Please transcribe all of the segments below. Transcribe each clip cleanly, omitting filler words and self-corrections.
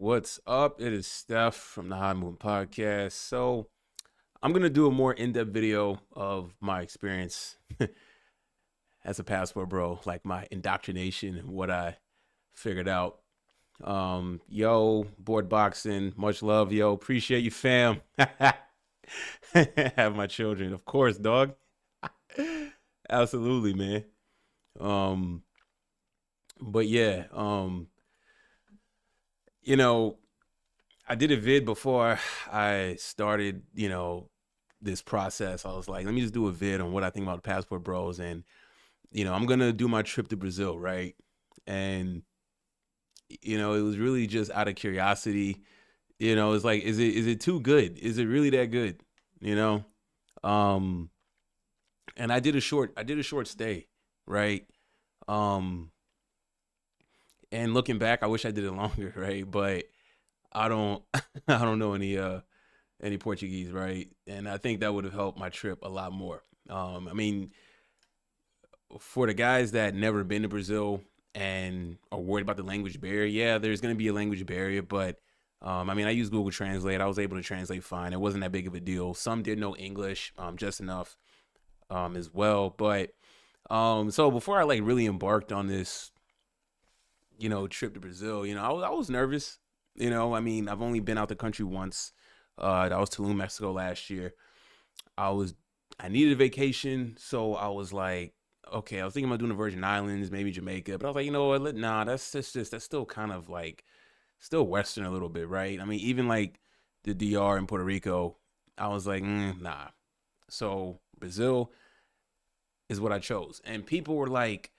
What's up? It is Steph from the High Moon Podcast. So, I'm going to do a more in depth video of my experience as a passport bro, like my indoctrination and what I figured out. Yo, board boxing, much love, yo. Appreciate you, fam. Have my children, of course, dog. Absolutely, man. Um, but yeah, you know, I did a vid before I started, this process. I was like, let me just do a vid on what I think about the passport bros. And, I'm going to do my trip to Brazil, right? And, it was really just out of curiosity. It's like, is it too good? Is it really that good? You know? Um, and I did a short stay, right? Um, and looking back, I wish I did it longer, right? But I don't, I don't know any Portuguese, right? And I think that would have helped my trip a lot more. I mean, for the guys that never been to Brazil and are worried about the language barrier, yeah, there's gonna be a language barrier, but I mean, I used Google Translate. I was able to translate fine. It wasn't that big of a deal. Some did know English, just enough, as well. But so before I like really embarked on this, trip to Brazil, I was nervous. I mean, I've only been out the country once. That was Tulum, Mexico last year. I was I needed a vacation, so I was like, okay, I was thinking about doing the Virgin Islands, maybe Jamaica, but I was like, you know what? Nah, that's still kind of like still Western a little bit, right? I mean, even like the DR in Puerto Rico, I was like, nah. So Brazil is what I chose, and people were like,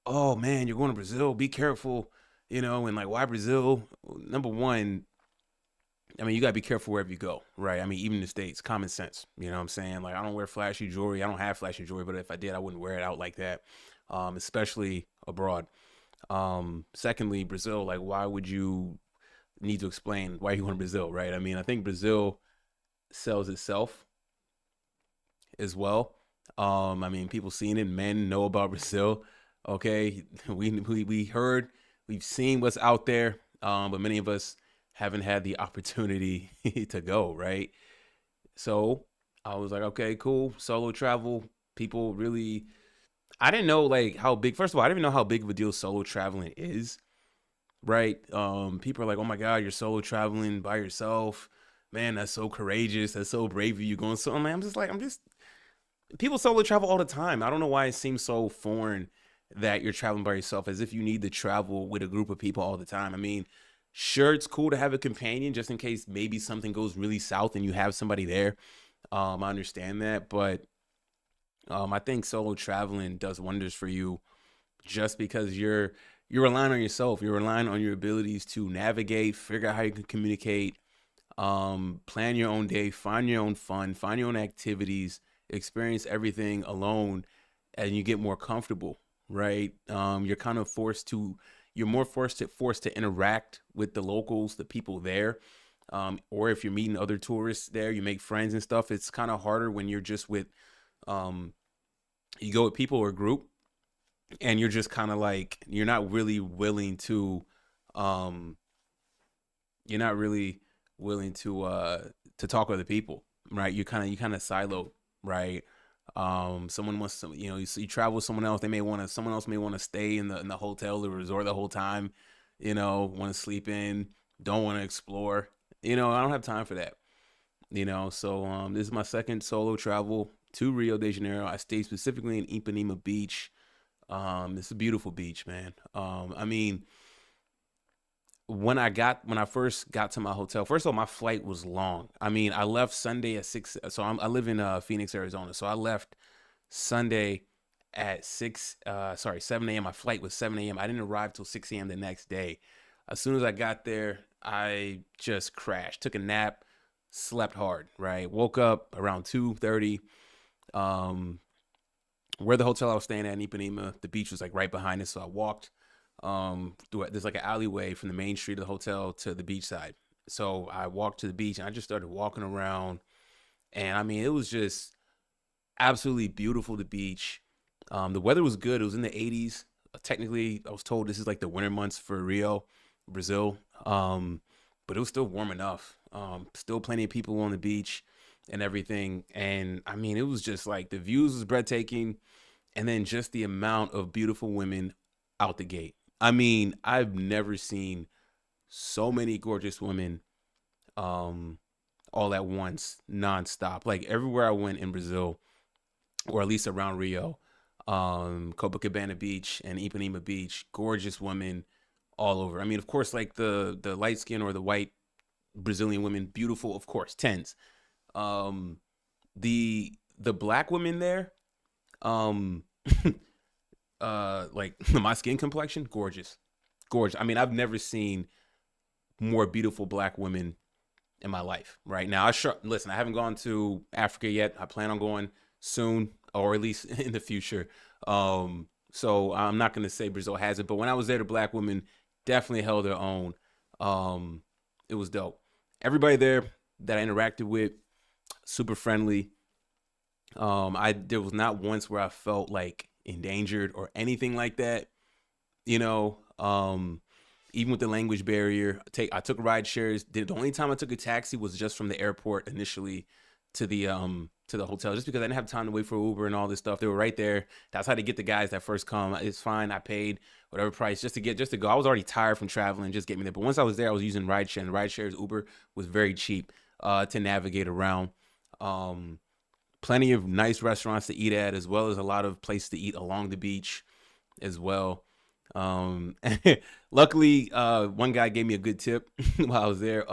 oh man, you're going to Brazil, be careful, and like, why Brazil? Number one, I mean, you gotta be careful wherever you go, right? I mean, even in the States, common sense. You know what I'm saying? Like, I don't wear flashy jewelry. I don't have flashy jewelry, but if I did, I wouldn't wear it out like that, especially abroad. Secondly, Brazil, like, why would you need to explain why you want Brazil, right? I mean, I think Brazil sells itself as well. I mean, people seen it, men know about Brazil. Okay, we heard, we've seen what's out there, but many of us haven't had the opportunity to go, right? So I was like, okay, cool, solo travel. People really, I didn't know like how big. First of all, I didn't even know how big of a deal solo traveling is, right? People are like, oh my god, you're solo traveling by yourself. Man, that's so courageous. That's so brave of you going. So I'm just people solo travel all the time. I don't know why it seems so foreign that you're traveling by yourself, as if you need to travel with a group of people all the time. I mean, sure, it's cool to have a companion just in case maybe something goes really south and you have somebody there. I understand that, but I think solo traveling does wonders for you just because you're relying on yourself. You're relying on your abilities to navigate, figure out how you can communicate, plan your own day, find your own fun, find your own activities, experience everything alone, and you get more comfortable, right? You're more forced to interact with the locals, the people there. Or if you're meeting other tourists there, you make friends and stuff. It's kind of harder when you're just with, um, you go with people or a group, and you're just kind of like you're not really willing to, um, you're not really willing to talk with other people, right? You kind of silo, right? Someone wants to, you travel with someone else. Someone else may want to stay in the hotel or resort the whole time. Want to sleep in, don't want to explore. I don't have time for that. So this is my second solo travel to Rio de Janeiro. I stayed specifically in Ipanema Beach. It's a beautiful beach, man. I mean, when I first got to my hotel, first of all, my flight was long. I mean, I left Sunday at 6. So I live in Phoenix, Arizona. So I left Sunday at 6, sorry, 7 a.m. My flight was 7 a.m. I didn't arrive till 6 a.m. the next day. As soon as I got there, I just crashed, took a nap, slept hard, right? Woke up around 2:30. Um, where the hotel I was staying at in Ipanema, the beach was like right behind us. So I walked through there's like an alleyway from the main street of the hotel to the beach side. So I walked to the beach and I just started walking around. And I mean, it was just absolutely beautiful, the beach. The weather was good. It was in the 80s. Technically, I was told this is like the winter months for Rio, Brazil. but it was still warm enough. Still plenty of people on the beach and everything. And I mean, it was just like the views was breathtaking, and then just the amount of beautiful women out the gate. I mean, I've never seen so many gorgeous women um all at once, nonstop. Like everywhere I went in Brazil, or at least around Rio, Copacabana Beach and Ipanema Beach, gorgeous women all over. I mean, of course, like the light skin or the white Brazilian women, beautiful, of course, tens. Um, the black women there, um, like my skin complexion, gorgeous, gorgeous. I mean, I've never seen more beautiful black women in my life. Right now, listen. I haven't gone to Africa yet. I plan on going soon, or at least in the future. So I'm not gonna say Brazil has it, but when I was there, the black women definitely held their own. Um, it was dope. Everybody there that I interacted with, super friendly. I There was not once where I felt like endangered or anything like that. You know, even with the language barrier, I took ride shares. The only time I took a taxi was just from the airport initially to the hotel, just because I didn't have time to wait for Uber and all this stuff. They were right there. That's how they get the guys that first come. It's fine. I paid whatever price just to go. I was already tired from traveling, just get me there. But once I was there, I was using rideshare, and rideshare's Uber was very cheap to navigate around. Um, Plenty of nice restaurants to eat at, as well as a lot of places to eat along the beach as well. Um, Luckily, one guy gave me a good tip while I was there.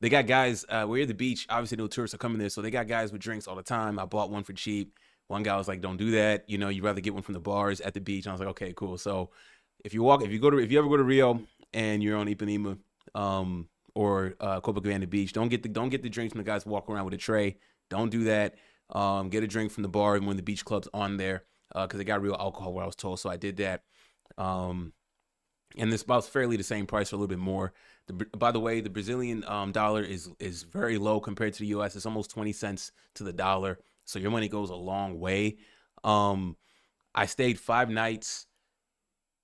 They got guys, we're at the beach. Obviously, no tourists are coming there. So they got guys with drinks all the time. I bought one for cheap. One guy was like, don't do that. You know, you'd rather get one from the bars at the beach. And I was like, okay, cool. So if you ever go to Rio and you're on Ipanema, or Copacabana Beach, don't get the drinks from the guys who walk around with a tray. Don't do that. Get a drink from the bar and when the beach club's on there, because they got real alcohol where I was told. So I did that. Um, and this about fairly the same price, or a little bit more. By the way, the Brazilian dollar is very low compared to the U.S. It's almost 20 cents to the dollar, so your money goes a long way. Um, I stayed 5 nights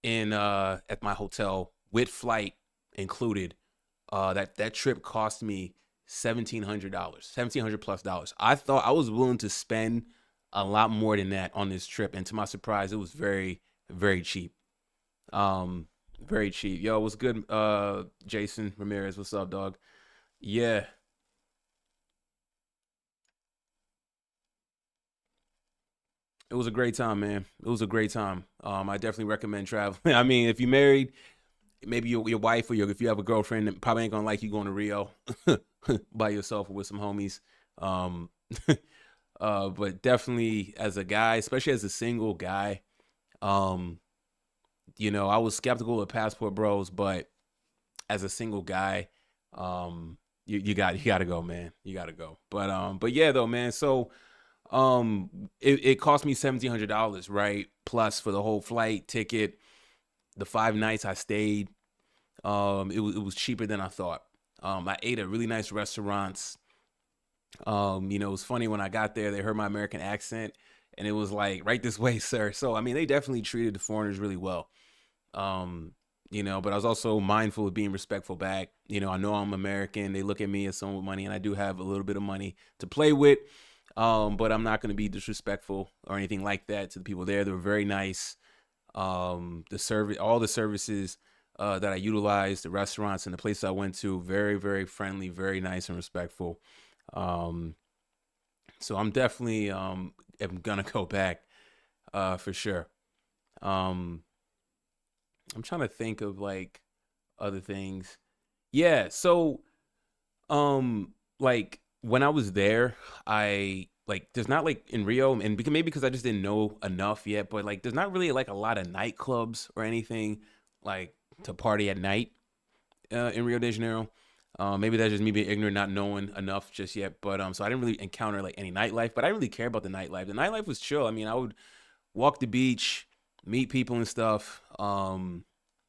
in at my hotel with flight included. That trip cost me $1,700, $1,700 plus. I thought I was willing to spend a lot more than that on this trip, and to my surprise, it was very, very cheap. Um, Very cheap. Yo, what's good? Jason Ramirez, what's up, dog? Yeah, it was a great time, man. It was a great time. I definitely recommend traveling. I mean, if you're married, maybe your wife, or if you have a girlfriend, that probably ain't gonna like you going to Rio by yourself or with some homies. Um, but definitely as a guy, especially as a single guy, um, I was skeptical of passport bros, but as a single guy, you got to go, man. You got to go. But yeah, though, man. So it cost me $1,700, right? Plus for the whole flight ticket, the 5 nights I stayed. It was cheaper than I thought. I ate at really nice restaurants. It was funny when I got there, they heard my American accent, and it was like, right this way, sir. So I mean, they definitely treated the foreigners really well. Um, but I was also mindful of being respectful back. I know I'm American. They look at me as someone with money, and I do have a little bit of money to play with. But I'm not going to be disrespectful or anything like that to the people there. They were very nice. All the services that I utilized, the restaurants and the places I went to, very, very friendly, very nice and respectful. Um, so I'm definitely am gonna go back for sure. Um, I'm trying to think of like other things. Yeah, so like when I was there, I like there's not like in Rio, and maybe because I just didn't know enough yet, but like there's not really like a lot of nightclubs or anything like to party at night in Rio de Janeiro. Maybe that's just me being ignorant, not knowing enough just yet. But so I didn't really encounter like any nightlife, but I didn't really care about the nightlife. The nightlife was chill. I mean, I would walk the beach, meet people and stuff,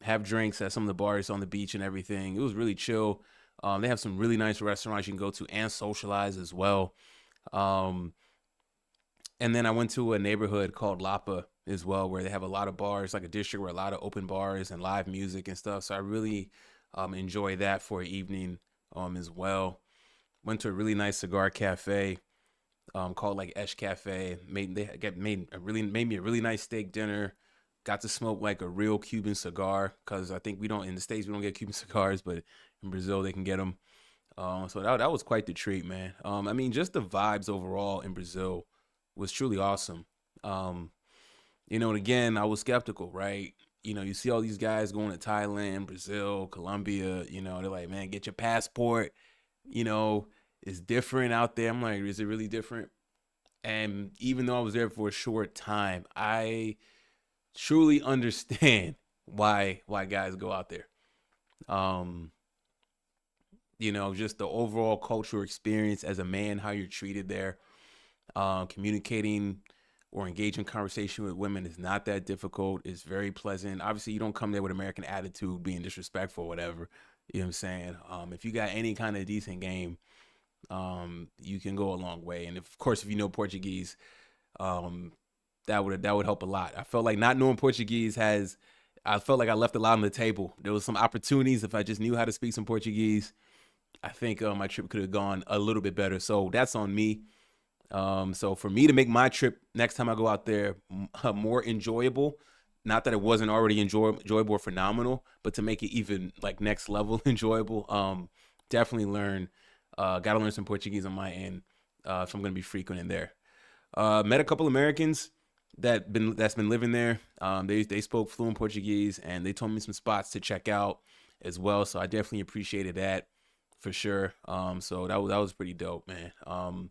have drinks at some of the bars on the beach and everything. It was really chill. They have some really nice restaurants you can go to and socialize as well. Um, and then I went to a neighborhood called Lapa as well, where they have a lot of bars, like a district where a lot of open bars and live music and stuff. So I really enjoy that for an evening as well. Went to a really nice cigar cafe called like Esh Cafe. Made me a really nice steak dinner. Got to smoke like a real Cuban cigar because I think we don't in the States we don't get Cuban cigars, but in Brazil they can get them. So that was quite the treat, man. I mean, just the vibes overall in Brazil was truly awesome. Um, and again, I was skeptical, right? You see all these guys going to Thailand, Brazil, Colombia. They're like, man, get your passport. You know, it's different out there. I'm like, is it really different? And even though I was there for a short time, I truly understand why guys go out there. Um, just the overall cultural experience as a man, how you're treated there, communicating or engaging conversation with women is not that difficult. It's very pleasant. Obviously, you don't come there with American attitude, being disrespectful, or whatever. You know what I'm saying? If you got any kind of decent game, you can go a long way. And of course, if you know Portuguese, um, that would help a lot. I felt like not knowing Portuguese I felt like I left a lot on the table. There was some opportunities if I just knew how to speak some Portuguese. I think my trip could have gone a little bit better. So that's on me. So for me to make my trip next time I go out there more enjoyable, not that it wasn't already enjoyable or phenomenal, but to make it even like next level enjoyable, definitely got to learn some Portuguese on my end. So I'm going to be frequent in there. Met a couple Americans that's been living there. They spoke fluent Portuguese and they told me some spots to check out as well. So I definitely appreciated that for sure. So that was pretty dope, man.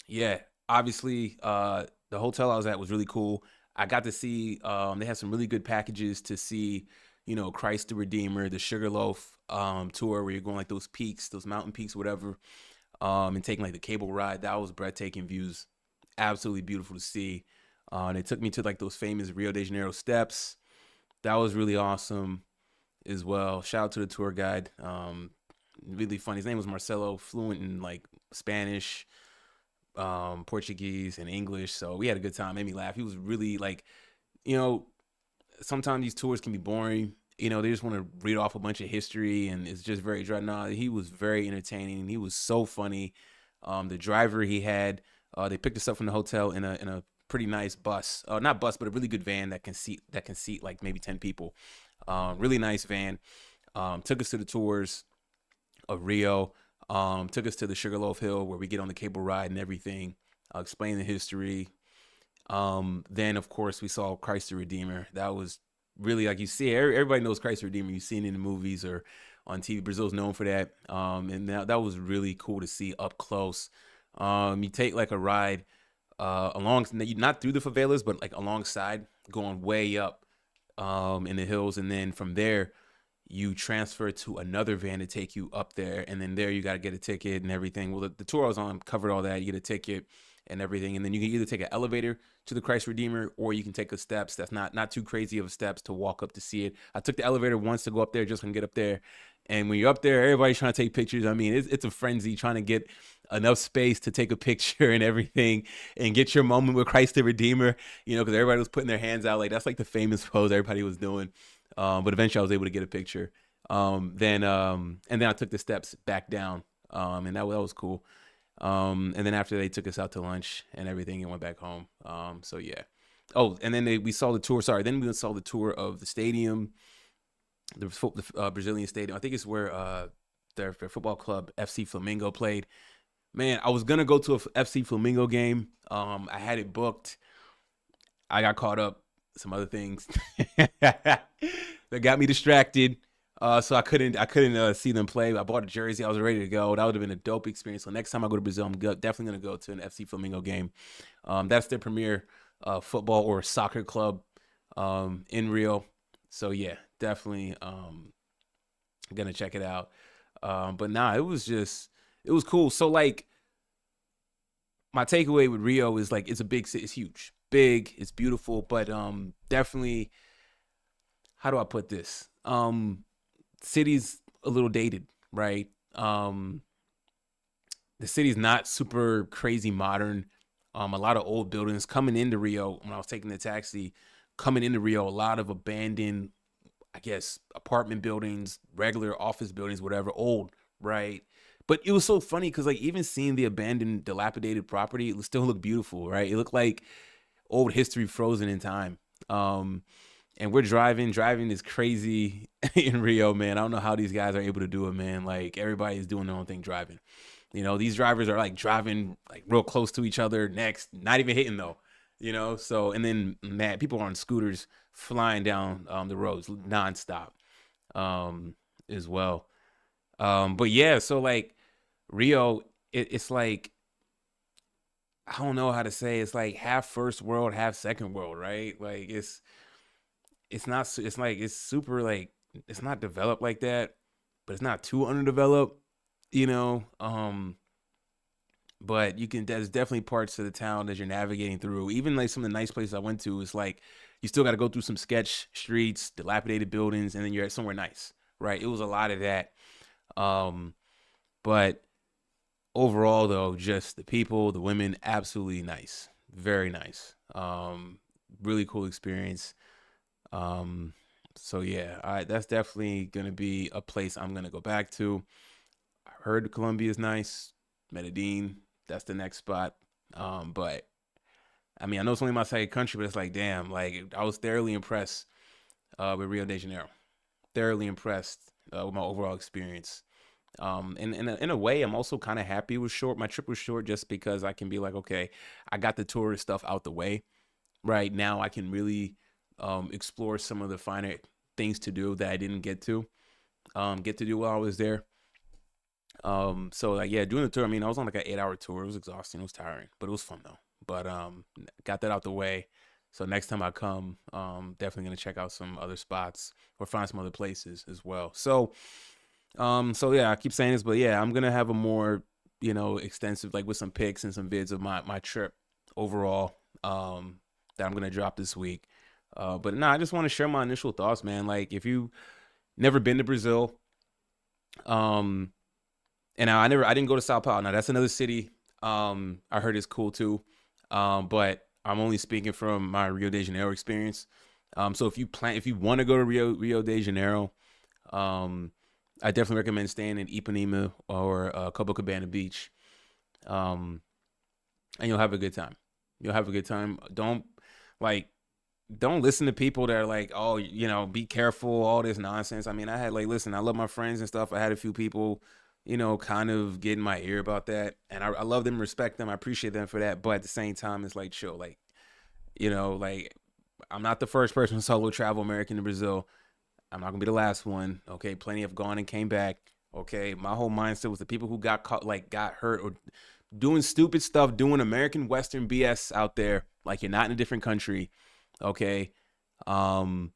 Yeah, obviously, the hotel I was at was really cool. I got to see they had some really good packages to see, Christ the Redeemer, the Sugarloaf tour where you're going like those peaks, those mountain peaks, whatever, and taking like the cable ride. That was breathtaking views, absolutely beautiful to see. They took me to like those famous Rio de Janeiro steps. That was really awesome as well. Shout out to the tour guide. Really funny. His name was Marcelo, fluent in like Spanish, Portuguese, and English. So we had a good time. Made me laugh. He was really like, you know, sometimes these tours can be boring. They just want to read off a bunch of history, and it's just very dry. No, he was very entertaining. He was so funny. The driver he had, they picked us up from the hotel in a pretty nice bus, not bus, but a really good van that can seat like maybe 10 people. Really nice van. Took us to the tours of Rio. Took us to the Sugarloaf Hill where we get on the cable ride and everything. Explain the history. Then of course we saw Christ the Redeemer. That was really like you see. Everybody knows Christ the Redeemer. You've seen it in the movies or on TV. Brazil's known for that. And that was really cool to see up close. You take like a ride along, not through the favelas, but like alongside, going way up in the hills, and then from there you transfer to another van to take you up there, and then there you got to get a ticket and everything. Well, the tour I was on covered all that. You get a ticket and everything, and then you can either take an elevator to the Christ Redeemer, or you can take the steps. That's not too crazy of steps to walk up to see it. I took the elevator once to go up there, just to get up there. And when you're up there, everybody's trying to take pictures. I mean, it's a frenzy trying to get enough space to take a picture and everything, and get your moment with Christ the Redeemer. Because everybody was putting their hands out, like that's like the famous pose everybody was doing. But eventually, I was able to get a picture. And then I took the steps back down, and that was cool. And then after they took us out to lunch and everything, and went back home. So yeah. Oh, and then we saw the tour. Sorry, then we saw the tour of the stadium, the Brazilian stadium. I think it's where their football club FC Flamengo played. Man, I was gonna go to a FC Flamengo game. I had it booked. I got caught up some other things that got me distracted. So I couldn't see them play. I bought a jersey. I was ready to go. That would have been a dope experience. So next time I go to Brazil, I'm definitely gonna go to an FC Flamengo game. That's their premier football or soccer club in Rio. So yeah, definitely gonna check it out. But nah, it was cool. So like my takeaway with Rio is like it's a big city. It's huge, big. It's beautiful, but definitely. How do I put this? City's a little dated, right? The city's not super crazy modern. A lot of old buildings coming into Rio. When I was taking the taxi, coming into Rio, a lot of abandoned I guess, apartment buildings, regular office buildings, whatever, old, right? But it was so funny because like even seeing the abandoned, dilapidated property, it still looked beautiful, right? It looked like old history frozen in time. Um, and we're driving is crazy in Rio, man. I don't know how these guys are able to do it, man. Like everybody is doing their own thing driving. These drivers are like driving like real close to each other, next, not even hitting though. So and then man, people are on scooters flying down the roads nonstop um, as well. But yeah, so like Rio, it's like I don't know how to say. It's like half first world, half second world, right? Like it's not. It's like it's super like it's not developed like that, but it's not too underdeveloped, you know. But you can. There's definitely parts of the town that you're navigating through. Even like some of the nice places I went to, it's like you still got to go through some sketch streets, dilapidated buildings, and then you're at somewhere nice, right? It was a lot of that. Um, but overall, though, just the people, the women, absolutely nice, very nice. Really cool experience. Um, so yeah, that's definitely gonna be a place I'm gonna go back to. I heard Colombia is nice. Medellin, that's the next spot. But I mean, I know it's only my second country, but it's like, damn, like I was thoroughly impressed with Rio de Janeiro. Thoroughly impressed with my overall experience. And in a way, I'm also kind of happy it was short. My trip was short just because I can be like, okay, I got the tourist stuff out the way. Right now, I can really explore some of the finer things to do that I didn't get to do while I was there. So like yeah, doing the tour. I mean, I was on like an 8 hour tour. It was exhausting. It was tiring, but it was fun though. But got that out the way. So next time I come, definitely gonna check out some other spots or find some other places as well. So yeah, I keep saying this, but yeah, I'm gonna have a more extensive like with some pics and some vids of my trip overall that I'm gonna drop this week. But no, I just want to share my initial thoughts, man. Like if you never been to Brazil, um, and I didn't go to Sao Paulo. Now that's another city. I heard it's cool too. But I'm only speaking from my Rio de Janeiro experience. So if you want to go to Rio de Janeiro, um, I definitely recommend staying in Ipanema or Copacabana Beach. Um, and you'll have a good time. You'll have a good time. Like don't listen to people that are like, oh, be careful, all this nonsense. I mean, I had like, listen, I love my friends and stuff. I had a few people, kind of get in my ear about that, and I love them, respect them, I appreciate them for that. But at the same time, it's like, chill, like I'm not the first person to solo travel American to Brazil. I'm not gonna be the last one. Okay, plenty have gone and came back. Okay, my whole mindset was the people who got caught, like got hurt or doing stupid stuff, doing American Western BS out there, like you're not in a different country. Okay, um,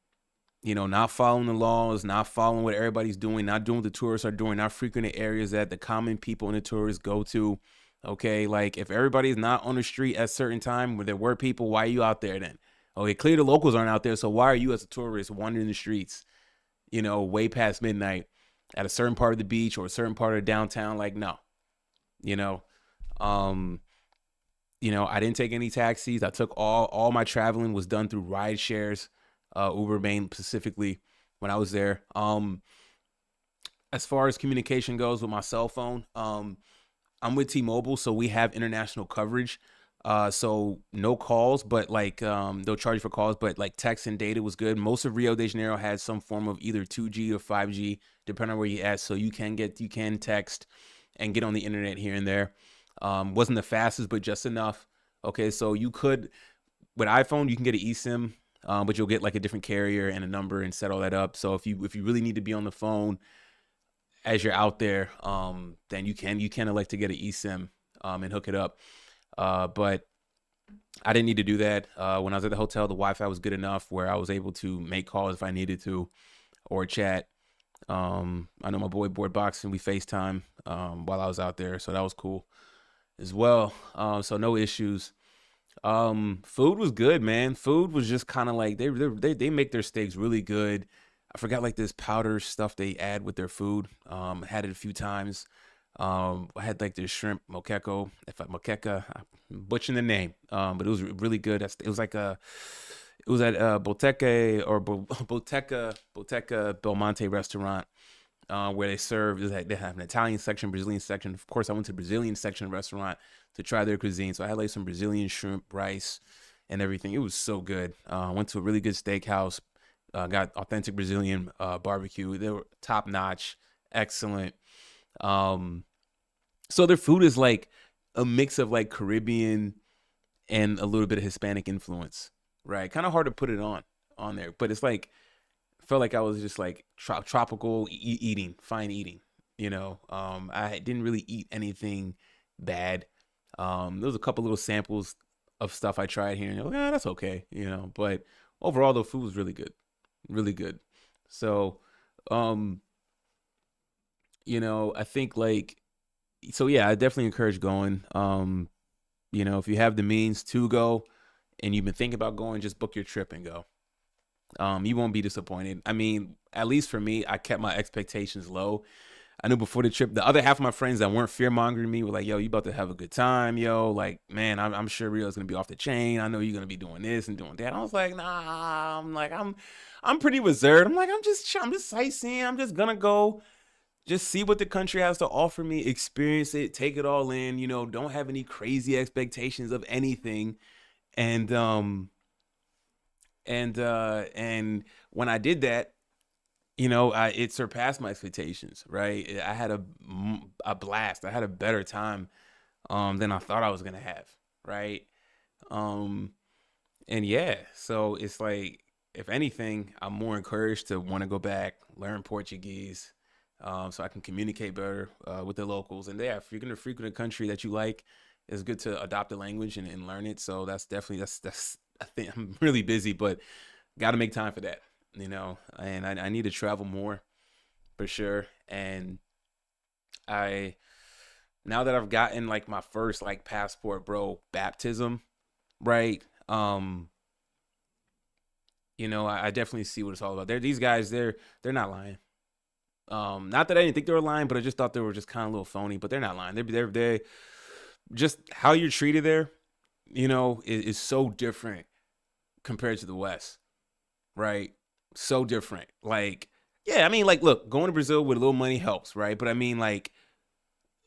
not following the laws, not following what everybody's doing, not doing what the tourists are doing, not frequenting areas that the common people and the tourists go to. Okay, like if everybody's not on the street at a certain time where there were people, why are you out there then? Okay, clearly the locals aren't out there, so why are you as a tourist wandering the streets? Way past midnight at a certain part of the beach or a certain part of downtown. Like, no, you know, um, I didn't take any taxis. I took all my traveling was done through ride shares, Uber main specifically when I was there. As far as communication goes with my cell phone, I'm with T-Mobile, so we have international coverage. So no calls, but like they'll charge you for calls, but like text and data was good. Most of Rio de Janeiro had some form of either 2G or 5G, depending on where you at. So you can text and get on the internet here and there. Wasn't the fastest, but just enough. Okay, so you could with iPhone you can get an eSIM, but you'll get like a different carrier and a number and set all that up. So if you really need to be on the phone as you're out there, then you can elect to get an eSIM and hook it up. But I didn't need to do that. When I was at the hotel, the Wi-Fi was good enough where I was able to make calls if I needed to or chat. I know my boy Board Boxing, we FaceTime while I was out there, so that was cool as well. So no issues. Food was good, man. Food was just kind of like they make their steaks really good. I forgot like this powder stuff they add with their food. Had it a few times. I had like this shrimp moqueco. If I moqueca, I'm butchering the name. But it was really good. It was like It was at Boteca Belmonte restaurant, where they serve. They have an Italian section, Brazilian section. Of course, I went to the Brazilian section of the restaurant to try their cuisine. So I had like some Brazilian shrimp, rice, and everything. It was so good. Went to a really good steakhouse. Got authentic Brazilian barbecue. They were top notch, excellent. Um, so their food is like a mix of like Caribbean and a little bit of Hispanic influence, right? Kind of hard to put it on there, but it's like felt like I was just like tropical eating, fine eating. I didn't really eat anything bad. There was a couple little samples of stuff I tried here, and you're like, that's okay, But overall, the food was really good, really good. So, um, I think like, so yeah, I definitely encourage going. If you have the means to go and you've been thinking about going, just book your trip and go. You won't be disappointed. I mean, at least for me, I kept my expectations low. I knew before the trip, the other half of my friends that weren't fear mongering me were like, "Yo, you about to have a good time, yo. Like, man, I'm sure Rio's gonna be off the chain. I know you're gonna be doing this and doing that." I was like, "Nah." I'm pretty reserved. I'm like, I'm just sightseeing. I'm just gonna go, just see what the country has to offer me, experience it, take it all in. Don't have any crazy expectations of anything. And and when I did that, it surpassed my expectations, right? I had a blast. I had a better time than I thought I was gonna have, right? Um, and yeah, so it's like, if anything, I'm more encouraged to want to go back, learn Portuguese, so I can communicate better with the locals. And yeah, if you're gonna frequent a country that you like, it's good to adopt the language and learn it. So that's definitely that's I think I'm really busy, but got to make time for that, And I need to travel more for sure. And I now that I've gotten like my first like passport, bro, baptism, right? I definitely see what it's all about. These guys, they're not lying. Not that I didn't think they were lying, but I just thought they were just kind of a little phony. But they're not lying. They're just how you're treated there, is so different compared to the West, right? So different. Like, yeah, I mean, like, look, going to Brazil with a little money helps, right? But I mean, like,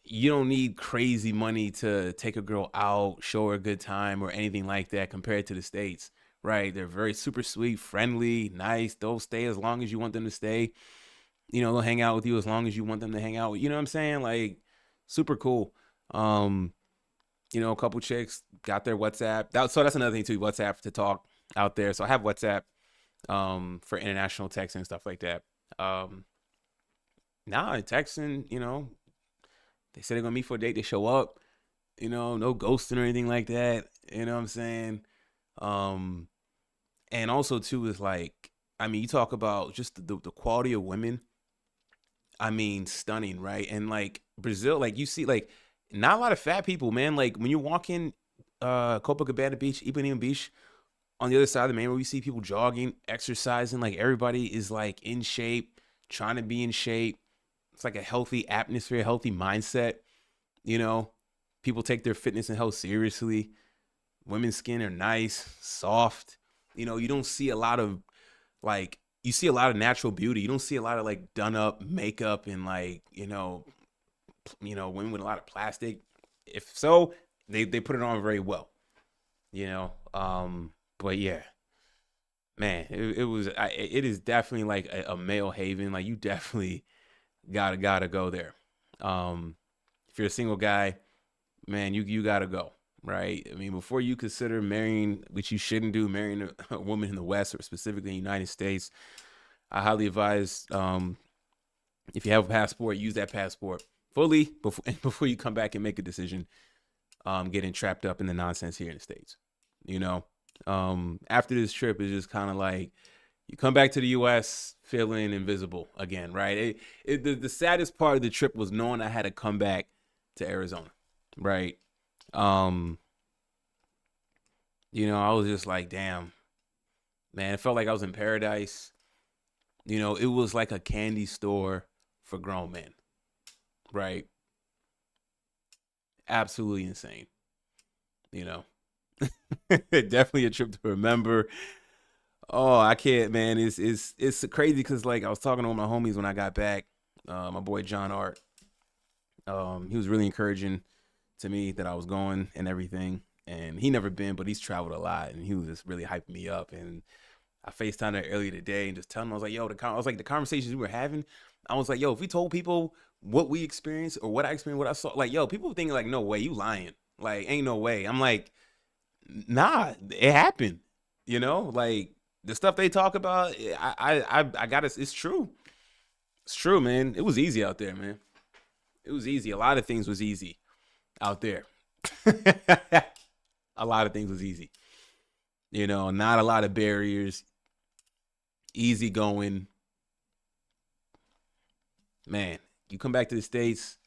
you don't need crazy money to take a girl out, show her a good time, or anything like that compared to the States, right? They're very super sweet, friendly, nice. They'll stay as long as you want them to stay. They'll hang out with you as long as you want them to hang out. You know what I'm saying? Like, super cool. Um, a couple chicks got their WhatsApp. So that's another thing too, WhatsApp to talk out there. So I have WhatsApp for international texting and stuff like that. Now texting, they say they're gonna meet for a date, they show up, no ghosting or anything like that. You know what I'm saying? Um, and also too is like, I mean, you talk about just the quality of women. I mean, stunning, right? And like Brazil, like you see, like not a lot of fat people, man. Like when you're walking Copacabana Beach, Ipanema Beach, on the other side of the main road, you see people jogging, exercising. Like everybody is like in shape, trying to be in shape. It's like a healthy atmosphere, a healthy mindset. You know, People take their fitness and health seriously. Women's skin are nice, soft. You don't see a lot of like you see a lot of natural beauty. You don't see a lot of like done up makeup and like women with a lot of plastic. If so, they put it on very well. You know, but yeah, man, it is definitely like a male haven. Like you definitely gotta go there. If you're a single guy, man, you gotta go. Right? I mean, before you consider marrying, which you shouldn't do, marrying a woman in the West or specifically in the United States, I highly advise if you have a passport, use that passport fully before you come back and make a decision. Getting trapped up in the nonsense here in the States. You know, after this trip is just kind of like you come back to the U.S. feeling invisible again, right? The saddest part of the trip was knowing I had to come back to Arizona, right? Um, I was just like, damn, man, it felt like I was in paradise. It was like a candy store for grown men, right? Absolutely insane, you know. Definitely a trip to remember. Oh, I can't, man. It's crazy because like I was talking to one of my homies when I got back. My boy John Art. He was really encouraging to me that I was going and everything. And he never been, but he's traveled a lot, and he was just really hyping me up. And I FaceTimed her earlier today and just telling him, I was like, yo, I was like, the conversations we were having, I was like, yo, if we told people what we experienced or what I experienced, what I saw, like, yo, people thinking like, no way, you lying. Like, ain't no way. I'm like, nah, it happened. Like the stuff they talk about, I got to, it's true. It's true, man. It was easy out there, man. It was easy. A lot of things was easy out there. A lot of things was easy. Not a lot of barriers, easy going. Man, you come back to the States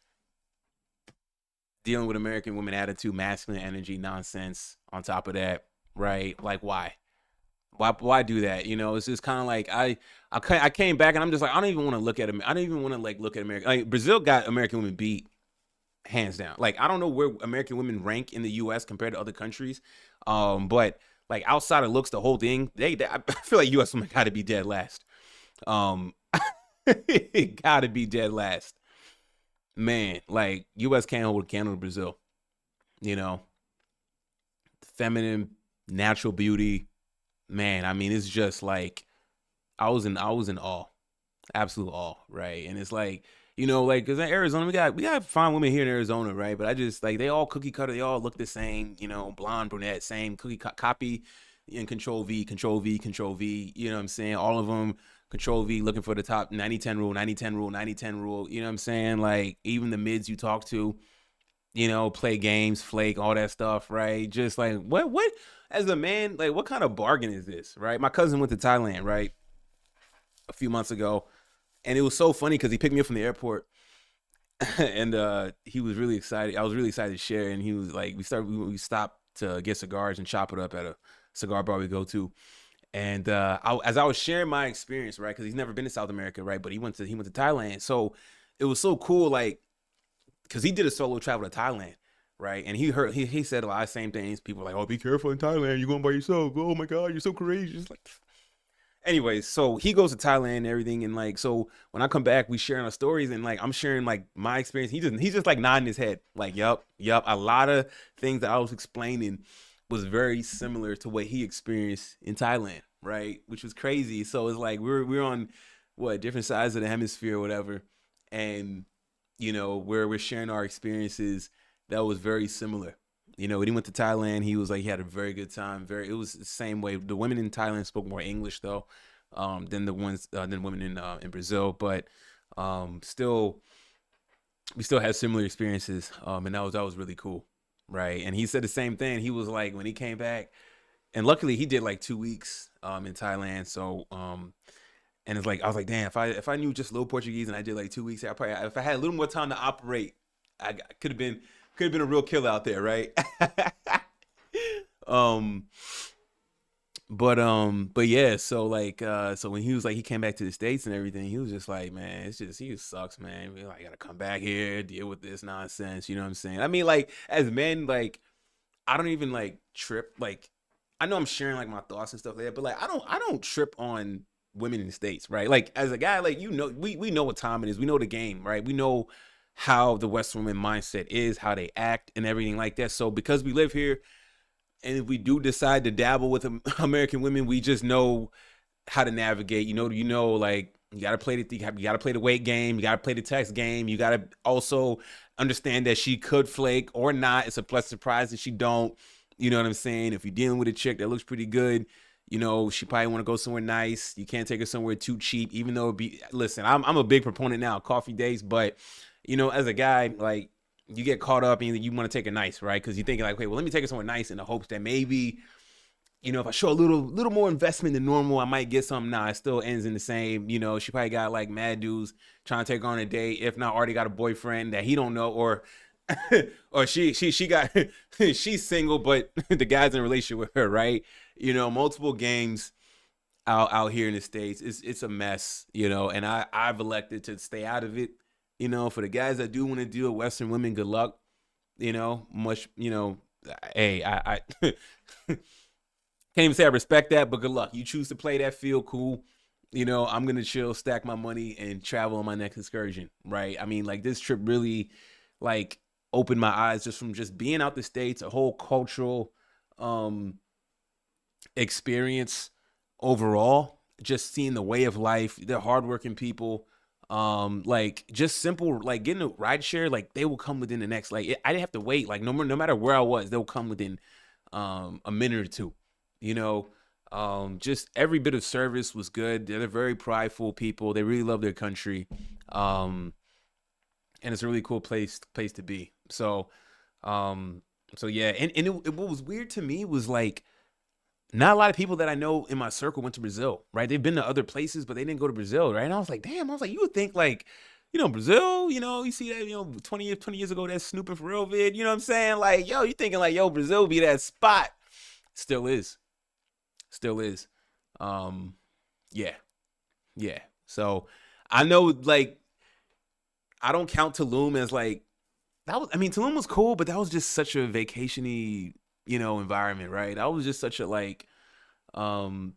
dealing with American women attitude, masculine energy, nonsense on top of that, right? Like, why? Why do that? It's just kind of like I came back and I'm just like, I don't even want to look at them. I don't even want to like look at America. Like Brazil got American women beat hands down. Like I don't know where American women rank in the U.S. compared to other countries, but like outside of looks, the whole thing, I feel like U.S. women got to be dead last. Um, it got to be dead last. Man, like U.S. can't hold a candle to Brazil. You know, feminine, natural beauty. Man, I mean, it's just like I was in awe, absolute awe, right? And it's like, like because in Arizona we got fine women here in Arizona, right? But I just like they all cookie cutter, they all look the same, blonde, brunette, same copy and control V, control V, control V. You know what I'm saying? All of them control V, looking for the top 90-10 rule, 90-10 rule, 90-10 rule. You know what I'm saying? Like even the mids you talk to, play games, flake, all that stuff, right? Just like what as a man, like what kind of bargain is this, right? My cousin went to Thailand, right, a few months ago, and it was so funny because he picked me up from the airport, and he was really excited. I was really excited to share, and he was like, we stopped to get cigars and chop it up at a cigar bar we go to, and as I was sharing my experience, right, because he's never been to South America, right, but he went to Thailand, so it was so cool, like because he did a solo travel to Thailand, right? And he said a lot of same things. People were like, "Oh, be careful in Thailand. You're going by yourself. Oh my God, you're so courageous." Like, anyways, so he goes to Thailand and everything, and like, so when I come back, we sharing our stories, and like I'm sharing like my experience. He's just like nodding his head, like, "Yup, yup." A lot of things that I was explaining was very similar to what he experienced in Thailand, right? Which was crazy. So it's like we're on what different sides of the hemisphere or whatever, and where we're sharing our experiences that was very similar. When he went to Thailand, he was like he had a very good time. It was the same way. The women in Thailand spoke more English though, than women in Brazil, but still we still had similar experiences. And that was really cool, right? And he said the same thing. He was like when he came back, and luckily he did like 2 weeks in Thailand. So and it's like I was like, damn, if I knew just a little Portuguese and I did like 2 weeks, I probably if I had a little more time to operate, I could have been a real killer out there, right? um, but yeah, so like so when he was like he came back to the States and everything, he was just like, man, it's just he just sucks, man. We like gotta come back here, deal with this nonsense. You know what I'm saying? I mean, like as men, like I don't even like trip. Like I know I'm sharing like my thoughts and stuff like that, but like I don't trip on women in the States, right? Like as a guy, like we know what time it is. We know the game, right? We know how the Western women mindset is, how they act, and everything like that. So because we live here, and if we do decide to dabble with American women, we just know how to navigate. Like you gotta play the weight game, you gotta play the text game, you gotta also understand that she could flake or not. It's a pleasant surprise if she don't. You know what I'm saying? If you're dealing with a chick that looks pretty good, she probably want to go somewhere nice. You can't take her somewhere too cheap, even though listen, I'm a big proponent now of coffee dates, but as a guy, like you get caught up and you want to take a nice, right? Because you're thinking like, okay, well, let me take her somewhere nice in the hopes that maybe if I show a little more investment than normal, I might get something. Nah, it still ends in the same. She probably got like mad dudes trying to take her on a date. If not, already got a boyfriend that he don't know, or or she got she's single, but the guy's in a relationship with her, right? Multiple games out here in the States. It's a mess, and I've elected to stay out of it. For the guys that do want to deal with Western women, good luck. Much, hey, I Can't even say I respect that, but good luck. You choose to play that field, cool. I'm gonna chill, stack my money, and travel on my next excursion. Right? I mean, like this trip really, like, opened my eyes just from just being out the states, a whole cultural um experience overall. Just seeing the way of life, they're hardworking people. Like just simple, like getting a ride share, like they will come within the next, like I didn't have to wait. Like no matter where I was, they'll come within a minute or two. You know, just every bit of service was good. They're very prideful people. They really love their country, um, and it's a really cool place to be. Um, so yeah, what was weird to me was like not a lot of people that I know in my circle went to Brazil, right? They've been to other places, but they didn't go to Brazil, right? And I was like, damn, I was like, you would think like, Brazil, you see that, 20 years ago, that snooping for real vid, you know what I'm saying? Like, yo, you thinking like, yo, Brazil be that spot. Still is. Still is. Um, yeah, yeah. So I know like I don't count Tulum as like that was I mean, Tulum was cool, but that was just such a vacationy, environment, right? That was just such a like um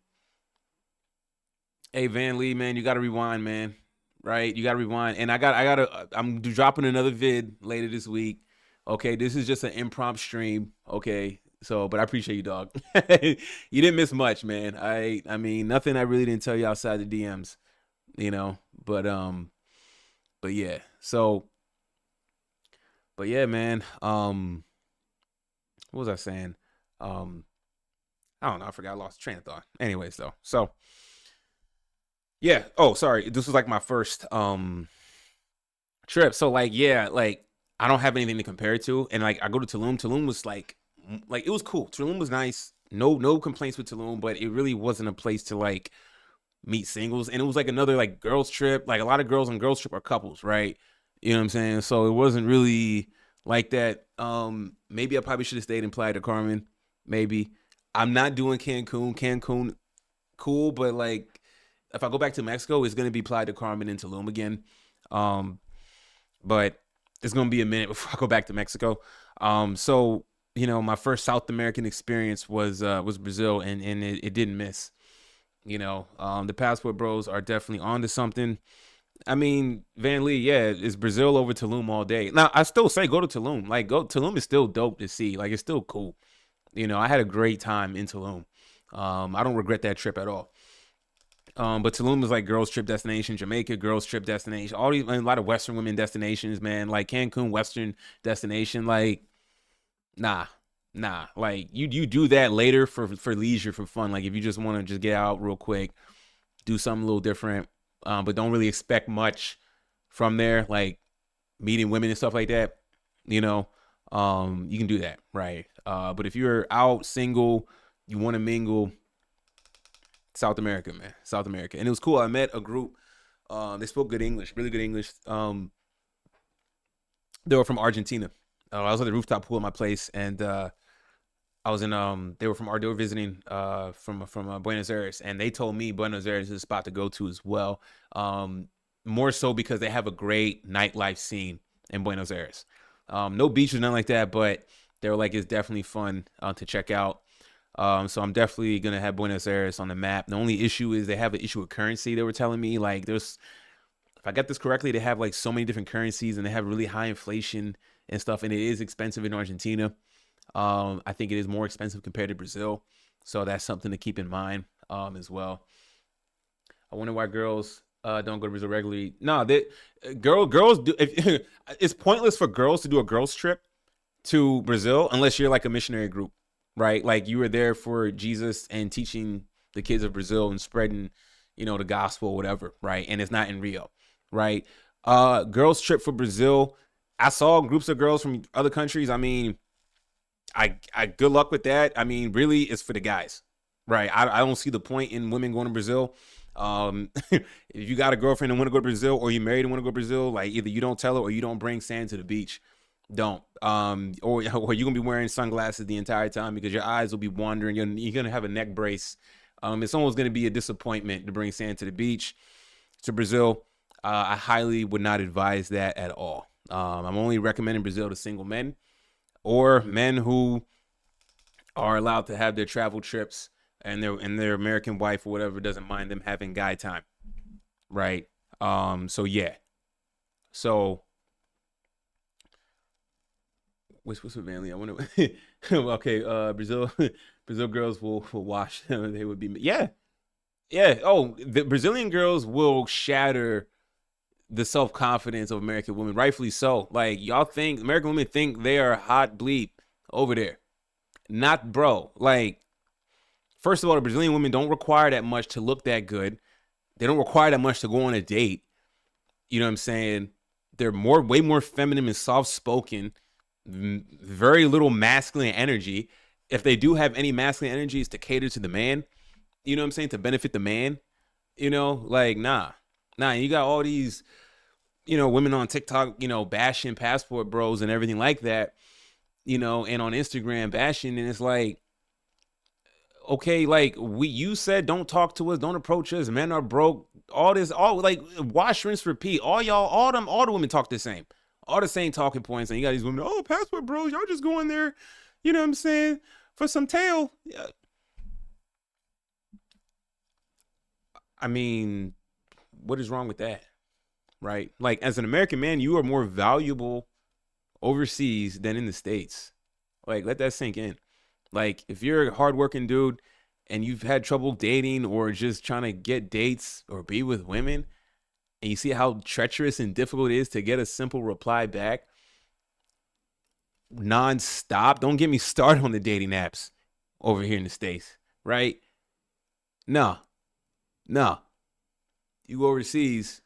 hey Van Lee, man, you gotta rewind, man. Right? You gotta rewind. And I'm dropping another vid later this week. Okay, this is just an impromptu stream. Okay. So, but I appreciate you, dog. You didn't miss much, man. I mean, nothing I really didn't tell you outside the DMs, you know. But yeah. So, but yeah, man. What was I saying? Um, I don't know. I forgot. I lost train of thought. Anyways, though. So yeah. Oh, sorry. This was like my first trip. So like yeah, like I don't have anything to compare it to. And like I go to Tulum. Tulum was like it was cool. Tulum was nice. No complaints with Tulum, but it really wasn't a place to like meet singles. And it was like another like girls trip. Like a lot of girls on girls trip are couples, right? You know what I'm saying? So it wasn't really like that. Maybe I probably should have stayed in Playa del Carmen. Maybe. I'm not doing Cancun. Cancun cool, but like if I go back to Mexico, it's gonna be Playa del Carmen and Tulum again. Um, but it's gonna be a minute before I go back to Mexico. So my first South American experience was Brazil, and it didn't miss. The passport bros are definitely onto something. I mean, Van Lee, yeah, it's Brazil over Tulum all day. Now, I still say go to Tulum. Like, go Tulum is still dope to see. Like, it's still cool. I had a great time in Tulum. I don't regret that trip at all. But Tulum is like girls trip destination, Jamaica girls trip destination, all these a lot of Western women destinations, man. Like Cancun Western destination, like nah, nah. Like you do that later for leisure for fun. Like if you just want to just get out real quick, do something a little different, but don't really expect much from there, like meeting women and stuff like that. You know, you can do that, right? But if you're out single, you want to mingle, South America, man, South America, and it was cool. I met a group. They spoke good English, really good English. They were from Argentina. I was at the rooftop pool at my place, and I was in they were visiting from Buenos Aires, and they told me Buenos Aires is a spot to go to as well. More so because they have a great nightlife scene in Buenos Aires. No beaches, nothing like that, but they were like it's definitely fun to check out. So I'm definitely gonna have Buenos Aires on the map. The only issue is they have an issue with currency. They were telling me like if I got this correctly, they have like so many different currencies and they have really high inflation and stuff, and it is expensive in Argentina. I think it is more expensive compared to Brazil, so that's something to keep in mind as well. I wonder why girls don't go to Brazil regularly. No, they girls do. It's pointless for girls to do a girls trip to Brazil unless you're like a missionary group, right? Like you were there for Jesus and teaching the kids of Brazil and spreading, the gospel or whatever, right? And it's not in Rio, right? Girls trip for Brazil. I saw groups of girls from other countries. I mean, I good luck with that. I mean, really, it's for the guys, right? I don't see the point in women going to Brazil. If you got a girlfriend and want to go to Brazil, or you married and want to go to Brazil, like either you don't tell her or you don't bring sand to the beach. Don't. Or you're gonna be wearing sunglasses the entire time because your eyes will be wandering. You're gonna have a neck brace. It's almost gonna be a disappointment to bring sand to the beach to Brazil. I highly would not advise that at all. I'm only recommending Brazil to single men or men who are allowed to have their travel trips and their American wife or whatever doesn't mind them having guy time, right? So yeah. So what's with Manly? I want to. Okay, Brazil girls will wash them. They would be, yeah, yeah. Oh, the Brazilian girls will shatter the self confidence of American women, rightfully so. Like y'all think American women think they are hot bleep over there, not bro. Like first of all, the Brazilian women don't require that much to look that good. They don't require that much to go on a date. You know what I'm saying? They're way more feminine and soft spoken. Very little masculine energy. If they do have any masculine energy, it's to cater to the man. You know what I'm saying? To benefit the man. Like nah. And you got all these, women on TikTok, bashing passport bros and everything like that. And on Instagram bashing, and it's like, okay, like you said, don't talk to us, don't approach us. Men are broke. All like wash, rinse, repeat. All the women talk the same. All the same talking points. And you got these women, oh, passport bros, y'all just go in there, you know what I'm saying, for some tail. Yeah. I mean, what is wrong with that? Right? Like as an American man, you are more valuable overseas than in the States. Like let that sink in. Like if you're a hardworking dude and you've had trouble dating or just trying to get dates or be with women, and you see how treacherous and difficult it is to get a simple reply back non-stop. Don't get me started on the dating apps over here in the States, right? No. You go overseas,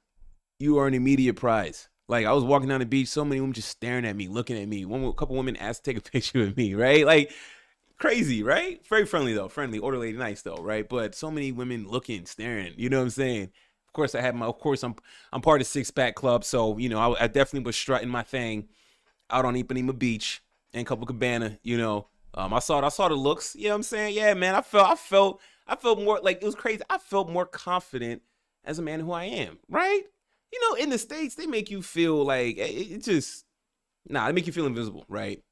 you are an immediate prize. Like I was walking down the beach, so many women just staring at me, looking at me. A couple women asked to take a picture with me, right? Like crazy, right? Very friendly though, orderly, nice though, right? But so many women looking, staring. You know what I'm saying? Of course, I'm part of Six Pack Club, so I definitely was strutting my thing out on Ipanema Beach and Copacabana. I saw the looks. You know what I'm saying? Yeah, man. I felt more like it was crazy. I felt more confident as a man who I am, right? In the States, they make you feel like it just they make you feel invisible, right?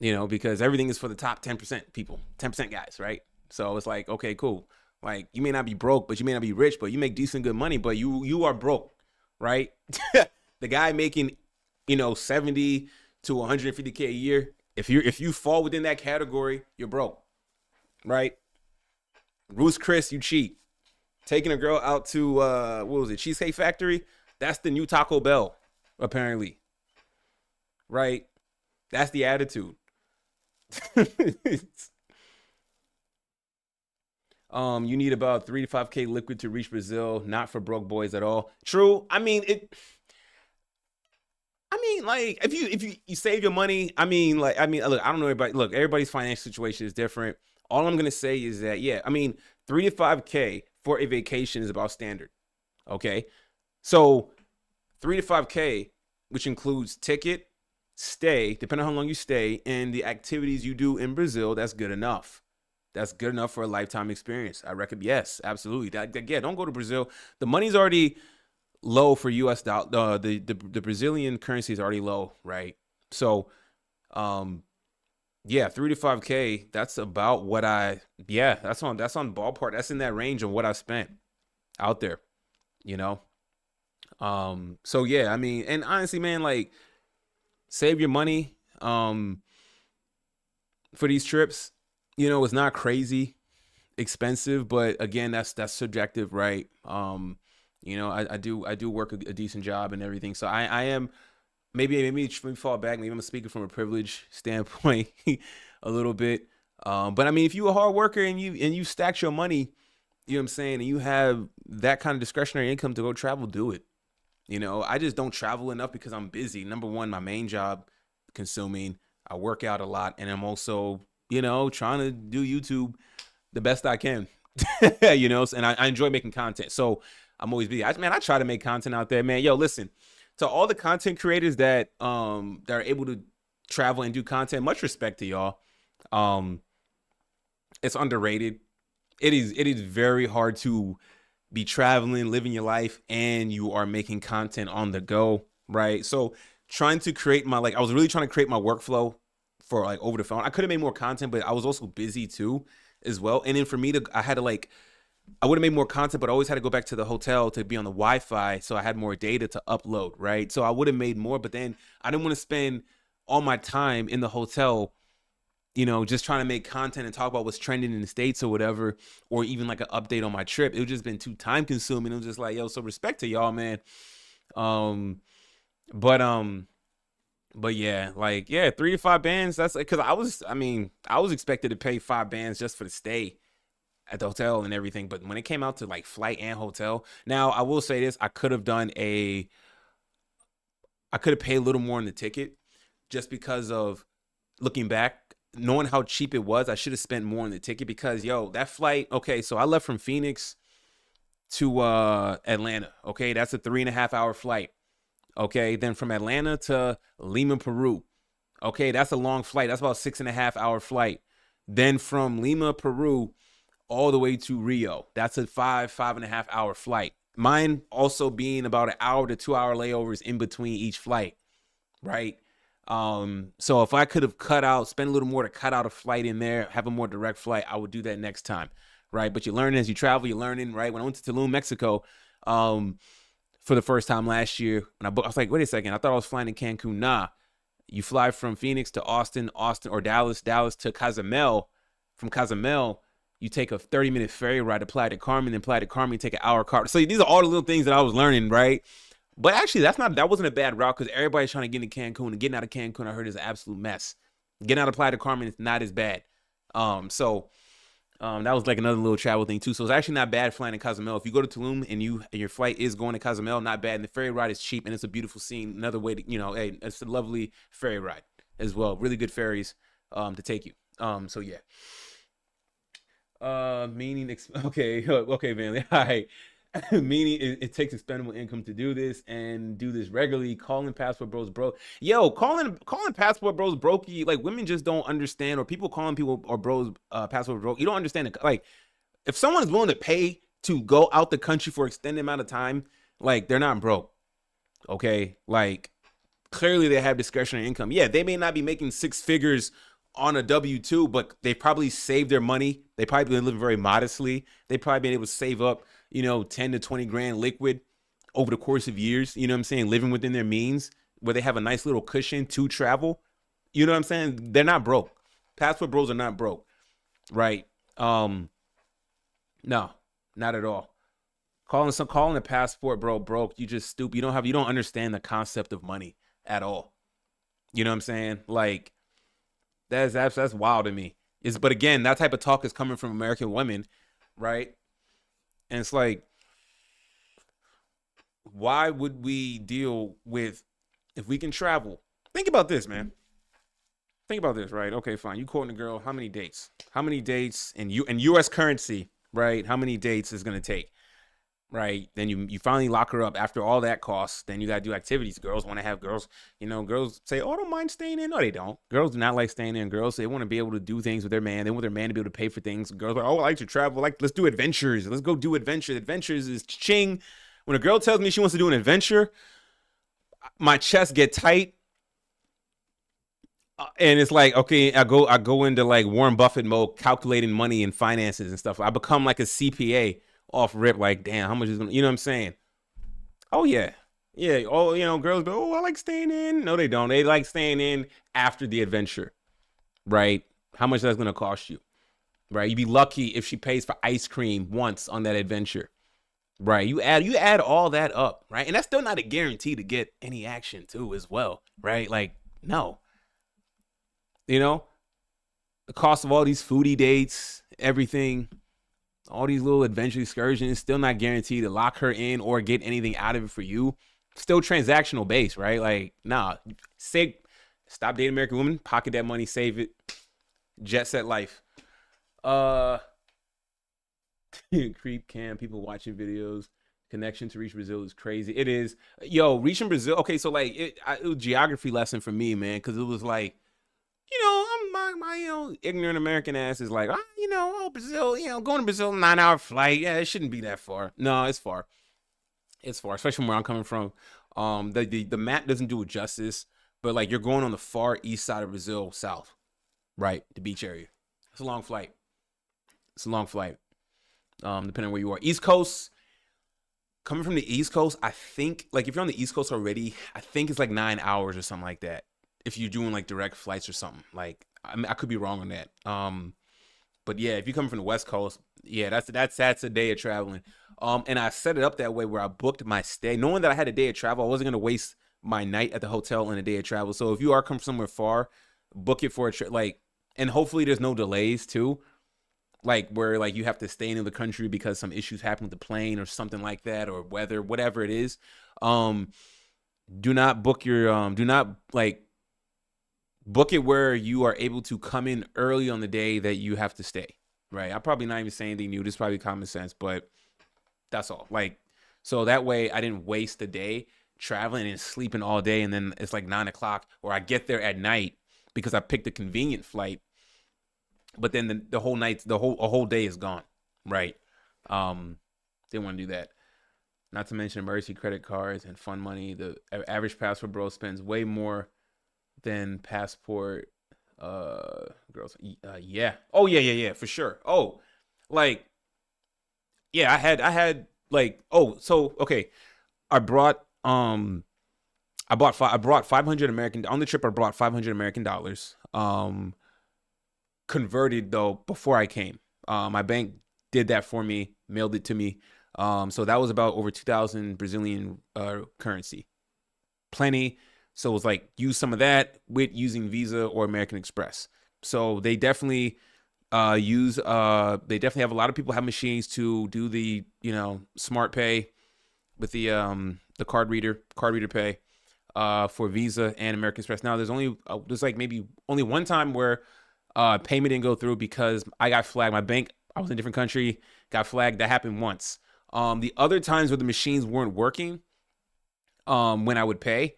Because everything is for the top 10% people, 10% guys, right? So it's like, okay, cool. Like you may not be broke, but you may not be rich, but you make decent good money, but you are broke, right? The guy making, 70 to 150K a year, if you fall within that category, you're broke, right? Ruth's Chris, you cheat. Taking a girl out to what was it, Cheesecake Factory? That's the new Taco Bell, apparently. Right? That's the attitude. You need about 3 to 5K liquid to reach Brazil, not for broke boys at all. True. Like if you save your money, look, I don't know everybody. Look, everybody's financial situation is different. All I'm gonna say is that, yeah, 3 to 5K for a vacation is about standard. Okay, so 3 to 5K, which includes ticket, stay, depending on how long you stay, and the activities you do in Brazil, that's good enough. That's good enough for a lifetime experience. I reckon, yes, absolutely. Yeah, don't go to Brazil. The money's already low for U.S. dollar. The Brazilian currency is already low, right? So, yeah, 3 to 5K. That's about what that's on ballpark. That's in that range of what I spent out there, you know. So yeah, and honestly, man, like save your money, for these trips. It's not crazy expensive, but again, that's subjective, right? I do work a decent job and everything, so I am maybe fall back. Maybe I'm speaking from a privilege standpoint a little bit. But if you're a hard worker and you stack your money, you know what I'm saying, and you have that kind of discretionary income to go travel, do it. I just don't travel enough because I'm busy. Number one, my main job consuming. I work out a lot, and I'm also, trying to do YouTube the best I can. And I enjoy making content. So I'm always busy. I try to make content out there, man. Yo, listen, to all the content creators that are able to travel and do content, much respect to y'all. It's underrated. It is very hard to be traveling, living your life, and you are making content on the go, right? So trying to create I was really trying to create my workflow for over the phone. I could have made more content, but I was also busy too. as well. And then for me to, I had to like, I would have made more content, but I always had to go back to the hotel to be on the Wi-Fi, so I had more data to upload, right? So I would have made more, but then I didn't want to spend all my time in the hotel, just trying to make content and talk about what's trending in the States or whatever, or even like an update on my trip. It would just been too time consuming. It was just like, yo, so respect to y'all, man. Um, but but yeah, like yeah, 3 to 5 bands. That's because I was expected to pay 5 bands just for the stay at the hotel and everything. But when it came out to like flight and hotel, now I will say this: I could have paid a little more on the ticket, just because of looking back, knowing how cheap it was. I should have spent more on the ticket because yo, that flight. Okay, so I left from Phoenix to Atlanta. Okay, that's a 3.5 hour flight. Okay, then from Atlanta to Lima, Peru. Okay, that's a long flight. That's about 6.5 hour flight. Then from Lima, Peru, all the way to Rio. That's a 5.5 hour flight. Mine also being about an hour to 2 hour layovers in between each flight, right? So if I could have spent a little more to cut out a flight in there, have a more direct flight, I would do that next time, right? But you learn as you travel, you're learning, right? When I went to Tulum, Mexico, for the first time last year, when I was like, wait a second, I thought I was flying in Cancun. Nah, you fly from Phoenix to Austin, or Dallas to Cozumel. From Cozumel, you take a 30-minute ferry ride to Playa del Carmen, then Playa del Carmen, you take an hour car. So these are all the little things that I was learning, right? But actually, that wasn't a bad route because everybody's trying to get into Cancun, and getting out of Cancun, I heard, is an absolute mess. Getting out of Playa del Carmen is not as bad. So that was like another little travel thing too. So it's actually not bad flying in Cozumel. If you go to Tulum and your flight is going to Cozumel, not bad. And the ferry ride is cheap and it's a beautiful scene. Another way to, hey, it's a lovely ferry ride as well. Really good ferries to take you. So yeah. Okay, man. All right. Meaning it takes expendable income to do this and do this regularly. Calling passport bros broke. Yo, calling passport bros brokey. Like, women just don't understand, or people calling people or bros passport broke. You don't understand it. Like, if someone's willing to pay to go out the country for extended amount of time, like, they're not broke. Okay, like, clearly they have discretionary income. Yeah, they may not be making 6 figures on a W-2, but they probably saved their money. They probably been living very modestly. They probably been able to save up, 10 to 20 grand liquid over the course of years, you know what I'm saying? Living within their means, where they have a nice little cushion to travel. You know what I'm saying? They're not broke. Passport bros are not broke, right? No, not at all. Calling a passport bro broke, you just stupid. You don't understand the concept of money at all. You know what I'm saying? Like, that's wild to me. But again, that type of talk is coming from American women, right? And it's like, why would we deal with, if we can travel? Think about this, man. Think about this, right? Okay, fine. You quoting a girl, how many dates? How many dates in US currency, right? How many dates is gonna take? Right, then you finally lock her up after all that costs. Then you gotta do activities. Girls want to have girls say, oh, I don't mind staying in. No, they don't. Girls do not like staying in. Girls, they want to be able to do things with their man. They want their man to be able to pay for things. Girls are, oh, I like to travel. Like, let's do adventures. Let's go do adventures. Adventures is ching. When a girl tells me she wants to do an adventure, my chest get tight. And it's like, okay, I go into like Warren Buffett mode, calculating money and finances and stuff. I become like a CPA off rip, like, damn, how much is gonna, you know what I'm saying? Oh yeah, yeah. Oh, girls go, oh, I like staying in. No, they don't. They like staying in after the adventure, right? How much that's gonna cost you, right? You'd be lucky if she pays for ice cream once on that adventure, right? You add all that up, right? And that's still not a guarantee to get any action too, as well, right? Like, no, the cost of all these foodie dates, everything. All these little adventure excursions, still not guaranteed to lock her in or get anything out of it for you. Still transactional based, right? Like, nah, stop dating American women, pocket that money, save it, jet set life. Creep cam, people watching videos. Connection to reach Brazil is crazy. It is. Yo, reaching Brazil. Okay, so like it was a geography lesson for me, man, because it was like, my ignorant American ass is like, Brazil, going to Brazil, 9 hour flight. Yeah, it shouldn't be that far. No, it's far. It's far, especially from where I'm coming from. The map doesn't do it justice, but like, you're going on the far east side of Brazil, south, right? The beach area. It's a long flight. It's a long flight. Depending on where you are. East Coast, coming from the East Coast, I think like if you're on the East Coast already, I think it's like 9 hours or something like that. If you're doing like direct flights or something, like I could be wrong on that. But yeah, if you come from the West Coast, yeah, that's a day of traveling. And I set it up that way where I booked my stay, knowing that I had a day of travel. I wasn't gonna waste my night at the hotel and a day of travel. So if you are coming somewhere far, book it for a trip, like, and hopefully there's no delays too, like where like you have to stay in the country because some issues happen with the plane or something like that, or weather, whatever it is. Um, do not book your do not like book it where you are able to come in early on the day that you have to stay. Right. I'm probably not even saying anything new. This is probably common sense, but that's all. Like, so that way I didn't waste the day traveling and sleeping all day. And then it's like 9 o'clock, or I get there at night because I picked a convenient flight. But then the whole night, a whole day is gone. Right. Didn't want to do that. Not to mention emergency credit cards and fun money. The average passport bro spends way more than passport girls. Yeah. Oh yeah, for sure. Oh, like yeah, I had like, oh, so okay. I brought I brought 500 American on the trip. I brought 500 American dollars. Converted though before I came. My bank did that for me, mailed it to me. So that was about over 2,000 Brazilian currency. Plenty. So it was like use some of that with using Visa or American Express. So they definitely they definitely have a lot of people have machines to do the, smart pay with the card reader pay for Visa and American Express. Now there's like maybe only one time where payment didn't go through because I got flagged. My bank, I was in a different country, got flagged. That happened once. The other times where the machines weren't working, when I would pay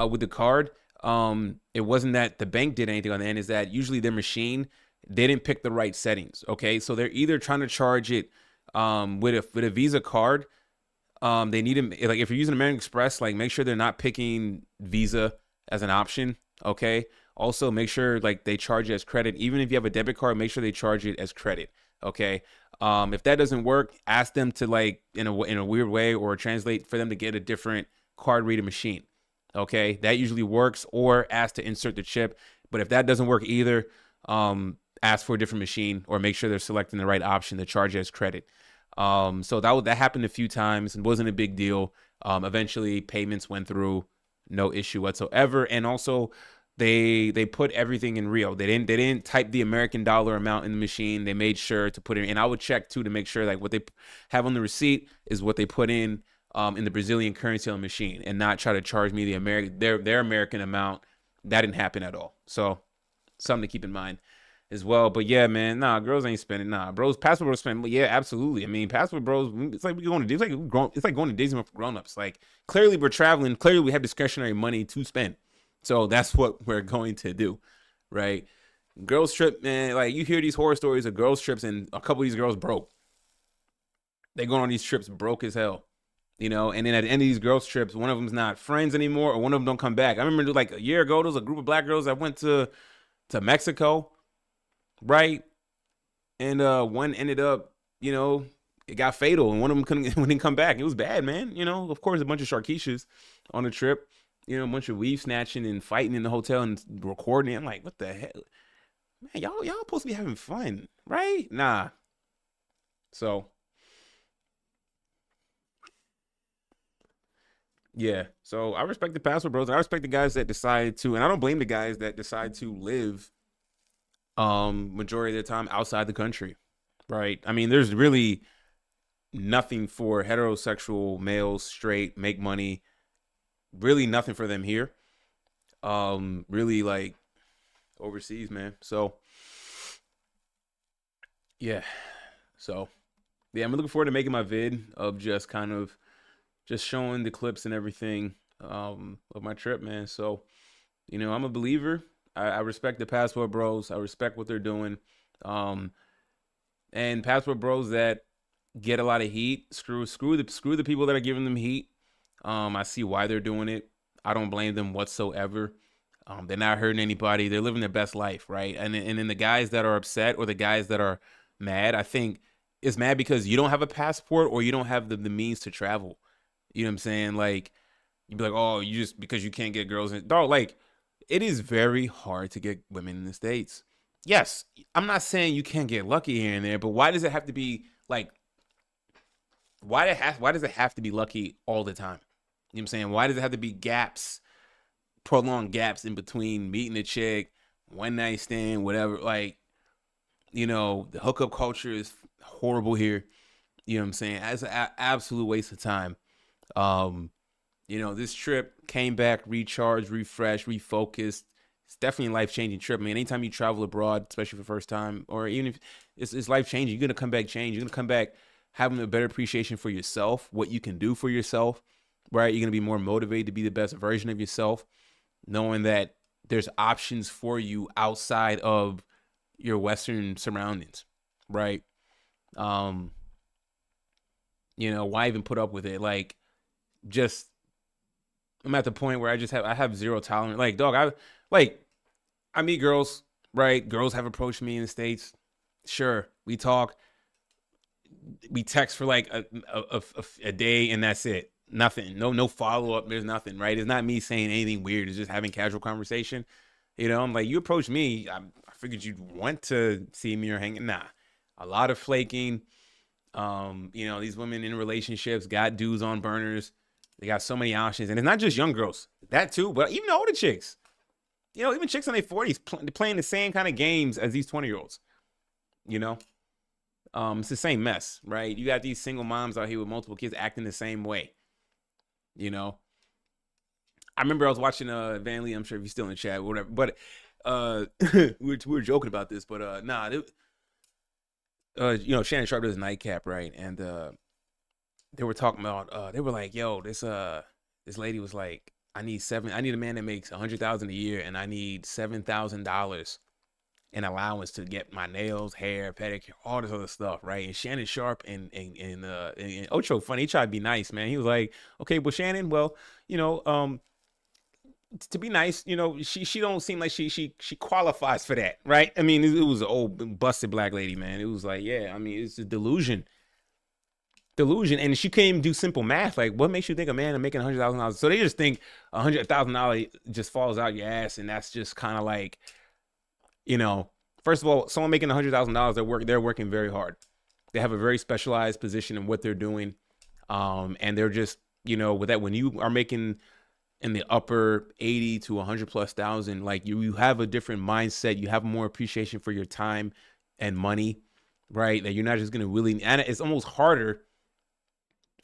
with the card, it wasn't that the bank did anything on the end. Is that usually their machine, they didn't pick the right settings. Okay, so they're either trying to charge it with a Visa card. They need to, like, if you're using American Express, like, make sure they're not picking Visa as an option. Okay. Also, make sure like they charge you as credit. Even if you have a debit card, make sure they charge it as credit. Okay. If that doesn't work, ask them to, like, in a weird way, or translate for them to get a different card reader machine. Okay, that usually works. Or ask to insert the chip. But if that doesn't work either, ask for a different machine, or make sure they're selecting the right option to charge as credit. So that happened a few times and wasn't a big deal. Eventually payments went through, no issue whatsoever. And also they put everything in real. They didn't type the American dollar amount in the machine. They made sure to put it in. And I would check too to make sure like what they have on the receipt is what they put in the Brazilian currency on the machine, and not try to charge me their American amount. That didn't happen at all. So something to keep in mind as well. But yeah, man, nah, girls ain't spending. Nah, bros, passport bros spend. Yeah, absolutely. I mean, passport bros, it's like we going to do. It's like going to Disney for grown-ups. Like, clearly we're traveling. Clearly we have discretionary money to spend. So that's what we're going to do, right? Girls trip, man. Like, you hear these horror stories of girls trips, and a couple of these girls broke. They going on these trips broke as hell. And then at the end of these girls trips, one of them's not friends anymore, or one of them don't come back. I remember like a year ago, there was a group of black girls that went to Mexico, right? And one ended up, it got fatal, and one of them couldn't come back. It was bad, man. Of course, a bunch of sharkeeshas on the trip, a bunch of weave snatching and fighting in the hotel and recording it. I'm like, what the hell? Man, y'all supposed to be having fun, right? Nah. So yeah, so I respect the passport bros, and I respect the guys that decide to, and I don't blame the guys that decide to live majority of the time outside the country, right? I mean, there's really nothing for heterosexual males, straight, make money, really nothing for them here. Really, like, overseas, man. So yeah, so yeah, I'm looking forward to making my vid of just kind of just showing the clips and everything of my trip, man. So, I'm a believer. I respect the passport bros. I respect what they're doing. And passport bros that get a lot of heat, screw the people that are giving them heat. I see why they're doing it. I don't blame them whatsoever. They're not hurting anybody. They're living their best life, right? And then the guys that are upset, or the guys that are mad. I think it's mad because you don't have a passport or you don't have the means to travel. You know what I'm saying? Like, you'd be like, oh, you just because you can't get girls in. Dog, like, it is very hard to get women in the States. Yes, I'm not saying you can't get lucky here and there, but why does it have to be like why does it have to be lucky all the time? You know what I'm saying? Why does it have to be gaps, prolonged gaps in between meeting a chick, one night stand, whatever? Like, the hookup culture is horrible here. You know what I'm saying? It's an absolute waste of time. Um, this trip came back, recharged, refreshed, refocused. It's definitely a life changing trip, man. Anytime you travel abroad, especially for the first time, or even if it's life changing, you're gonna come back changed. You're gonna come back having a better appreciation for yourself, what you can do for yourself, right? You're gonna be more motivated to be the best version of yourself, knowing that there's options for you outside of your Western surroundings, right? Um, why even put up with it? Like, just I'm at the point where I have zero tolerance. Like, dog, I meet girls, right? Girls have approached me in the States. Sure, we talk, we text for like a day, and that's it. Nothing, no follow up. There's nothing, right? It's not me saying anything weird. It's just having casual conversation. I'm like, you approached me. I figured you'd want to see me or hang. Nah, a lot of flaking. These women in relationships got dudes on burners. They got so many options, and it's not just young girls. That too, but even older chicks. Even chicks in their 40s playing the same kind of games as these 20-year-olds. It's the same mess, right? You got these single moms out here with multiple kids acting the same way. I remember I was watching Van Lee. I'm sure if you're still in the chat or whatever, but we were joking about this, but Shannon Sharp does a nightcap, right? And they were talking about they were like, yo, this lady was like, I need a man that makes $100,000 a year, and I need $7,000 in allowance to get my nails, hair, pedicure, all this other stuff, right? And Shannon Sharp and Ocho, funny, he tried to be nice, man. He was like, okay, well, Shannon, well, to be nice, she don't seem like she qualifies for that, right? I mean, it was an old busted black lady, man. It was like, yeah, I mean, it's a delusion, and she can't even do simple math. Like, what makes you think a man is making $100,000? So they just think $100,000 just falls out your ass, and that's just kind of like, first of all, someone making $100,000, they're working very hard. They have a very specialized position in what they're doing, and they're just, with that, when you are making in the upper 80 to 100 plus thousand, like you have a different mindset. You have more appreciation for your time and money, right? That you're not just gonna really, and it's almost harder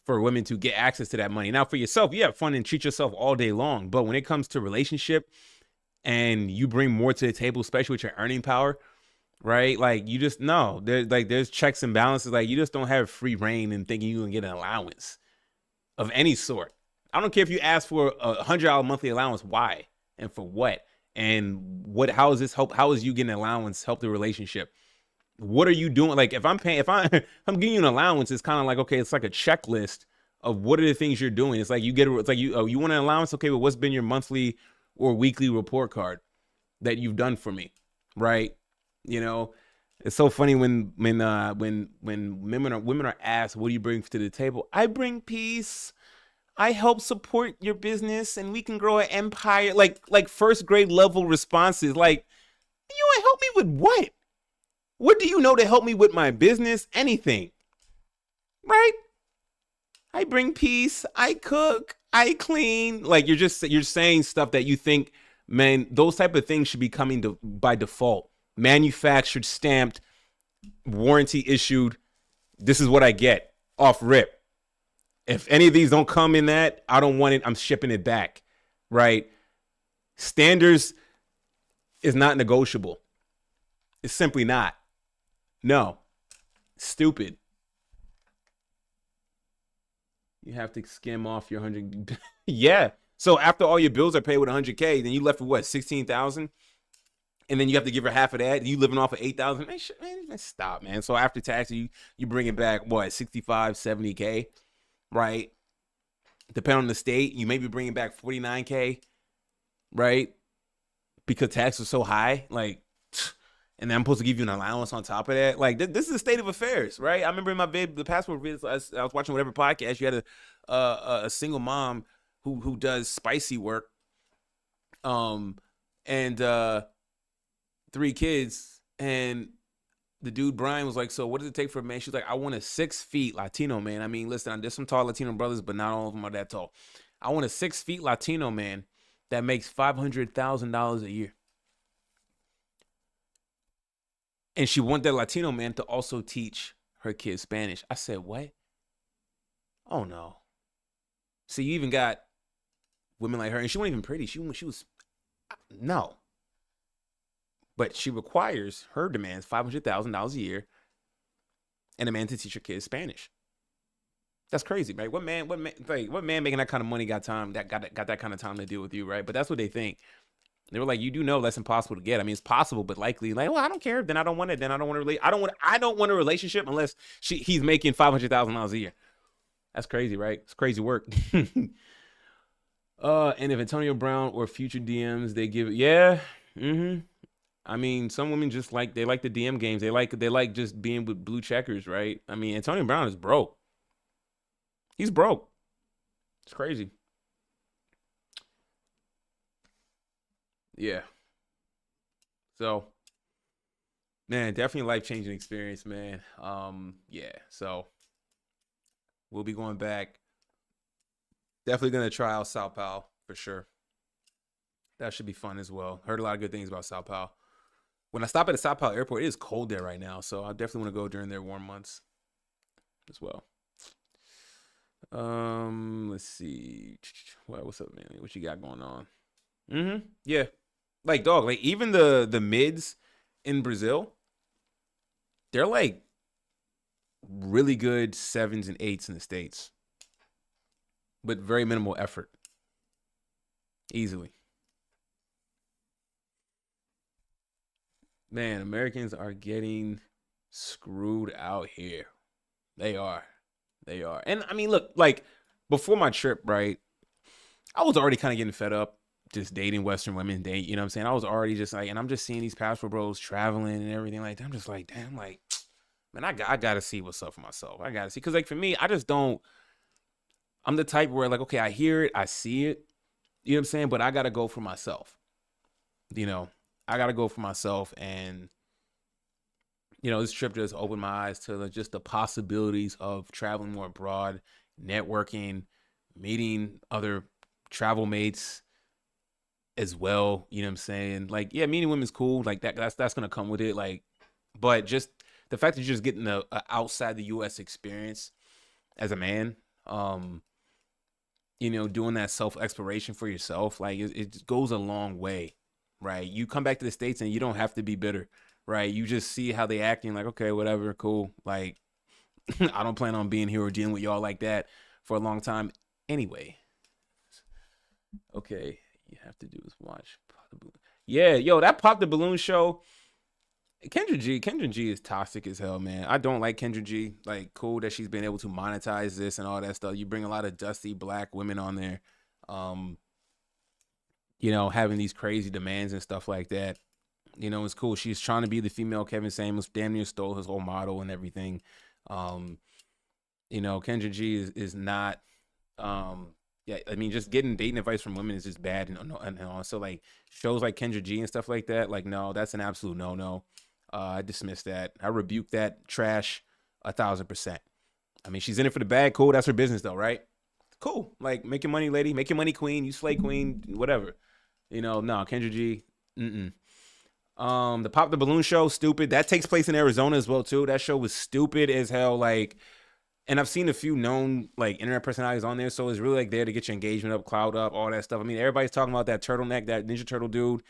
for women to get access to that money. Now, for yourself, you have fun and treat yourself all day long, but when it comes to relationship and you bring more to the table, especially with your earning power, right? Like, you just know there's checks and balances. Like, you just don't have free reign and thinking you can get an allowance of any sort. I don't care if you ask for $100 monthly allowance. Why and for what? And how is this help? How is you getting an allowance help the relationship? What are you doing? Like, if I'm I'm giving you an allowance, it's kind of like, okay, it's like a checklist of what are the things you're doing. It's like you want an allowance. Okay, but what's been your monthly or weekly report card that you've done for me, right? It's so funny when women are asked, what do you bring to the table? I bring peace. I help support your business, and we can grow an empire. Like first grade level responses. Like, you want to help me with what? What do you know to help me with my business? Anything, right? I bring peace. I cook. I clean. Like, you're saying stuff that you think, man, those type of things should be coming by default. Manufactured, stamped, warranty issued. This is what I get off rip. If any of these don't come in that, I don't want it. I'm shipping it back, right? Standards is not negotiable. It's simply not. No. Stupid. You have to skim off your 100. Yeah. So after all your bills are paid with 100K, then you left with what, 16,000? And then you have to give her half of that. You living off of 8,000. Man, stop, man. So after tax, you bring it back, what, 65, 70K? Right? Depending on the state, you may be bringing back 49K, right? Because tax was so high. Like, and then I'm supposed to give you an allowance on top of that. Like this is the state of affairs, right? I remember in my the passport videos, I was watching whatever podcast. You had a single mom who does spicy work, um, and 3 kids, and the dude Brian was like, "So what does it take for a man?" She's like, "I want a 6 feet Latino man." I mean, listen, there's some tall Latino brothers, but not all of them are that tall. I want a 6 feet Latino man that makes $500,000 a year. And she wanted that Latino man to also teach her kids Spanish. I said, what? Oh no. So you even got women like her, and she wasn't even pretty. She was no. But she requires, her demands $500,000 a year, and a man to teach her kids Spanish. That's crazy, right? What man making that kind of money got that kind of time to deal with you, right? But that's what they think. They were like, you do know that's impossible to get. I mean, it's possible, but likely, like, well, I don't care. Then I don't want it. Then I don't want to relate. I don't want a relationship unless he's making $500,000 a year. That's crazy, right? It's crazy work. And if Antonio Brown or future DMs, they give it, yeah. I mean, some women just like the DM games. They like just being with blue checkers, right? I mean, Antonio Brown is broke. He's broke. It's crazy. Yeah. So, man, definitely a life-changing experience, man. Yeah. So we'll be going back. Definitely gonna try out Sao Paulo for sure. That should be fun as well. Heard a lot of good things about Sao Paulo. When I stop at the Sao Paulo airport, it is cold there right now, so I definitely want to go during their warm months as well. Let's see. What's up, man? What you got going on? Yeah. Like, dog, like even the mids in Brazil, they're like really good 7s and 8s in the States, but very minimal effort. Easily. Man, Americans are getting screwed out here. They are. And I mean, look, like before my trip, right? I was already kind of getting fed up just dating Western women, you know what I'm saying? I was already just like, and I'm just seeing these passport bros traveling and everything like that. I'm just like, damn, like, man, I gotta see what's up for myself. I gotta see, because like for me, I just don't. I'm the type where like, okay, I hear it, I see it, you know what I'm saying, but I gotta go for myself. You know, I gotta go for myself, and this trip just opened my eyes to just the possibilities of traveling more abroad, networking, meeting other travel mates as well. You know what I'm saying? Like, yeah, meeting women's cool. Like that's gonna come with it. Like, but just the fact that you're just getting a outside the U.S. experience as a man, doing that self exploration for yourself, like it goes a long way, right? You come back to the States and you don't have to be bitter, right? You just see how they acting, like, okay, whatever, cool. Like, I don't plan on being here or dealing with y'all like that for a long time anyway. Okay, you have to do is watch Pop the Balloon. Yeah, yo, that Pop the Balloon show. Kendra G is toxic as hell, man. I don't like Kendra G. Like, cool that she's been able to monetize this and all that stuff. You bring a lot of dusty black women on there, having these crazy demands and stuff like that. It's cool. She's trying to be the female Kevin Samuels. Damn near stole his whole model and everything. Kendra G is not. Yeah, I mean, just getting dating advice from women is just bad, and also like shows like Kendra G and stuff like that. Like, no, that's an absolute no. I dismiss that. I rebuke that trash 1,000%. I mean, she's in it for the bag. Cool, that's her business though, right? Cool. Like, make your money, lady. Make your money, queen. You slay, queen. Whatever. No, Kendra G. The Pop the Balloon show, stupid. That takes place in Arizona as well too. That show was stupid as hell. Like, and I've seen a few known like internet personalities on there, so it's really like there to get your engagement up, cloud up, all that stuff. I mean, everybody's talking about that turtleneck, that Ninja Turtle dude.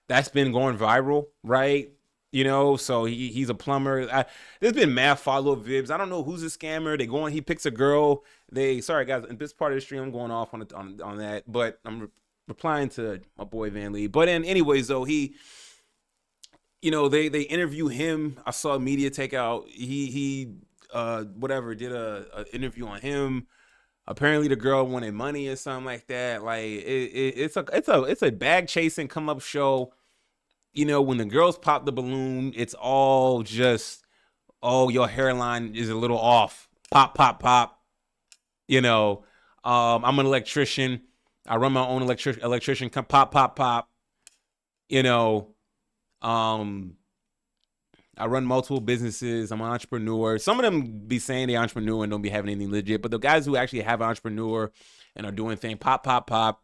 That's been going viral, right? So he's a plumber. There's been mad follow-up vibs. I don't know who's a scammer. They go on, he picks a girl. Sorry guys, in this part of the stream, I'm going off on that, but I'm replying to my boy Van Lee. But anyways, though, he, they interview him. I saw media take out. He did a interview on him. Apparently the girl wanted money or something like that. Like it's a bag chasing come up show. when the girls pop the balloon, it's all just, oh, your hairline is a little off. Pop, pop, pop. You know, I'm an electrician. I run my own electrician. Pop, pop, pop. You know, um, I run multiple businesses. I'm an entrepreneur. Some of them be saying they're entrepreneur and don't be having anything legit, but the guys who actually have an entrepreneur and are doing things, pop, pop, pop.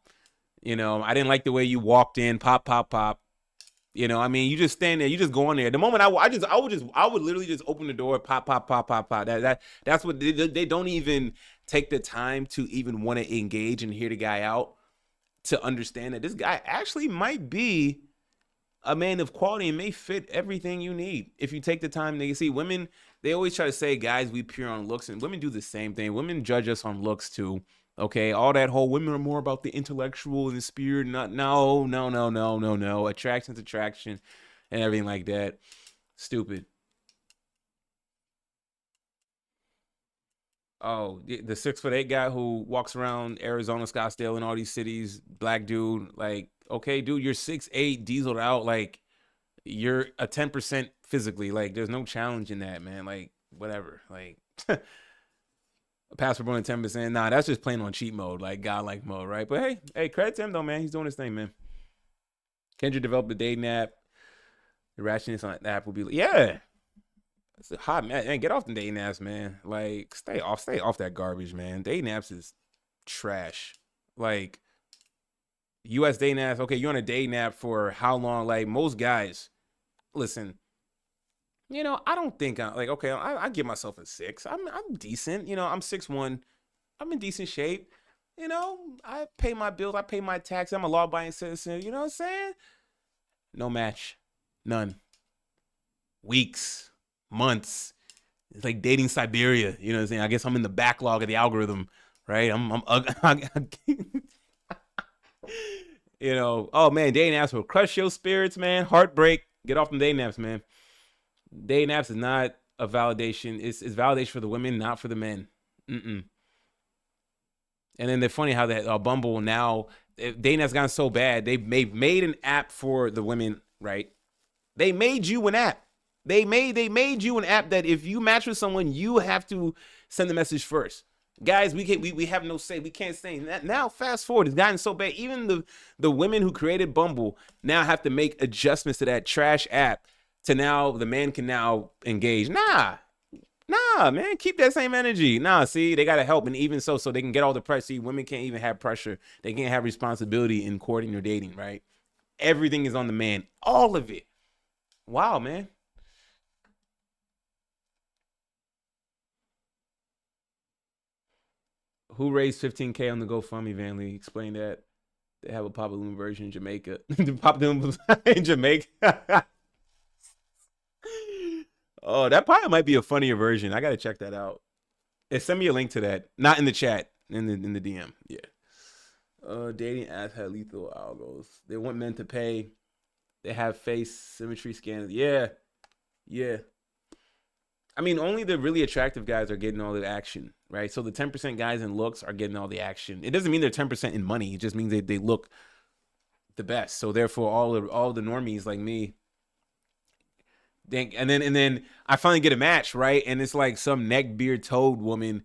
I didn't like the way you walked in, pop, pop, pop. I mean, you just stand there, you just go in there. The moment I would literally just open the door, pop, pop, pop, pop, pop. That's what they don't even take the time to even want to engage and hear the guy out to understand that this guy actually might be a man of quality and may fit everything you need if you take the time to see. Women, they always try to say, guys, we pure on looks, and women do the same thing. Women judge us on looks too. Okay, all that whole women are more about the intellectual and the spirit. Not no, no, no, no, no, no. Attraction's attraction and everything like that. Stupid. Oh, the 6'8" guy who walks around Arizona, Scottsdale, and all these cities, black dude. Like, okay, dude, you're 6'8", dieseled out. Like, you're a 10% physically. Like, there's no challenge in that, man. Like, whatever. Like, pass for more than 10%. Nah, that's just playing on cheat mode, like godlike mode, right? But hey, credit to him though, man. He's doing his thing, man. Kendrick developed the dating app. The rashness on the app will be yeah. It's a hot man. Get off the dating apps, man. Like, stay off that garbage, man. Dating apps is trash. Like, US dating apps, okay, you're on a dating app for how long? Like, most guys, listen, I don't think I'm like, okay, I give myself a 6. I'm decent. I'm 6'1". I'm in decent shape. I pay my bills. I pay my tax. I'm a law-abiding citizen. You know what I'm saying? No match. None. Weeks. Months. It's like dating Siberia. You know what I'm saying? I guess I'm in the backlog of the algorithm, right? Oh man, dating apps will crush your spirits, man. Heartbreak. Get off them dating apps, man. Dating apps is not a validation. It's validation for the women, not for the men. Mm-mm. And then they're funny how that Bumble now, dating has gotten so bad. They've made an app for the women, right? They made you an app. They made you an app that if you match with someone, you have to send the message first. Guys, we have no say. We can't say that. Now, fast forward, it's gotten so bad. Even the women who created Bumble now have to make adjustments to that trash app to now the man can now engage. Nah, man, keep that same energy. Nah, see, they gotta help, and even so they can get all the pressure. See, women can't even have pressure. They can't have responsibility in courting or dating, right? Everything is on the man. All of it. Wow, man. Who raised 15K on the GoFundMe, Van Lee? Explain that. They have a Pop Balloon version in Jamaica. Pop Balloon in Jamaica. Oh, that probably might be a funnier version. I gotta check that out. Send me a link to that. Not in the chat, in the DM. Yeah. Dating apps have lethal algos. They want men to pay. They have face symmetry scans. Yeah. Yeah. I mean, only the really attractive guys are getting all the action, right? So the 10% guys in looks are getting all the action. It doesn't mean they're 10% in money. It just means they look the best. So therefore, all the normies like me, and then I finally get a match, right? And it's like some neck beard toad woman,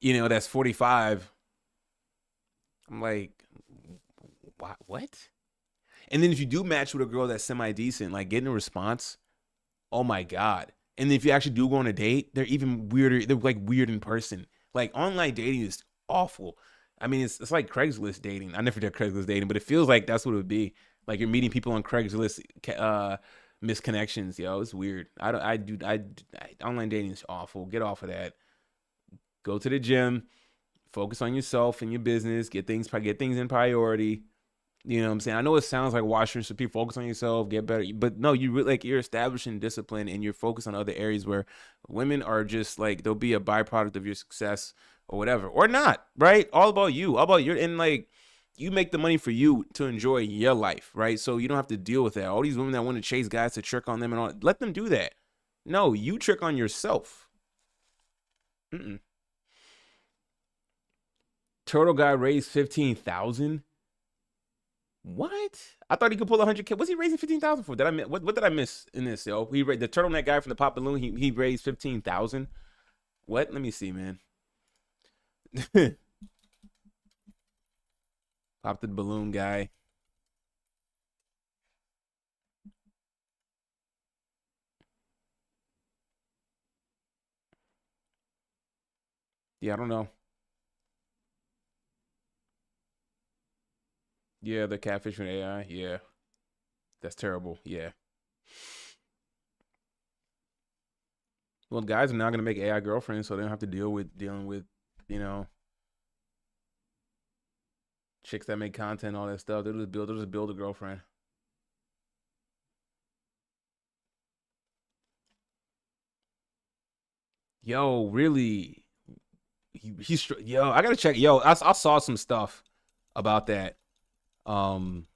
that's 45. I'm like, what? And then if you do match with a girl that's semi decent, like getting a response, oh my god. And then if you actually do go on a date, they're even weirder. They're like weird in person. Like online dating is awful. I mean, it's like Craigslist dating. I never did Craigslist dating, but it feels like that's what it would be. Like you're meeting people on Craigslist, misconnections. Yo, it's weird. Online dating is awful. Get off of that. Go to the gym. Focus on yourself and your business. Get things in priority. You know what I'm saying? I know it sounds like washers so people focus on yourself, get better, but no, you're establishing discipline and you're focused on other areas where women are just like they'll be a byproduct of your success or whatever, or not, right? All about you, all about your and like you make the money for you to enjoy your life, right? So you don't have to deal with that. All these women that want to chase guys to trick on them and all, let them do that. No, you trick on yourself. Mm-mm. Turtle guy raised 15,000. What? I thought he could pull 100K. What's he raising 15,000 for? Did I miss, what did I miss in this, yo? The turtleneck guy from the pop balloon. He raised 15,000. What? Let me see, man. Pop the balloon guy. Yeah, I don't know. Yeah, the catfish from AI. Yeah, that's terrible. Yeah. Well, guys are now gonna make AI girlfriends, so they don't have to dealing with, you know, chicks that make content, all that stuff. They'll just build a girlfriend. Yo, really? Yo, I gotta check. Yo, I saw some stuff about that. Um,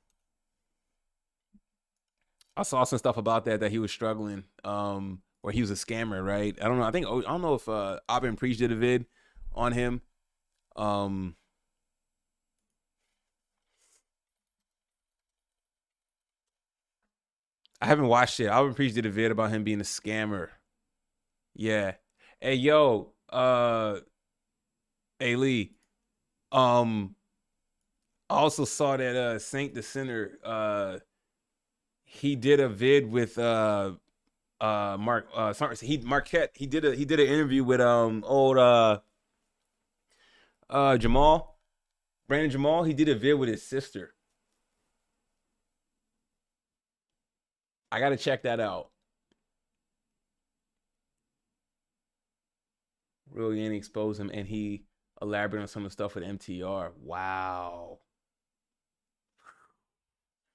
I saw some stuff about that he was struggling. Or he was a scammer, right? I don't know. I don't know if Abin Preach did a vid on him. Um, I haven't watched it. Abin Preach did a vid about him being a scammer. Yeah. Hey, yo, hey Lee. Um, I also saw that Saint the Sinner, he did a vid with Marquette. He did an interview with old Jamal. Brandon Jamal. He did a vid with his sister. I gotta check that out. Really and expose him, and he elaborated on some of the stuff with MTR. Wow.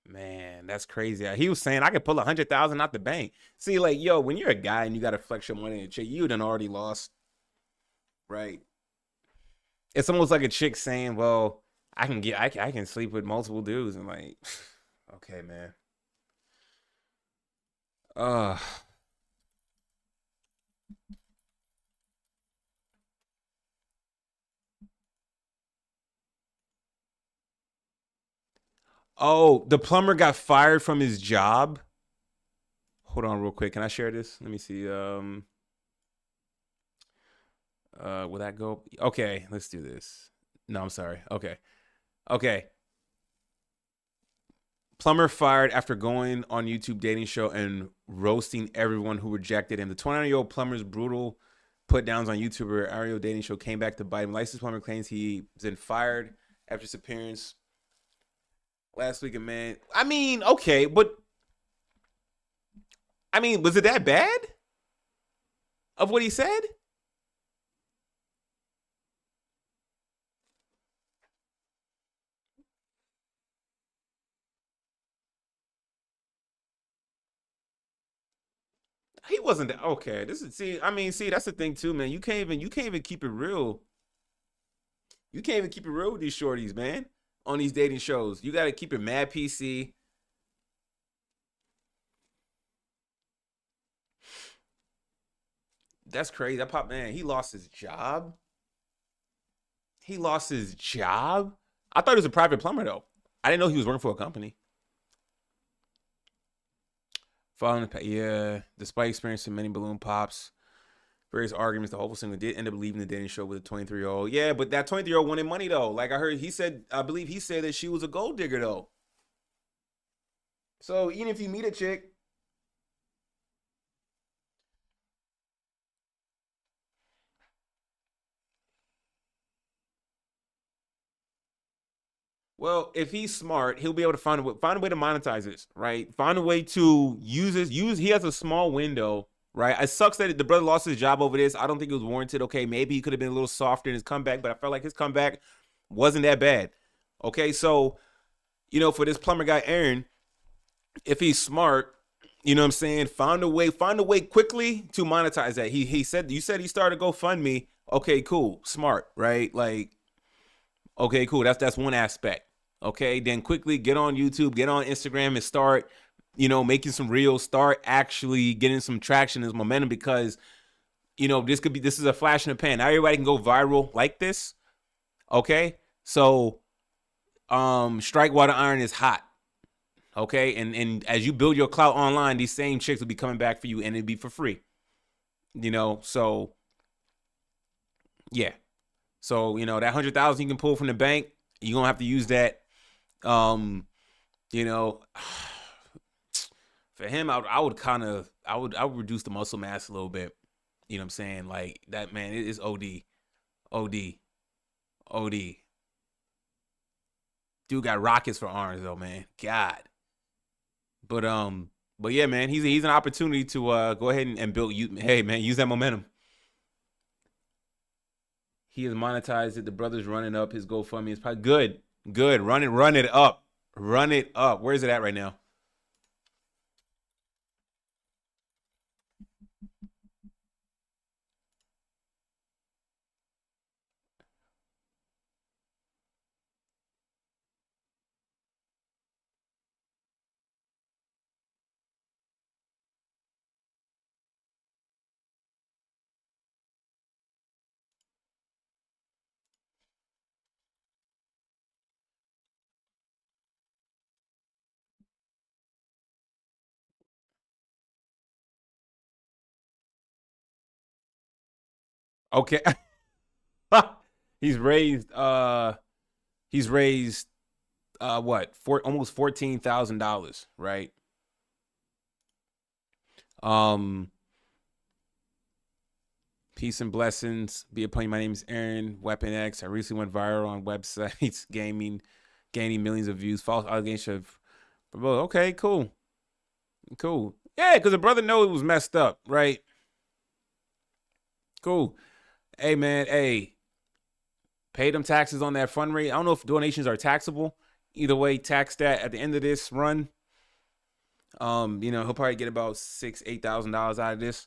Man, that's crazy. He was saying I could pull 100,000 out the bank. See, like, yo, when you're a guy and you got to flex your money in a chick, you done already lost, right? It's almost like a chick saying, "Well, I can sleep with multiple dudes," and like, okay, man. Uh, oh, the plumber got fired from his job. Hold on, real quick. Can I share this? Let me see. Will that go? Okay, let's do this. No, I'm sorry. Okay, okay. Plumber fired after going on YouTube dating show and roasting everyone who rejected him. The 29-year-old plumber's brutal put downs on YouTuber Ariel dating show came back to bite him. Licensed plumber claims he's been fired after his appearance last week. Man, I mean, okay, but I mean, was it that bad of what he said? He wasn't that okay. This is see. I mean, see, that's the thing too, man. You can't even keep it real. You can't even keep it real with these shorties, man. On these dating shows, you got to keep it mad PC. That's crazy. That pop man, he lost his job. He lost his job. I thought he was a private plumber though. I didn't know he was working for a company. Following the yeah, despite experiencing many balloon pops, various arguments, the hopeful singer did end up leaving the dating show with a 23-year-old. Yeah, but that 23-year-old wanted money though. Like I heard, I believe he said that she was a gold digger though. So even if you meet a chick, well, if he's smart, he'll be able to find a way to monetize this, right? Find a way to use this. He has a small window, right? It sucks that the brother lost his job over this. I don't think it was warranted. Okay, maybe he could have been a little softer in his comeback, but I felt like his comeback wasn't that bad. Okay, so for this plumber guy, Aaron, if he's smart, you know what I'm saying, find a way quickly to monetize that. He said you said he started GoFundMe. Okay, cool, smart, right? Like, okay, cool. That's one aspect. Okay, then quickly get on YouTube, get on Instagram, and start, making some reels. Start actually getting some traction and momentum because, this is a flash in the pan. Now everybody can go viral like this. Okay, so strike while the iron is hot. Okay, and as you build your clout online, these same chicks will be coming back for you, and it'd be for free. So yeah. So that 100,000 you can pull from the bank, you're gonna have to use that. Um, you know, for him, I would kind of I would reduce the muscle mass a little bit. You know what I'm saying? Like that man, it is OD, OD, OD. Dude got rockets for arms though, man. God. But but yeah, man, he's an opportunity to go ahead and build you. Hey man, use that momentum. He has monetized it. The brother's running up his GoFundMe. It's probably good. Good. Run it up. Run it up. Where is it at right now? Okay. He's raised what? Almost $14,000, right? Um Peace and blessings be upon you. My name is Aaron, Weapon X. I recently went viral on websites gaming gaining millions of views. False allegation of okay, cool. Cool. Yeah, because the brother know it was messed up, right? Cool. Hey man, hey, pay them taxes on that fundraise. I don't know if donations are taxable. Either way, tax that at the end of this run. He'll probably get about $8,000 out of this.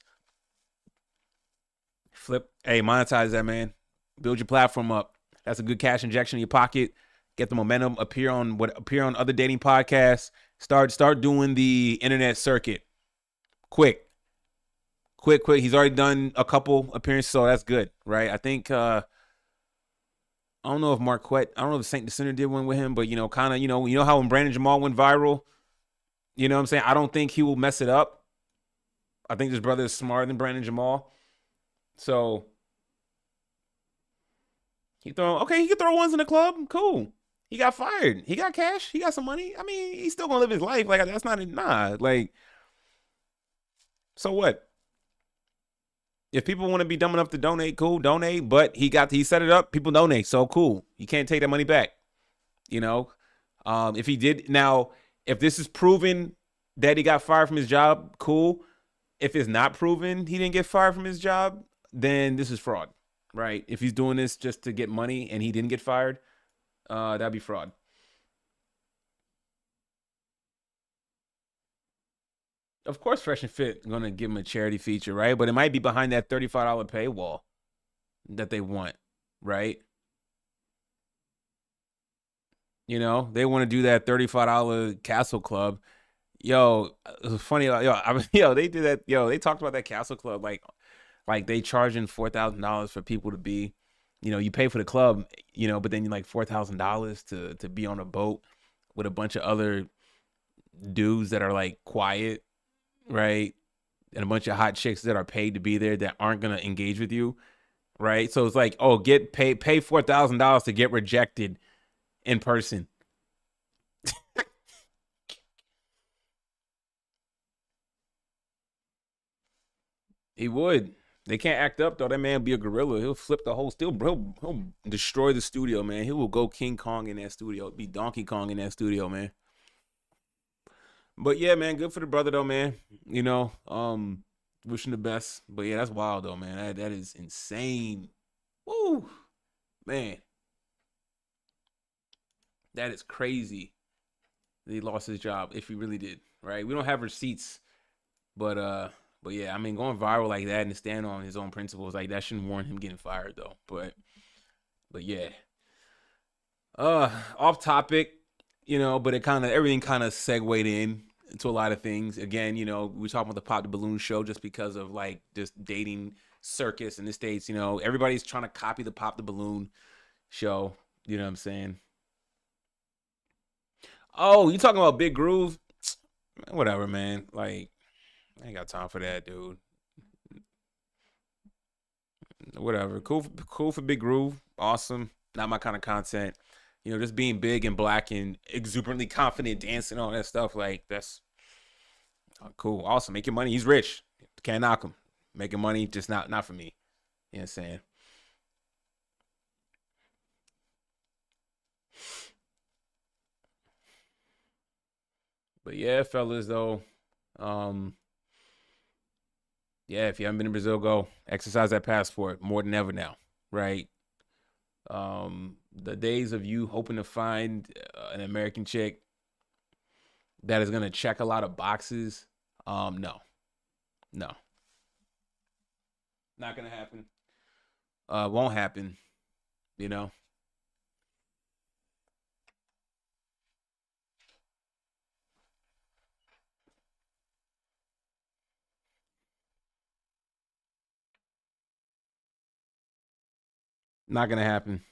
Flip, hey, monetize that, man. Build your platform up. That's a good cash injection in your pocket. Get the momentum. Appear on other dating podcasts. Start doing the internet circuit. Quick, quick. He's already done a couple appearances, so that's good, right? I think I don't know if Marquette, I don't know if Saint Decenter did one with him, but kind of, how when Brandon Jamal went viral, you know what I'm saying? I don't think he will mess it up. I think this brother is smarter than Brandon Jamal. So he could throw ones in the club. Cool. He got fired. He got cash. He got some money. I mean, he's still gonna live his life. Like that's not nah. Like, so what? If people want to be dumb enough to donate, cool, donate. But he set it up. People donate, so cool. You can't take that money back. You know, if he did now, if this is proven that he got fired from his job, cool. If it's not proven he didn't get fired from his job, then this is fraud, right? If he's doing this just to get money and he didn't get fired, that'd be fraud. Of course, Fresh and Fit gonna give him a charity feature, right? But it might be behind that $35 paywall that they want, right? They want to do that $35 Castle Club. Yo, it was funny. They did that. Yo, they talked about that Castle Club like they charging $4,000 for people to be. You pay for the club, but then you like $4,000 to be on a boat with a bunch of other dudes that are like quiet, right? And a bunch of hot chicks that are paid to be there that aren't gonna engage with you, right? So it's like, oh, pay $4,000 to get rejected in person. He would. They can't act up though. That man be a gorilla. He'll flip the whole still, bro. He'll destroy the studio, man. He will go King Kong in that studio. Be Donkey Kong in that studio, man. But yeah, man, good for the brother though, man. Wishing the best. But yeah, that's wild though, man. That is insane. Woo, man, that is crazy. That he lost his job if he really did. Right? We don't have receipts, but yeah, I mean, going viral like that and to stand on his own principles like that shouldn't warrant him getting fired though. But yeah, off topic, but it kind of everything kind of segued in into a lot of things. Again, we talking about the Pop the Balloon show just because of like just dating circus in the states. Everybody's trying to copy the Pop the Balloon show. You know what I'm saying? Oh, you talking about Big Groove? Whatever, man. Like, I ain't got time for that, dude. Whatever. Cool for Big Groove. Awesome. Not my kind of content. Just being big and black and exuberantly confident, dancing, all that stuff. Like, that's cool. Awesome. Making money. He's rich. Can't knock him. Making money, just not for me. You know what I'm saying? But yeah, fellas, though. Um, yeah, if you haven't been to Brazil, go exercise that passport more than ever now, right? The days of you hoping to find an American chick that is gonna check a lot of boxes, no, no, not gonna happen. Won't happen. You know, not gonna happen.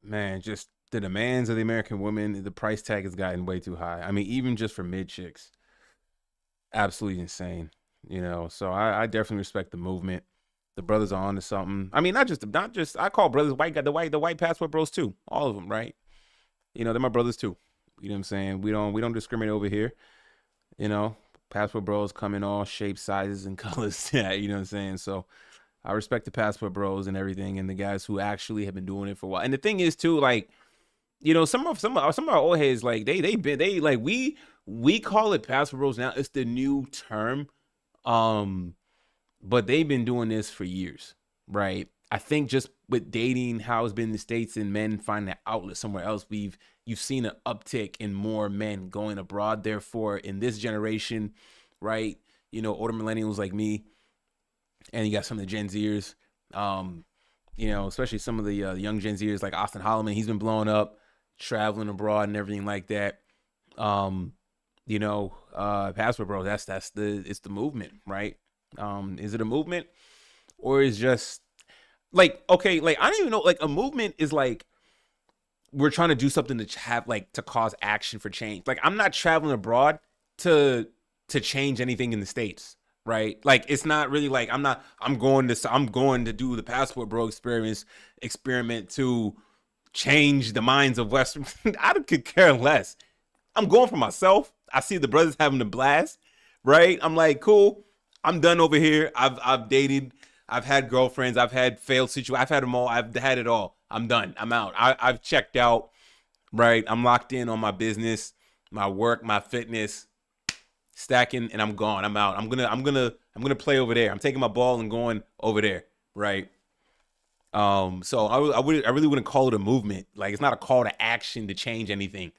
Man, just the demands of the American woman, the price tag has gotten way too high. I mean, even just for mid chicks, absolutely insane. So I definitely respect the movement. The brothers are on to something. I mean, not just I call brothers white guy the white passport bros too. All of them, right? They're my brothers too. You know what I'm saying? We don't discriminate over here. You know, passport bros come in all shapes, sizes, and colors. Yeah, you know what I'm saying? So I respect the passport bros and everything, and the guys who actually have been doing it for a while. And the thing is too, like, some of our old heads, like they like we call it passport bros now. It's the new term. Um, but they've been doing this for years, right? I think just with dating, how it's been in the States and men finding an outlet somewhere else, you've seen an uptick in more men going abroad. Therefore, in this generation, right? Older millennials like me, and you got some of the Gen Zers, um, especially some of the young Gen Zers like Austin Holloman. He's been blowing up, traveling abroad and everything like that. Um, Passport Bros. That's it's the movement, right? Is it a movement or is just like, okay, like I don't even know, like a movement is like we're trying to do something to have like to cause action for change. Like I'm not traveling abroad to change anything in the states, right? Like it's not really like I'm going to do the passport bro experiment to change the minds of Western. I could care less. I'm going for myself. I see the brothers having a blast, right? I'm like, cool. I'm done over here. I've dated. I've had girlfriends. I've had failed situations. I've had them all. I've had it all. I'm done. I'm out. I've checked out. Right. I'm locked in on my business, my work, my fitness, stacking, and I'm gone. I'm out. I'm gonna play over there. I'm taking my ball and going over there. Right. So I really wouldn't call it a movement. Like it's not a call to action to change anything.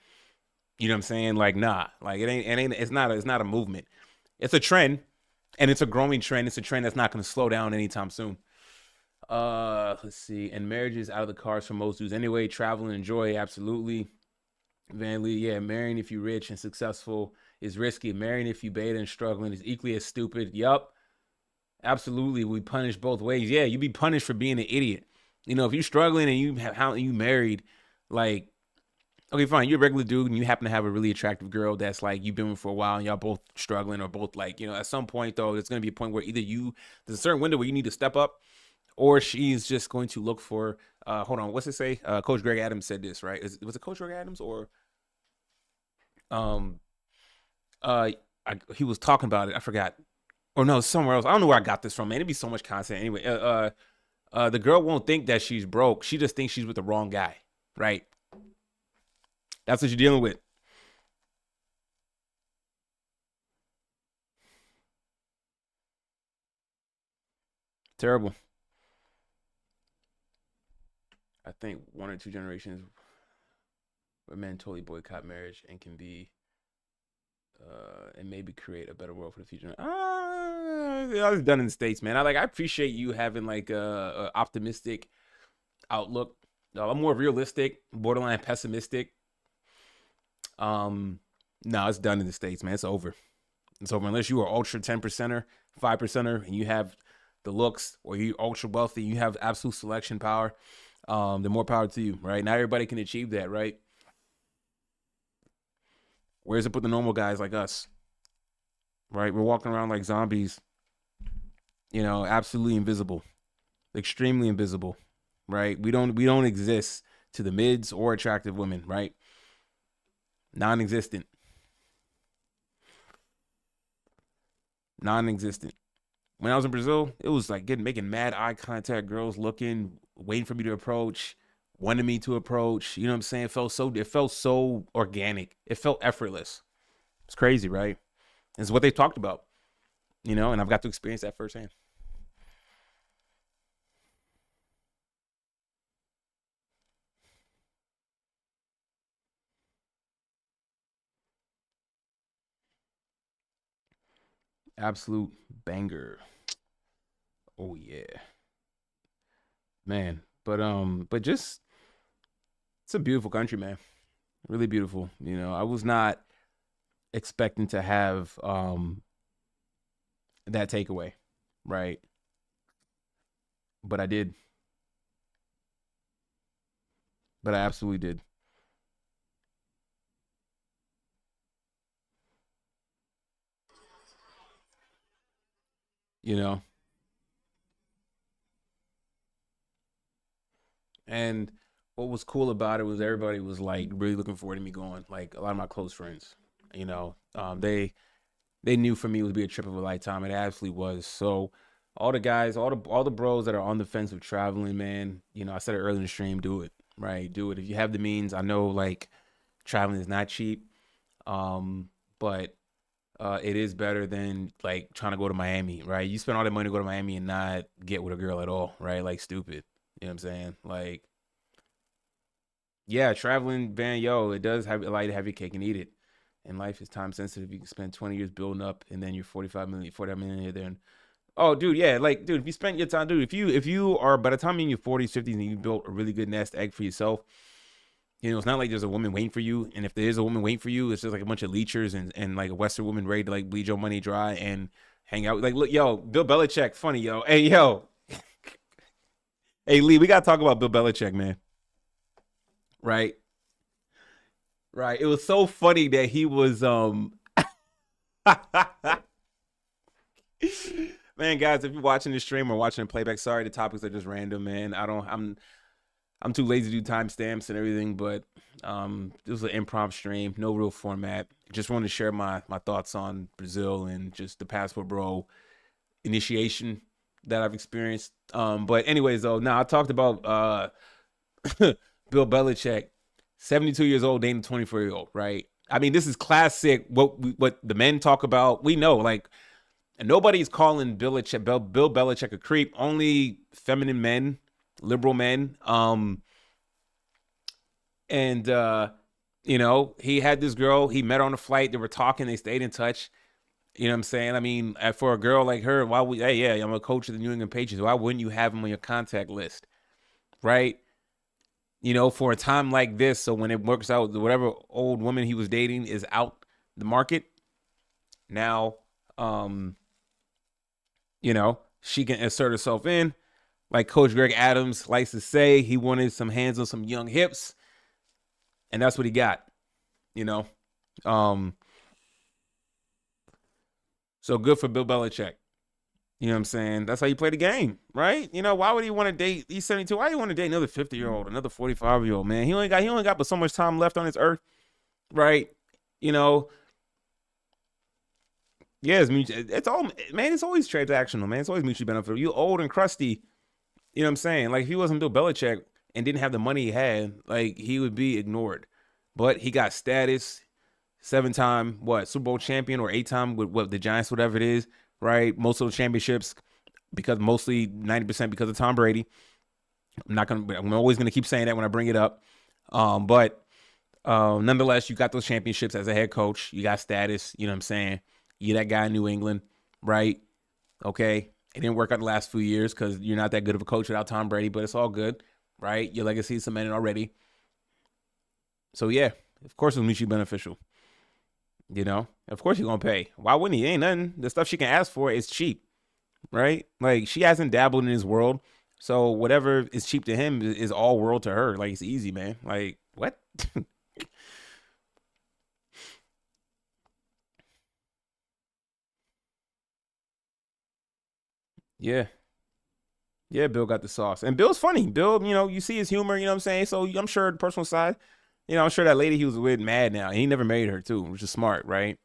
You know what I'm saying? Like, nah, like it's not a movement. It's a trend, and it's a growing trend. It's a trend that's not going to slow down anytime soon. Let's see. And marriage is out of the cards for most dudes anyway. Travel and enjoy, absolutely. Van Lee, yeah, marrying if you're rich and successful is risky. Marrying if you beta and struggling is equally as stupid. Yup, absolutely. We punish both ways. Yeah, you be punished for being an idiot. If you're struggling and you married, like, okay, fine. You're a regular dude and you happen to have a really attractive girl that's like you've been with for a while and y'all both struggling or both like, at some point though, there's gonna be a point where there's a certain window where you need to step up or she's just going to look for hold on, what's it say? Coach Greg Adams said this, right? Was it Coach Greg Adams or um uh he was talking about it, I forgot. Or no, somewhere else. I don't know where I got this from, man. It'd be so much content. Anyway, the girl won't think that she's broke. She just thinks she's with the wrong guy. Right? That's what you're dealing with. Terrible. I think one or two generations where men totally boycott marriage and can be and maybe create a better world for the future. I was done in the states, man. I appreciate you having like a optimistic outlook. I'm more realistic, borderline pessimistic. Um, no, it's done in the states, man. It's over. It's over unless you are ultra 10 percenter, 5 percenter, and you have the looks, or you ultra wealthy, you have absolute selection power, the more power to you, right? Not everybody can achieve that, right? Where's it put the normal guys like us, right? We're walking around like zombies, absolutely invisible, extremely invisible, right? We don't exist to the mids or attractive women, right? Non-existent, non-existent. When I was in Brazil, it was like making mad eye contact, girls looking, waiting for me to approach, wanted me to approach. You know what I'm saying? It felt so organic. It felt effortless. It's crazy, right? It's what they talked about, and I've got to experience that firsthand. Absolute banger. Oh yeah, man. But just it's a beautiful country, man. Really beautiful. I was not expecting to have that takeaway, right? But I did. But I absolutely did. You know, and what was cool about it was everybody was like really looking forward to me going. Like a lot of my close friends, they knew for me it would be a trip of a lifetime. It absolutely was. So all the guys, all the bros that are on the fence of traveling, man, I said it earlier in the stream, do it. Right? Do it. If you have the means, I know like traveling is not cheap. But it is better than like trying to go to Miami, right? You spend all that money to go to Miami and not get with a girl at all, right? Like stupid. You know what I'm saying? Like, yeah, traveling, man, yo, it does have a light, have your cake and eat it. And life is time sensitive. You can spend 20 years building up, and then you're 45 million, 40 million here, then. Oh, dude, yeah, like, dude, if you spend your time, dude, if you are by the time you're in your 40s, 50s, and you built a really good nest egg for yourself, it's not like there's a woman waiting for you. And if there is a woman waiting for you, it's just like a bunch of leechers and like a Western woman ready to like bleed your money dry and hang out. Like, look, yo, Bill Belichick, funny, yo. Hey, yo, hey, Lee, we gotta talk about Bill Belichick, man. Right, right. It was so funny that he was man, guys, if you're watching the stream or watching the playback, sorry, the topics are just random, man. I'm too lazy to do timestamps and everything, but this was an improv stream, no real format. Just wanted to share my thoughts on Brazil and just the passport bro initiation that I've experienced. But anyways, though, now I talked about Bill Belichick, 72 years old, dating a 24-year-old, right? I mean, this is classic. What the men talk about, we know, like, and nobody's calling Bill Belichick a creep. Only feminine men, liberal men. And he had this girl. He met her on a flight. They were talking. They stayed in touch. You know what I'm saying? I mean, for a girl like her, why would? Hey, yeah, I'm a coach of the New England Patriots. Why wouldn't you have him on your contact list, right? For a time like this, so when it works out, whatever old woman he was dating is out the market now. She can assert herself in. Like Coach Greg Adams likes to say, he wanted some hands on some young hips, and that's what he got. You know, um, so good for Bill Belichick. You know what I'm saying? That's how you play the game, right? Why would he want to date? He's 72. Why do you want to date another 50-year-old, another 45-year-old man? He only got but so much time left on this earth, right? You know, yeah, it's all man. It's always transactional, man. It's always mutually beneficial. You old and crusty. You know what I'm saying? Like if he wasn't Bill Belichick and didn't have the money he had, like he would be ignored. But he got status, 7-time what Super Bowl champion or 8-time with what the Giants, whatever it is, right? Most of the championships because mostly 90% because of Tom Brady. I'm always gonna keep saying that when I bring it up. But nonetheless, you got those championships as a head coach. You got status. You know what I'm saying? You that guy in New England, right? Okay. It didn't work out the last few years because you're not that good of a coach without Tom Brady, but it's all good, right? Your legacy is cemented already. So yeah, of course it's mutually beneficial. Of course you're gonna pay. Why wouldn't he? Ain't nothing. The stuff she can ask for is cheap. right? Like she hasn't dabbled in his world, so whatever is cheap to him is all world to her. Like it's easy, man. Like what? Yeah, yeah. Bill got the sauce, and Bill's funny. Bill, you see his humor. You know what I'm saying? So I'm sure the personal side, I'm sure that lady he was with mad now. And he never married her too, which is smart, right?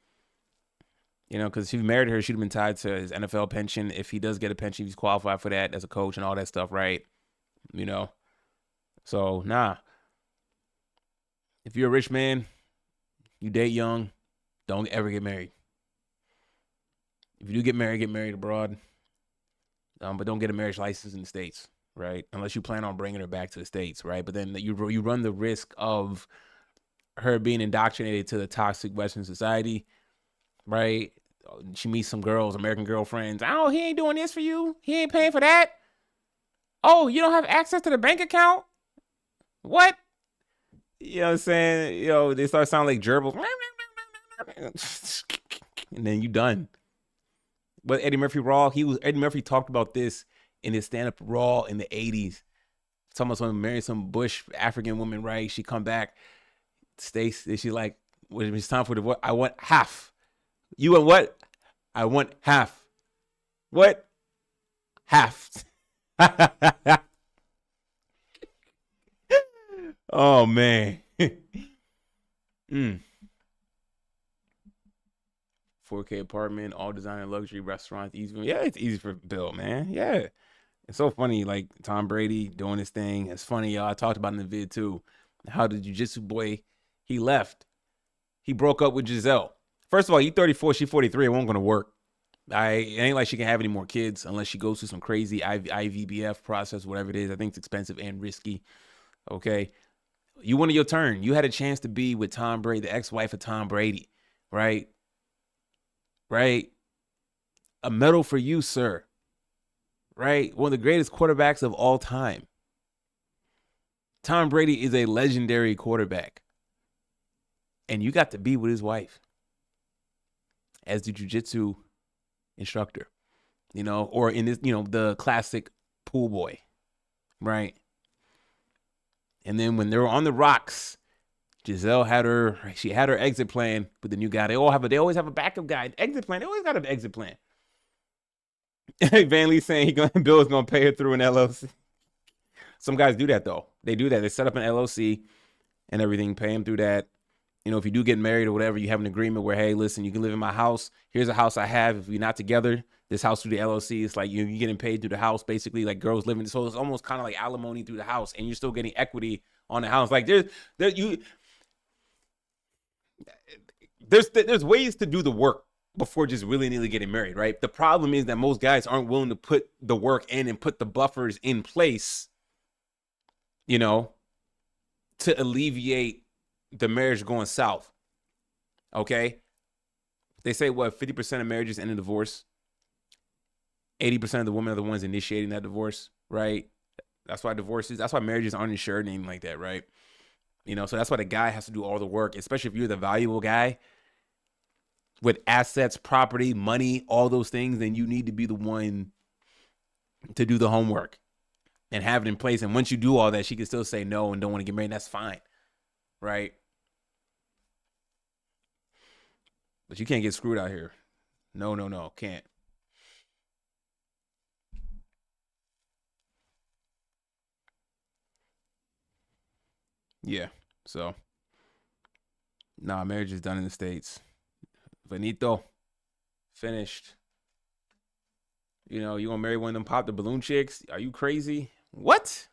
Because if he married her, she'd have been tied to his NFL pension. If he does get a pension, he's qualified for that as a coach and all that stuff, right? You know. So nah, if you're a rich man, you date young, don't ever get married. If you do get married abroad. But don't get a marriage license in the states, right? Unless you plan on bringing her back to the states, right? But then you run the risk of her being indoctrinated to the toxic Western society, right? She meets some girls, American girlfriends. Oh, he ain't doing this for you. He ain't paying for that. Oh, you don't have access to the bank account. What? You know what I'm saying? They start sounding like gerbils, and then you done. But Eddie Murphy Raw, Eddie Murphy talked about this in his stand up Raw in the '80s. Someone's gonna marry some bush African woman, right? She come back, Stace, and she like, when it's time for divorce, I want half. You want what? I want half. What? Half. Oh man. mm. 4K apartment, all designer luxury restaurants, easy. Yeah, it's easy for Bill, man. Yeah. It's so funny, like Tom Brady doing his thing. It's funny, y'all. I talked about it in the vid too. How the jiu-jitsu boy, he left. He broke up with Giselle. First of all, you 34, she 43. It won't gonna work. It ain't like she can have any more kids unless she goes through some crazy IVBF process, whatever it is. I think it's expensive and risky. Okay, you wanted your turn. You had a chance to be with Tom Brady, the ex-wife of Tom Brady, right? Right. A medal for you, sir. Right, one of the greatest quarterbacks of all time. Tom Brady is a legendary quarterback, and you got to be with his wife as the jiu-jitsu instructor, or in this, the classic pool boy, right? And then when they were on the rocks, Giselle she had her exit plan with the new guy. They always have a backup guy, exit plan. They always got an exit plan. Van Lee saying Bill is gonna pay her through an LLC. Some guys do that though. They do that. They set up an LLC and everything, pay him through that. If you do get married or whatever, you have an agreement where, hey, listen, you can live in my house. Here's a house I have. If we're not together, this house through the LLC, it's like you're getting paid through the house, basically, like girls living. So it's almost kind of like alimony through the house, and you're still getting equity on the house. Like there's ways to do the work before just willy-nilly getting married, right? The problem is that most guys aren't willing to put the work in and put the buffers in place, to alleviate the marriage going south. Okay, they say what 50% of marriages end in divorce. 80% of the women are the ones initiating that divorce, right? That's why marriages aren't insured and anything like that, right? So that's why the guy has to do all the work, especially if you're the valuable guy with assets, property, money, all those things. Then you need to be the one to do the homework and have it in place. And once you do all that, she can still say no and don't want to get married. That's fine, right? But you can't get screwed out here. No, can't. Yeah. So, nah, marriage is done in the States. Benito, finished. You gonna marry one of them pop the balloon chicks? Are you crazy? What?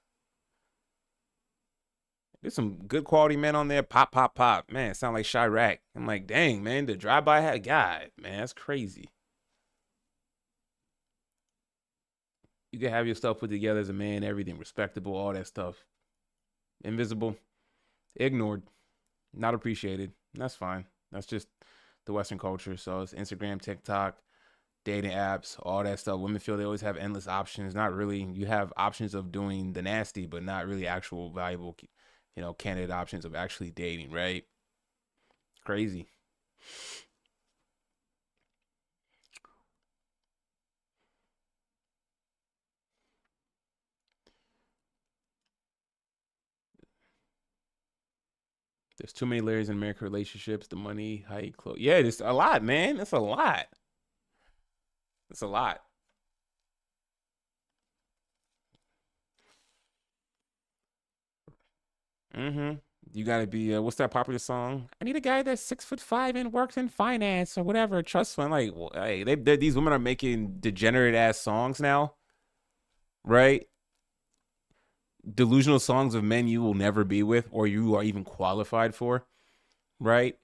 There's some good quality men on there. Pop, pop, pop. Man, sound like Chirac. I'm like, dang, man, the drive-by had God, man, that's crazy. You can have your stuff put together as a man, everything respectable, all that stuff. Invisible, ignored, not appreciated. That's fine. That's just the Western culture. So it's Instagram, TikTok, dating apps, all that stuff. Women feel they always have endless options. Not really. You have options of doing the nasty, but not really actual valuable, candidate options of actually dating, right? Crazy. There's too many layers in American relationships. The money, how you close. Yeah, it's a lot, man. It's a lot. It's a lot. Mm-hmm. You gotta be what's that popular song? I need a guy that's 6'5" and works in finance or whatever. Trust fund. Like, well, hey, these women are making degenerate ass songs now, right? Delusional songs of men you will never be with or you are even qualified for, right?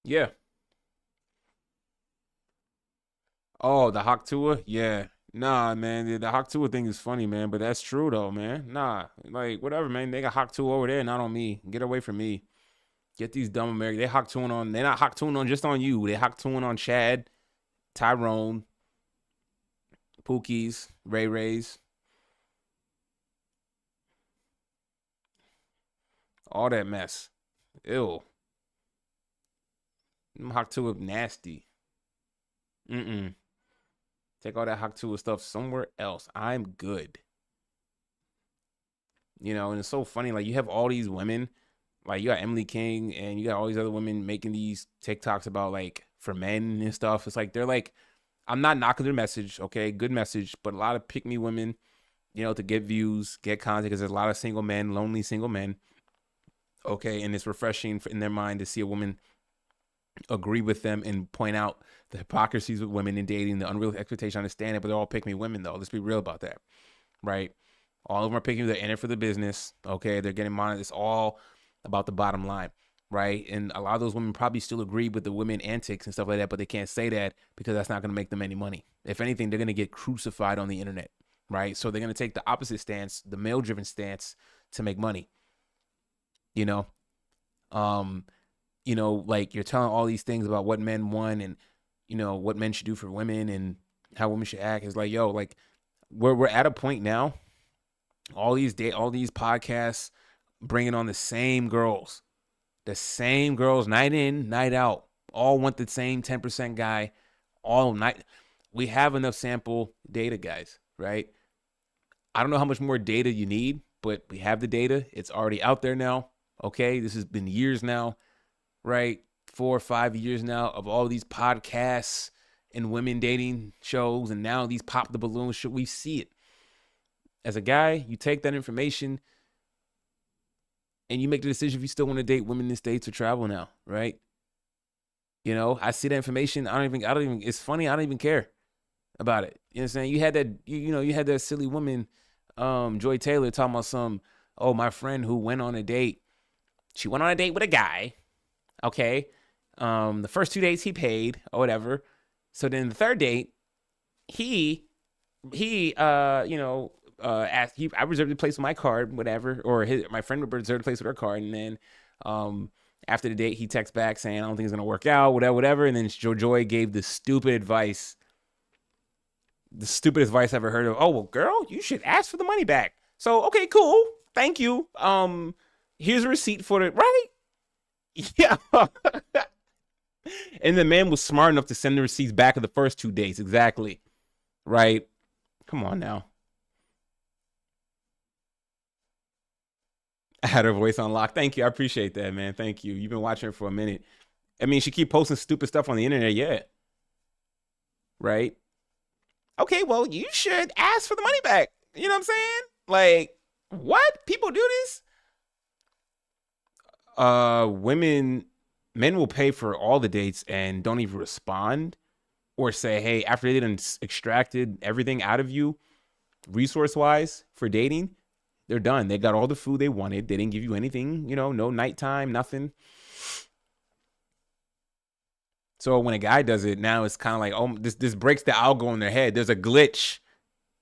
Yeah. Oh, the Hawk Tuah? Yeah. Nah, man. The Hawk Tuah thing is funny, man, but that's true though, man. Nah. Like, whatever, man. They got Hawk Tuah over there, not on me. Get away from me. Get these dumb Americans. They Hawk Tuahing on, they're not Hawk Tuahing on just on you. They Hawk Tuahing on Chad, Tyrone, Pookie's, Ray Ray's, all that mess. Ew. Hawk Tuah nasty. Mm-mm. Take all that Hawk Tuah stuff somewhere else. I'm good. And it's so funny. Like, you have all these women, like, you got Emily King and you got all these other women making these TikToks about, like, for men and stuff. It's like, they're like, I'm not knocking their message, okay? Good message, but a lot of pick me women, to get views, get content, because there's a lot of single men, lonely single men, okay? And it's refreshing in their mind to see a woman agree with them and point out the hypocrisies with women in dating, the unreal expectation. I understand it, but they're all pick me women, though. Let's be real about that, right? All of them are picking. They're in it for the business. Okay, they're getting money. It's all about the bottom line, right? And a lot of those women probably still agree with the women antics and stuff like that, but they can't say that because that's not going to make them any money. If anything, they're going to get crucified on the internet, right? So they're going to take the opposite stance, the male-driven stance, to make money. You know, um, like, you're telling all these things about what men want and what men should do for women and how women should act. Is like, yo, like, we're at a point now. All these podcasts bringing on the same girls, night in, night out, all want the same 10% guy, all night. We have enough sample data, guys, right? I don't know how much more data you need, but we have the data. It's already out there now. Okay, this has been years now, right? 4 or 5 years now of all these podcasts and women dating shows, and now these pop the balloon show. We see it. As a guy, you take that information and you make the decision if you still want to date women in the States or travel now, right? I see that information. I don't even, it's funny. I don't even care about it. You know what I'm saying? You had that, you had that silly woman, Joy Taylor, talking about my friend who went on a date. She went on a date with a guy. Okay. The first 2 dates he paid or whatever. So then the third date, he asked, I reserved a place with my card, whatever, or my friend reserved a place with her card, and then after the date he texts back saying, I don't think it's gonna work out, whatever, and then Joy gave the stupidest advice I ever heard of. Oh, well, girl, you should ask for the money back. So, okay, cool, thank you. Here's a receipt for it, right? Yeah. And the man was smart enough to send the receipts back of the first 2 days, exactly, right? Come on now. I had her voice on lock. Thank you. I appreciate that, man. Thank you. You've been watching her for a minute. I mean, she keep posting stupid stuff on the internet, yeah. Right? Okay, well, you should ask for the money back. You know what I'm saying? Like, what? People do this? Men will pay for all the dates and don't even respond or say, hey, after they done extracted everything out of you, resource wise, for dating, they're done. They got all the food they wanted. They didn't give you anything, no nighttime, nothing. So when a guy does it, now it's kind of like, oh, this breaks the algo in their head. There's a glitch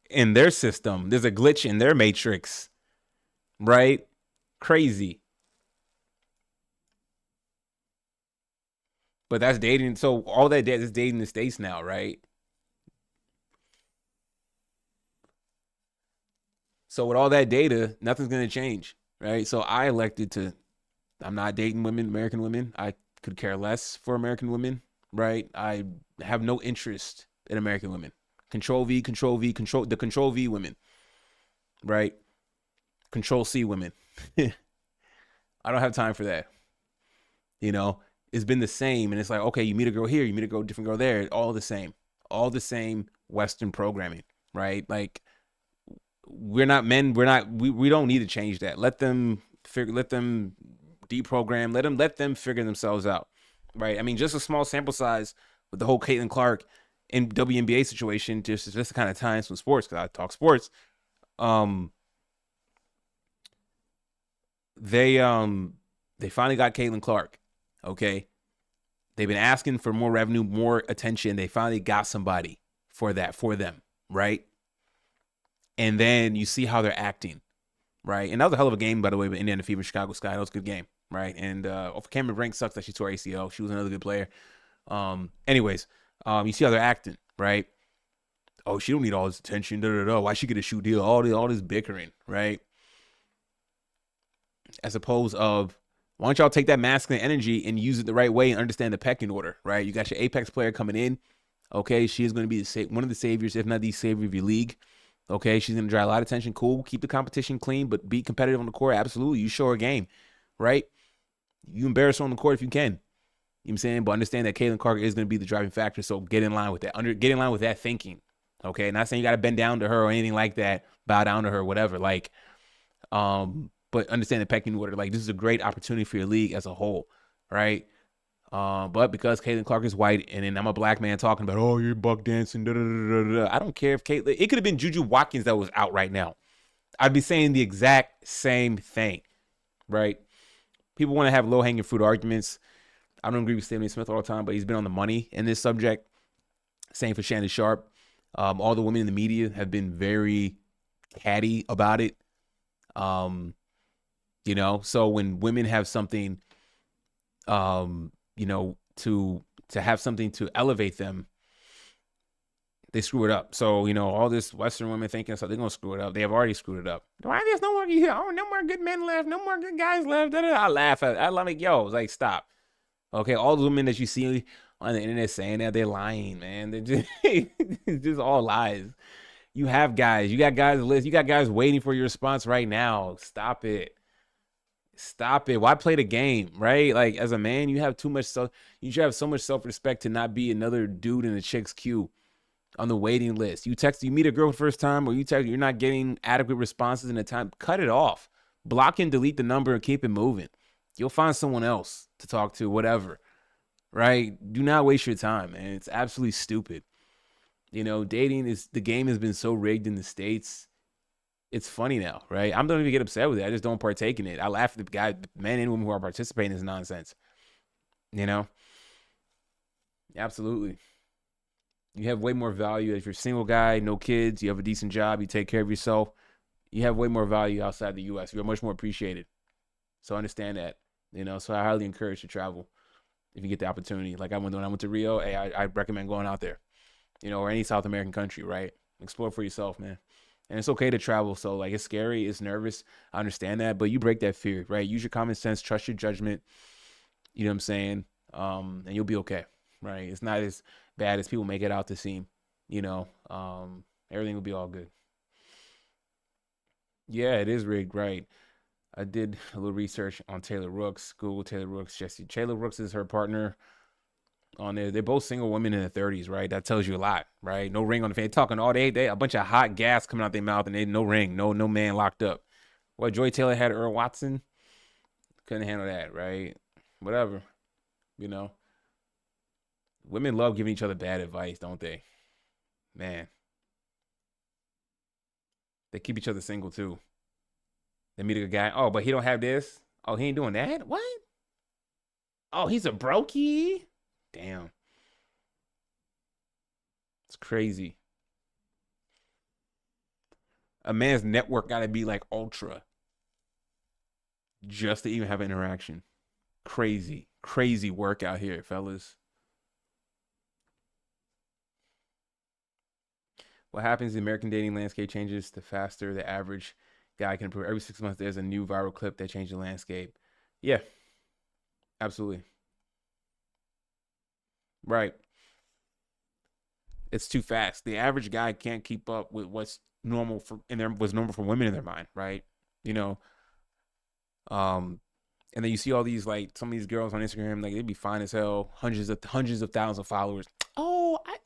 in their system. There's a glitch in their matrix, right? Crazy. But that's dating. So all that is dating the States now, right? So with all that data, nothing's going to change, right? So I elected to, I'm not dating women, American women. I could care less for American women, right? I have no interest in American women. Control V, Control V, Control V women, right? Control C women. I don't have time for that. You know, it's been the same, and it's like, okay, you meet a girl here, you meet a girl, different girl there, all the same Western programming, right? Like, we're not men, we don't need to change that. Let them deprogram, let them figure themselves out, right? I mean, just a small sample size with the whole Caitlin Clark and WNBA situation, just to kind of tie in some sports because I talk sports. Um, they finally got Caitlin Clark. Okay, they've been asking for more revenue, more attention. They finally got somebody for that for them, right? And then you see how they're acting, right? And that was a hell of a game, by the way, with Indiana Fever, Chicago Sky. That was a good game, right? And Cameron Brink sucks that she tore ACL. She was another good player. Anyways, you see how they're acting, right? Oh, she don't need all this attention. Da da da. Why she get a shoe deal? All this bickering, right? As opposed of, why don't y'all take that masculine energy and use it the right way and understand the pecking order, right? You got your apex player coming in. Okay, she is going to be one of the saviors, if not the savior of your league. Okay, she's going to draw a lot of attention. Cool. Keep the competition clean, but be competitive on the court. Absolutely. You show her game, right? You embarrass her on the court if you can. You know what I'm saying? But understand that Caitlin Clark is going to be the driving factor. So get in line with that. Get in line with that thinking. Okay. Not saying you got to bend down to her or anything like that. Bow down to her, whatever. Like, but understand the pecking order. Like, this is a great opportunity for your league as a whole, right? But because Caitlin Clark is white, and then I'm a black man talking about, oh, you're buck dancing, da da da da. I don't care if Caitlin. It could have been Juju Watkins that was out right now. I'd be saying the exact same thing, right? People want to have low hanging fruit arguments. I don't agree with Stephen A. Smith all the time, but he's been on the money in this subject. Same for Shannon Sharp. All the women in the media have been very catty about it. You know, so when women have something, you know, to have something to elevate them, they screw it up. So, you know, all this Western women thinking, so they're going to screw it up. They have already screwed it up. Why there's no more, no more good men left, no more good guys left. I laugh at it. I'm like, yo, like, stop. Okay, all the women that you see on the internet saying that, they're lying, man. They're just, it's just all lies. You have guys. You got guys list. You got guys waiting for your response right now. Stop it. Stop it. Why play the game, right? Like, as a man, you have too much you should have so much self-respect to not be another dude in the chick's queue on the waiting list. You meet a girl for the first time, or you're not getting adequate responses in the time. Cut it off. Block and delete the number and keep it moving. You'll find someone else to talk to, whatever, right? Do not waste your time, man. It's absolutely stupid. You know, the game has been so rigged in the States. It's funny now, right? I don't even get upset with it. I just don't partake in it. I laugh at the men and women who are participating in this nonsense. You know? Absolutely. You have way more value if you're a single guy, no kids, you have a decent job, you take care of yourself. You have way more value outside the U.S. You're much more appreciated. So understand that, you know? So I highly encourage to travel if you get the opportunity. Like when I went to Rio, hey, I recommend going out there, you know, or any South American country, right? Explore for yourself, man. And it's okay to travel. So, like, it's scary, it's nervous. I understand that, but you break that fear, right? Use your common sense, trust your judgment. You know what I'm saying? And you'll be okay, right? It's not as bad as people make it out to seem. You know, everything will be all good. Yeah, it is rigged, right? I did a little research on Taylor Rooks. Google Taylor Rooks. Jesse Taylor Rooks is her partner on there. They're both single women in their 30s, right? That tells you a lot, right? No ring on the face. Talking all day, a bunch of hot gas coming out their mouth, and they no ring, no man locked up. Well, Joy Taylor had Earl Watson. Couldn't handle that, right? Whatever, you know. Women love giving each other bad advice, don't they? Man, they keep each other single too. They meet a guy. Oh, but he don't have this. Oh, he ain't doing that. What? Oh, he's a brokey. Damn, it's crazy. A man's network got to be like ultra just to even have an interaction. Crazy, crazy work out here, fellas. What happens? The American dating landscape changes. The faster the average guy can improve. Every 6 months, there's a new viral clip that changes the landscape. Yeah, absolutely. Right. It's too fast. The average guy can't keep up with what's normal for in their what's normal for women in their mind, right? You know, um, and then you see all these like some of these girls on Instagram, like they'd be fine as hell, hundreds of thousands of followers. Oh, I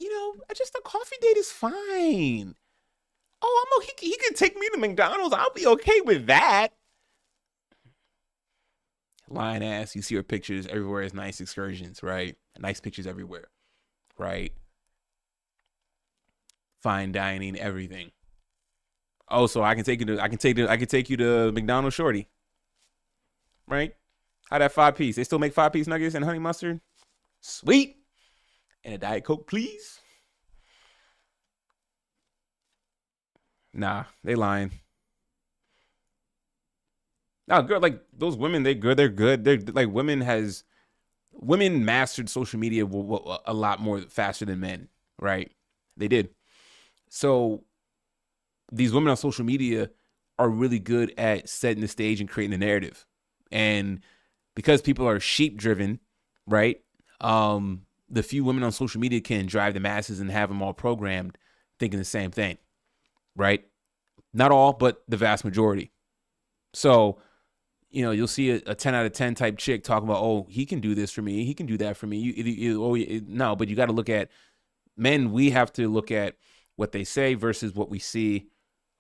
just a coffee date is fine. Oh, he can take me to McDonald's. I'll be okay with that. Lying ass. You see her pictures everywhere. It's nice excursions, right? Nice pictures everywhere, right? Fine dining, everything. Oh, so I can take you to McDonald's Shorty, right? How that 5 piece? They still make 5 piece nuggets and honey mustard. Sweet. And a Diet Coke, please. Nah, they lying. No, girl, like those women, they good. They're good. They're like women mastered social media a lot more faster than men, right? They did. So these women on social media are really good at setting the stage and creating the narrative. And because people are sheep driven, right? The few women on social media can drive the masses and have them all programmed thinking the same thing, right? Not all, but the vast majority. So, you'll see a 10 out of 10 type chick talking about, oh, he can do this for me. He can do that for me. No, but you got to look at men. We have to look at what they say versus what we see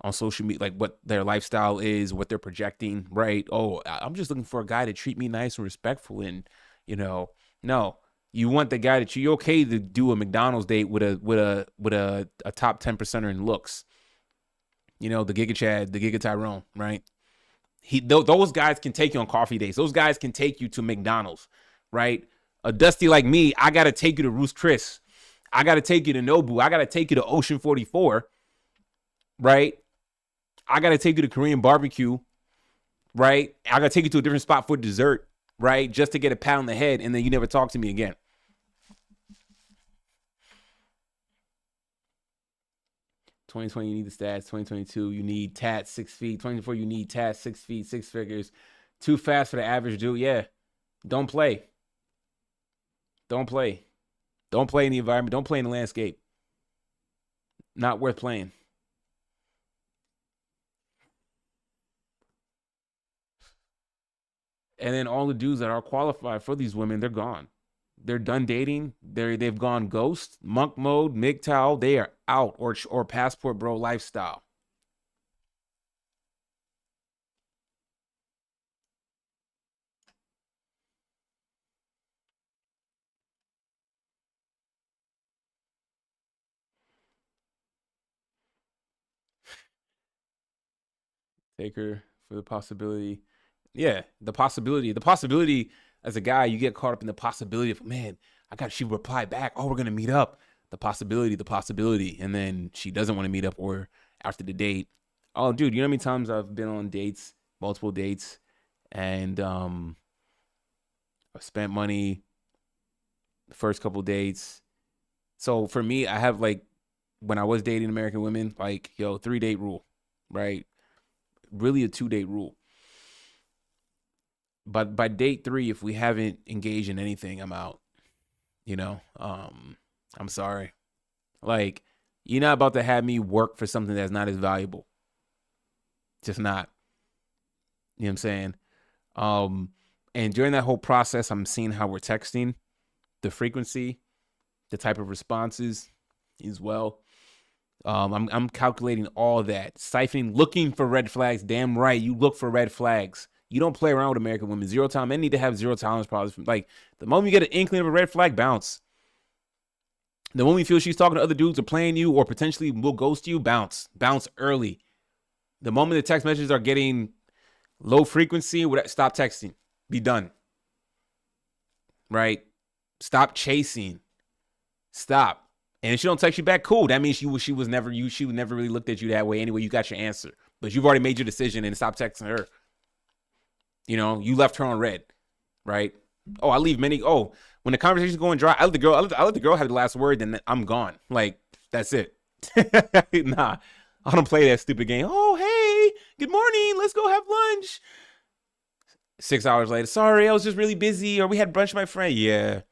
on social media, like what their lifestyle is, what they're projecting, right? Oh, I'm just looking for a guy to treat me nice and respectful. And, no, you want the guy that you're okay to do a McDonald's date with a top 10%er in looks. The Giga Chad, the Giga Tyrone, right? Those guys can take you on coffee dates. Those guys can take you to McDonald's, right? A Dusty like me, I got to take you to Ruth's Chris. I got to take you to Nobu. I got to take you to Ocean 44, right? I got to take you to Korean barbecue, right? I got to take you to a different spot for dessert, right? Just to get a pat on the head, and then you never talk to me again. 2020, you need the stats. 2022, you need tats 6 feet. 2024, you need tats 6 feet, six figures. Too fast for the average dude. Yeah. Don't play. Don't play. Don't play in the environment. Don't play in the landscape. Not worth playing. And then all the dudes that are qualified for these women, they're gone. They're done dating. They've gone ghost, monk mode, MGTOW. They are out or passport bro lifestyle. Take her for the possibility. Yeah, the possibility. The possibility as a guy, you get caught up in the possibility of, man, she replied back. Oh, we're gonna meet up. The possibility. And then she doesn't want to meet up, or after the date. Oh, dude, you know how many times I've been on dates, multiple dates, and I've spent money the first couple dates. So for me, I have like when I was dating American women, like, 3-date rule, right? Really a 2-date rule. But by date 3, if we haven't engaged in anything, I'm out. I'm sorry. Like, you're not about to have me work for something that's not as valuable. Just not. You know what I'm saying? And during that whole process, I'm seeing how we're texting, the frequency, the type of responses as well. I'm calculating all that, siphoning, looking for red flags. Damn right, you look for red flags. You don't play around with American women. Zero time. Men need to have zero tolerance problems. Like, the moment you get an inkling of a red flag, bounce. The moment you feel she's talking to other dudes or playing you or potentially will ghost you, bounce. Bounce early. The moment the text messages are getting low frequency, stop texting. Be done. Right? Stop chasing. Stop. And if she don't text you back, cool. That means she would never really looked at you that way anyway. You got your answer. But you've already made your decision and stop texting her. You left her on red, right? Oh, I leave many. Oh, when the conversation's going dry, I let the girl have the last word, then I'm gone. Like, that's it. Nah, I don't play that stupid game. Oh, hey, good morning. Let's go have lunch. 6 hours later, sorry, I was just really busy, or we had brunch with my friend. Yeah,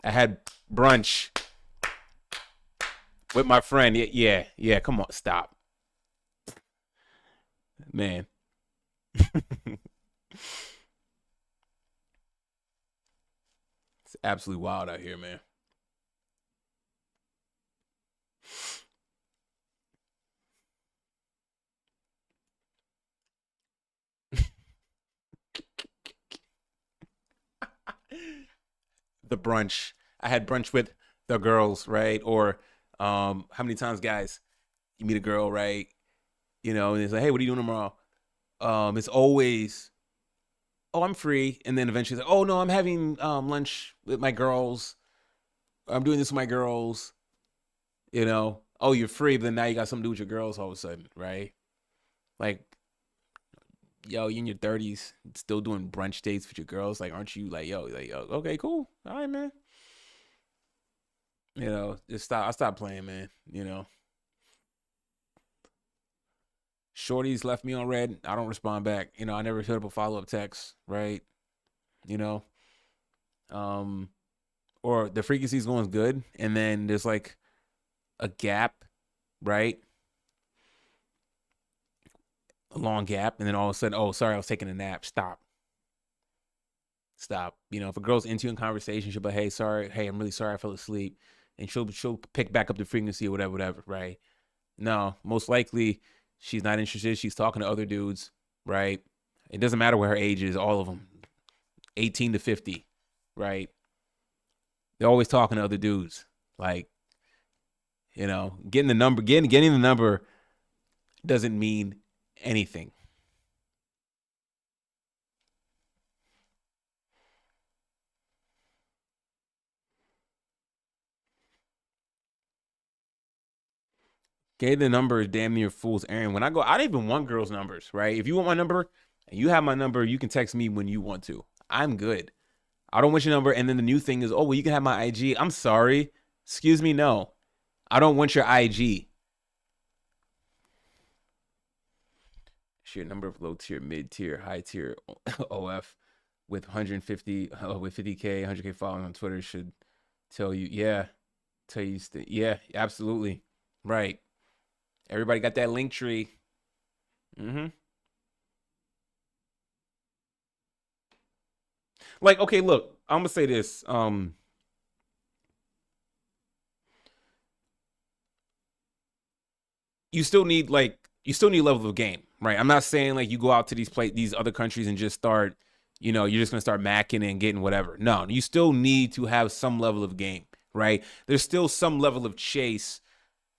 I had Brunch with my friend. Yeah, yeah, yeah. Come on, stop, man. It's absolutely wild out here, man. The brunch. I had brunch with the girls, right? Or how many times, guys, you meet a girl, right? And it's like, hey, what are you doing tomorrow? It's always, oh, I'm free, and then eventually, it's like, oh no, I'm having lunch with my girls. I'm doing this with my girls. Oh, you're free, but then now you got something to do with your girls all of a sudden, right? Like, yo, you in your 30s, still doing brunch dates with your girls. Like, aren't you like, yo, okay, cool, all right, man. Just stop. I stopped playing, man. Shorties left me on red. I don't respond back. I never hit up a follow up text, right? You know, um, or the frequency's going good, and then there's like a gap, right? A long gap, and then all of a sudden, oh, sorry, I was taking a nap. Stop, stop. If a girl's into you in conversation, she'll be like, hey, sorry, hey, I'm really sorry, I fell asleep, and she'll pick back up the frequency or whatever, whatever, right? No, most likely she's not interested. She's talking to other dudes, right? It doesn't matter what her age is, all of them, 18 to 50, right? They're always talking to other dudes. Like, getting the number doesn't mean anything. Getting the number is damn near fool's errand. When I don't even want girls' numbers, right? If you want my number and you have my number, you can text me when you want to. I'm good. I don't want your number. And then the new thing is, oh, well, you can have my IG. I'm sorry. Excuse me, no. I don't want your IG. Share number of low tier, mid tier, high tier OF with 150, with 50K, 100K following on Twitter should tell you, yeah, yeah, absolutely. Right. Everybody got that link tree. Mm-hmm. Like, okay, look, I'm gonna say this. You still need levels of game, right? I'm not saying like you go out to these other countries and just start, you're just gonna start macking and getting whatever. No, you still need to have some level of game, right? There's still some level of chase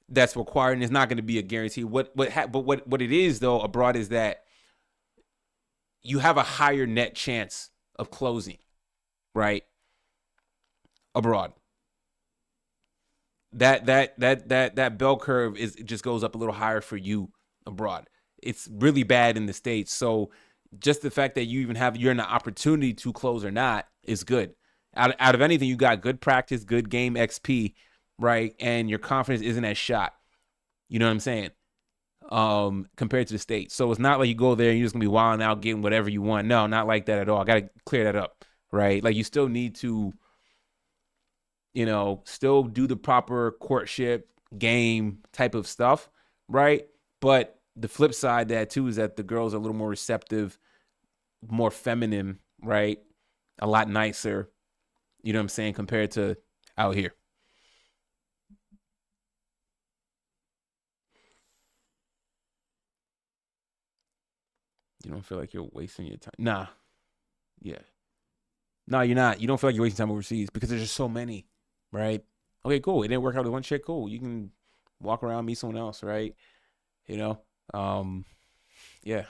that's required, and it's not going to be a guarantee. But what it is though abroad is that you have a higher net chance of closing, right? Abroad, that bell curve is it just goes up a little higher for you abroad. It's really bad in the States. So just the fact that you're in the opportunity to close or not is good. Out of anything, you got good practice, good game XP, right? And your confidence isn't as shot. You know what I'm saying? Compared to the States. So it's not like you go there and you're just gonna be wilding out getting whatever you want. No, not like that at all. I gotta clear that up, right? Like you still need to, still do the proper courtship game type of stuff, right? But the flip side of that too is that the girls are a little more receptive, more feminine, right? A lot nicer, you know what I'm saying, compared to out here. You don't feel like you're wasting your time. Nah, yeah. No, you're not. You don't feel like you're wasting time overseas because there's just so many, right? Okay, cool. It didn't work out with one chick. Cool. You can walk around, meet someone else, right? You know, um, yeah.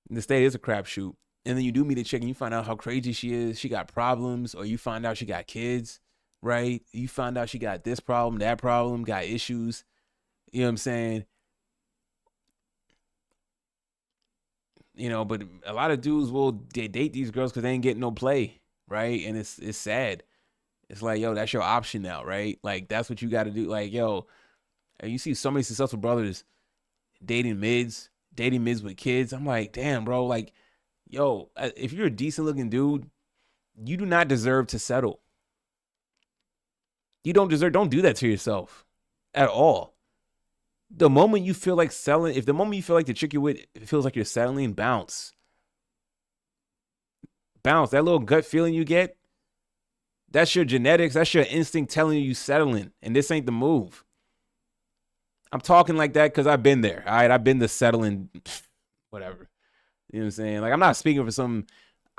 The state is a crapshoot, and then you do meet a chick and you find out how crazy she is. She got problems, or you find out she got kids, right? You find out she got this problem, that problem, got issues. You know what I'm saying? But a lot of dudes will date these girls because they ain't getting no play, right? And it's sad. It's like, yo, that's your option now, right? Like that's what you got to do. Like, yo, and you see so many successful brothers dating mids with kids. I'm like, damn, bro. Like, yo, if you're a decent looking dude, you do not deserve to settle. You don't deserve. Don't do that to yourself at all. The moment you feel like selling, if the moment you feel like the chick you're with feels like you're settling, bounce, bounce. That little gut feeling you get, that's your genetics. That's your instinct telling you settling, and this ain't the move. I'm talking like that because I've been there. All right, I've been the settling, whatever. You know what I'm saying? Like I'm not speaking for some.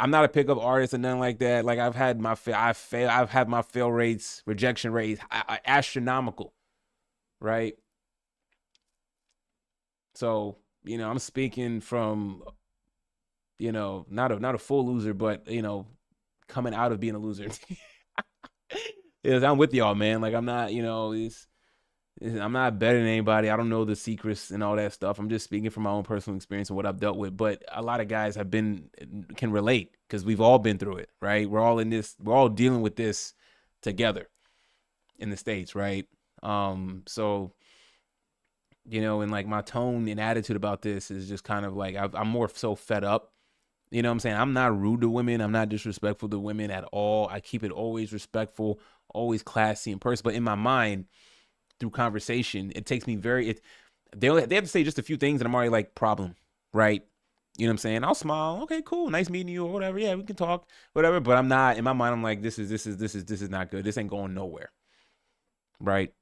I'm not a pickup artist or nothing like that. Like I've had my I've had my fail rates, rejection rates, astronomical, right? So I'm speaking from not a full loser, but coming out of being a loser. Yes, I'm with y'all, man. Like I'm not, I'm not better than anybody. I don't know the secrets and all that stuff. I'm just speaking from my own personal experience and what I've dealt with. But a lot of guys can relate because we've all been through it, right? We're all in this. We're all dealing with this together in the States, right? So and like my tone and attitude about this is just kind of like I'm more so fed up. You know what I'm saying? I'm not rude to women. I'm not disrespectful to women at all. I keep it always respectful, always classy and personal. But in my mind, through conversation, it takes me they have to say just a few things and I'm already like problem, right? You know what I'm saying? I'll smile. Okay, cool. Nice meeting you or whatever. Yeah, we can talk, whatever. But I'm not in my mind. I'm like, this is not good. This ain't going nowhere, right?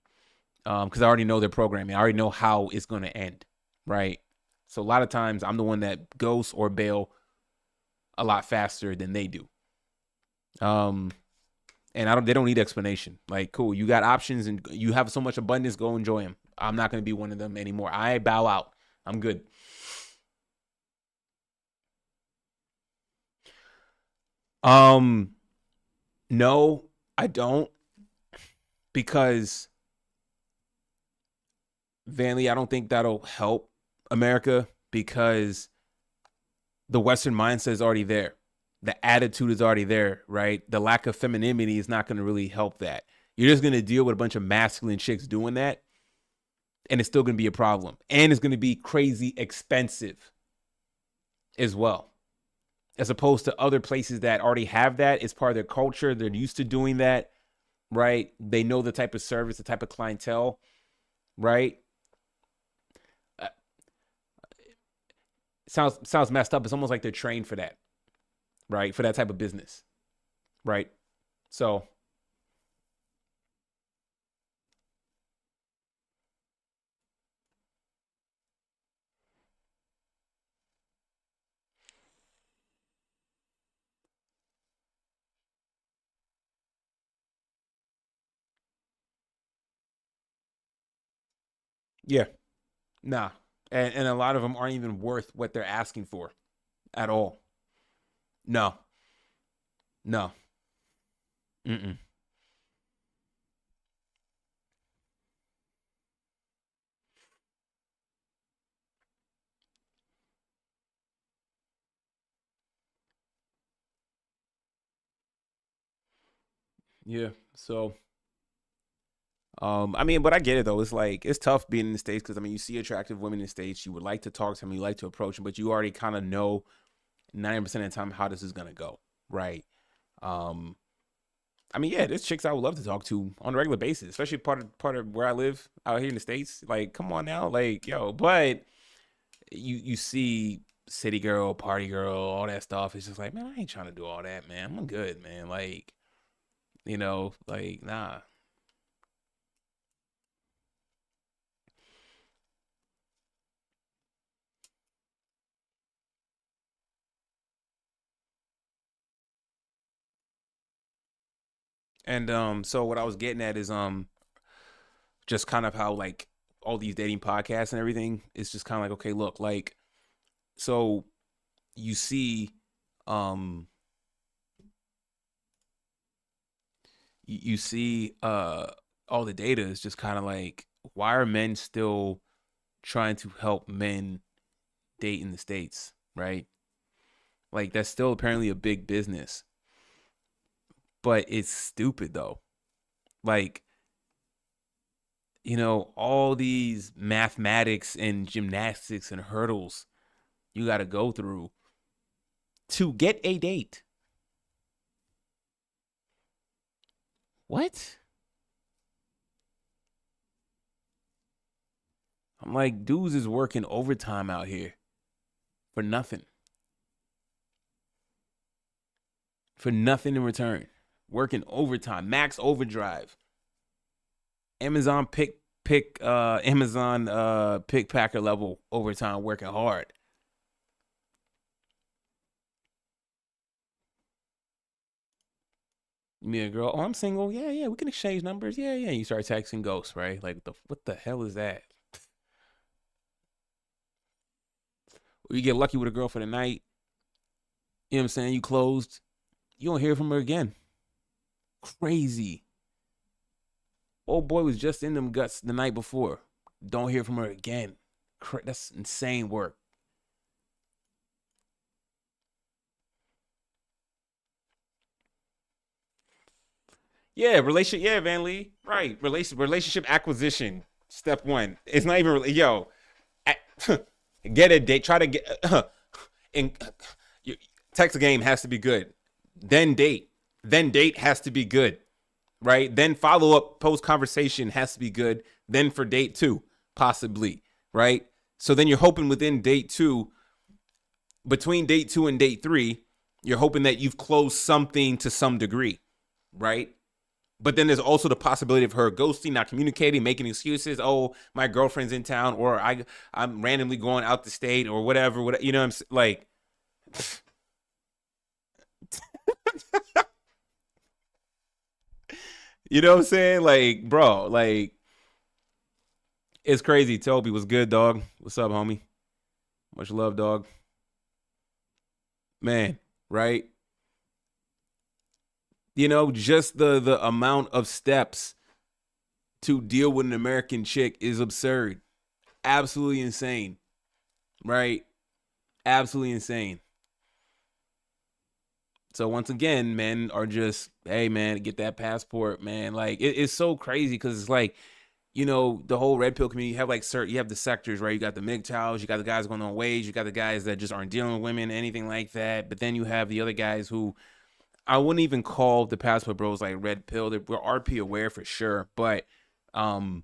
Because I already know their programming. I already know how it's going to end, right? So a lot of times I'm the one that goes or bail a lot faster than they do. And they don't need explanation. Like, cool, you got options and you have so much abundance, go enjoy them. I'm not going to be one of them anymore. I bow out. I'm good. Um, no, I don't, because Vanley, I don't think that'll help America because the Western mindset is already there. The attitude is already there, right? The lack of femininity is not going to really help that. You're just going to deal with a bunch of masculine chicks doing that, and it's still going to be a problem. And it's going to be crazy expensive as well, as opposed to other places that already have that. It's part of their culture. They're used to doing that, right? They know the type of service, the type of clientele, right? Uh, sounds messed up. It's almost like they're trained for that, right? For that type of business, right? So, yeah, nah. And a lot of them aren't even worth what they're asking for at all. No, no. Mm-mm. Yeah. So, I mean, but I get it though. It's like it's tough being in the States because I mean, you see attractive women in the States, you would like to talk to them, you like to approach them, but you already kind of know 90% of the time how this is gonna go, right? Um, I mean, yeah, there's chicks I would love to talk to on a regular basis, especially part of where I live out here in the States. Like, come on now, like, yo, but you see city girl, party girl, all that stuff. It's just like, man, I ain't trying to do all that, man. I'm good, man. Like, like, nah. And so what I was getting at is just kind of how like all these dating podcasts and everything is just kind of like, okay, look, like, so you see, um, you see, all the data is just kind of like, why are men still trying to help men date in the States, right? Like that's still apparently a big business, but it's stupid though. Like, all these mathematics and gymnastics and hurdles you got to go through to get a date. What? I'm like, dudes is working overtime out here for nothing. For nothing in return. Working overtime, max overdrive. Amazon pick packer level overtime, working hard. You meet a girl, oh, I'm single. Yeah, yeah, we can exchange numbers. Yeah, yeah. You start texting ghosts, right? Like what the hell is that? Or you get lucky with a girl for the night. You know what I'm saying? You closed. You don't hear from her again. Crazy. Old boy was just in them guts the night before. Don't hear from her again. That's insane work. Yeah, relationship. Yeah, Van Lee. Right. Relationship acquisition. Step one. It's not even yo. Get a date. Try to get. In text game has to be good. Then date. Then date has to be good. Right. Then follow up post conversation has to be good. Then for date two, possibly. Right. So then you're hoping within date two, between date two and date three, you're hoping that you've closed something to some degree. Right. But then there's also the possibility of her ghosting, not communicating, making excuses. Oh, my girlfriend's in town, or I'm randomly going out the state, or whatever. You know, what I'm like, you know what I'm saying? Like, bro, like it's crazy. Toby, was good, dog? What's up, homie? Much love, dog. Man, right? You know, just the amount of steps to deal with an American chick is absurd, absolutely insane, right? Absolutely insane. So once again, men are just, hey man, get that passport, man. Like it's so crazy because it's like, you know, the whole red pill community. You have like you have the sectors, right? You got the MGTOWs, you got the guys going on wage, you got the guys that just aren't dealing with women, anything like that. But then you have the other guys who I wouldn't even call the passport bros like red pill. We're RP aware for sure, but um,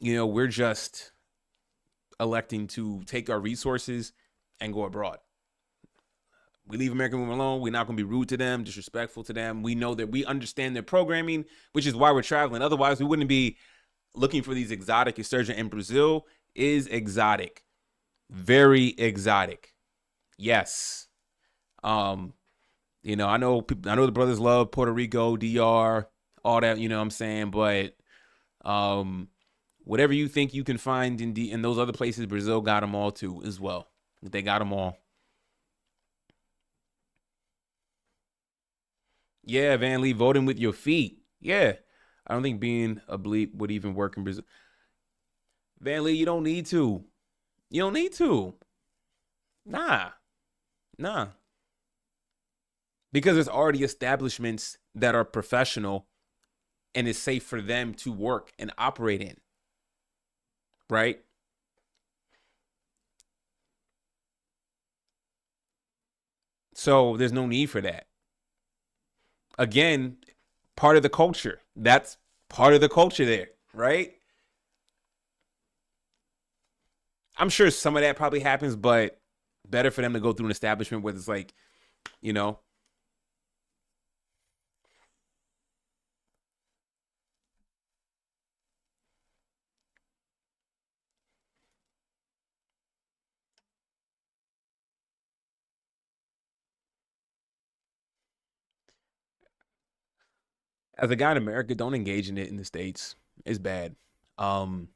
you know, we're just electing to take our resources and go abroad. We leave American women alone. We're not going to be rude to them, disrespectful to them. We know that we understand their programming, which is why we're traveling. Otherwise, we wouldn't be looking for these exotic insurgents. And Brazil is exotic, very exotic. Yes. Um, you know, I know the brothers love Puerto Rico, DR, all that. You know what I'm saying, but um, whatever you think you can find in those other places, Brazil got them all too as well. They got them all. Yeah, Van Lee, voting with your feet. Yeah. I don't think being a bleep would even work in Brazil. Van Lee, you don't need to. You don't need to. Nah. Nah. Because there's already establishments that are professional and it's safe for them to work and operate in. Right? So there's no need for that. Again, part of the culture. That's part of the culture there, right? I'm sure some of that probably happens, but better for them to go through an establishment where it's like, you know, as a guy in America, don't engage in it in the States. It's bad. Um,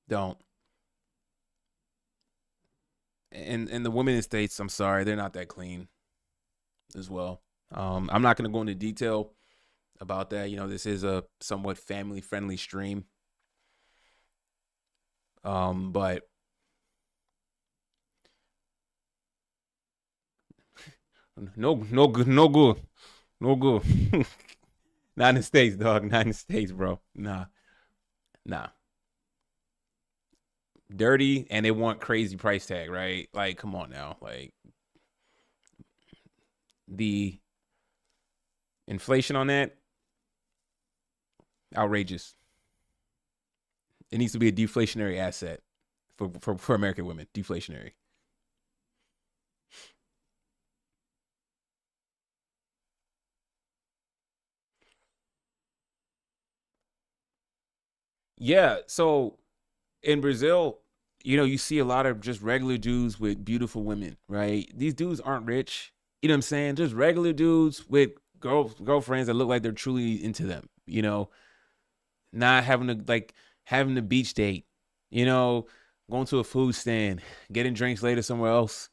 don't. And the women in the States, I'm sorry, they're not that clean as well. I'm not gonna go into detail about that. You know, this is a somewhat family friendly stream. But no good, no good, no good. Not in the States, dog. Not in the States, bro. Nah, nah. Dirty and they want crazy price tag, right? Like, come on now. Like the inflation on that, outrageous. It needs to be a deflationary asset for American women. Deflationary. Yeah. So in Brazil, you see a lot of just regular dudes with beautiful women, right? These dudes aren't rich. You know what I'm saying? Just regular dudes with girlfriends that look like they're truly into them. Not having to like having a beach date, you know, going to a food stand, getting drinks later somewhere else.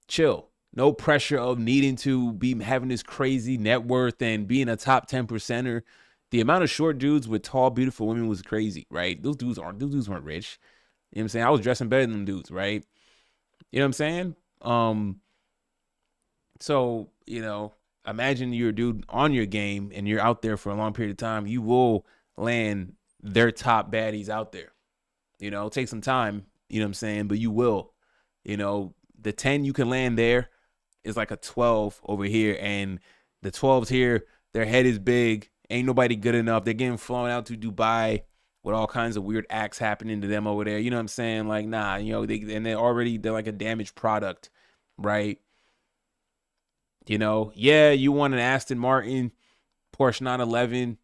Chill. No pressure of needing to be having this crazy net worth and being a top 10 percenter. The amount of short dudes with tall, beautiful women was crazy, right? Those dudes weren't rich. You know what I'm saying? I was dressing better than them dudes, right? You know what I'm saying? So, imagine you're a dude on your game and you're out there for a long period of time. You will land their top baddies out there. Take some time, you know what I'm saying? But you will. The 10 you can land there is like a 12 over here. And the 12s here, their head is big. Ain't nobody good enough. They're getting flown out to Dubai with all kinds of weird acts happening to them over there. You know what I'm saying? Like, nah, they're like a damaged product, right? Yeah, you want an Aston Martin, Porsche 911,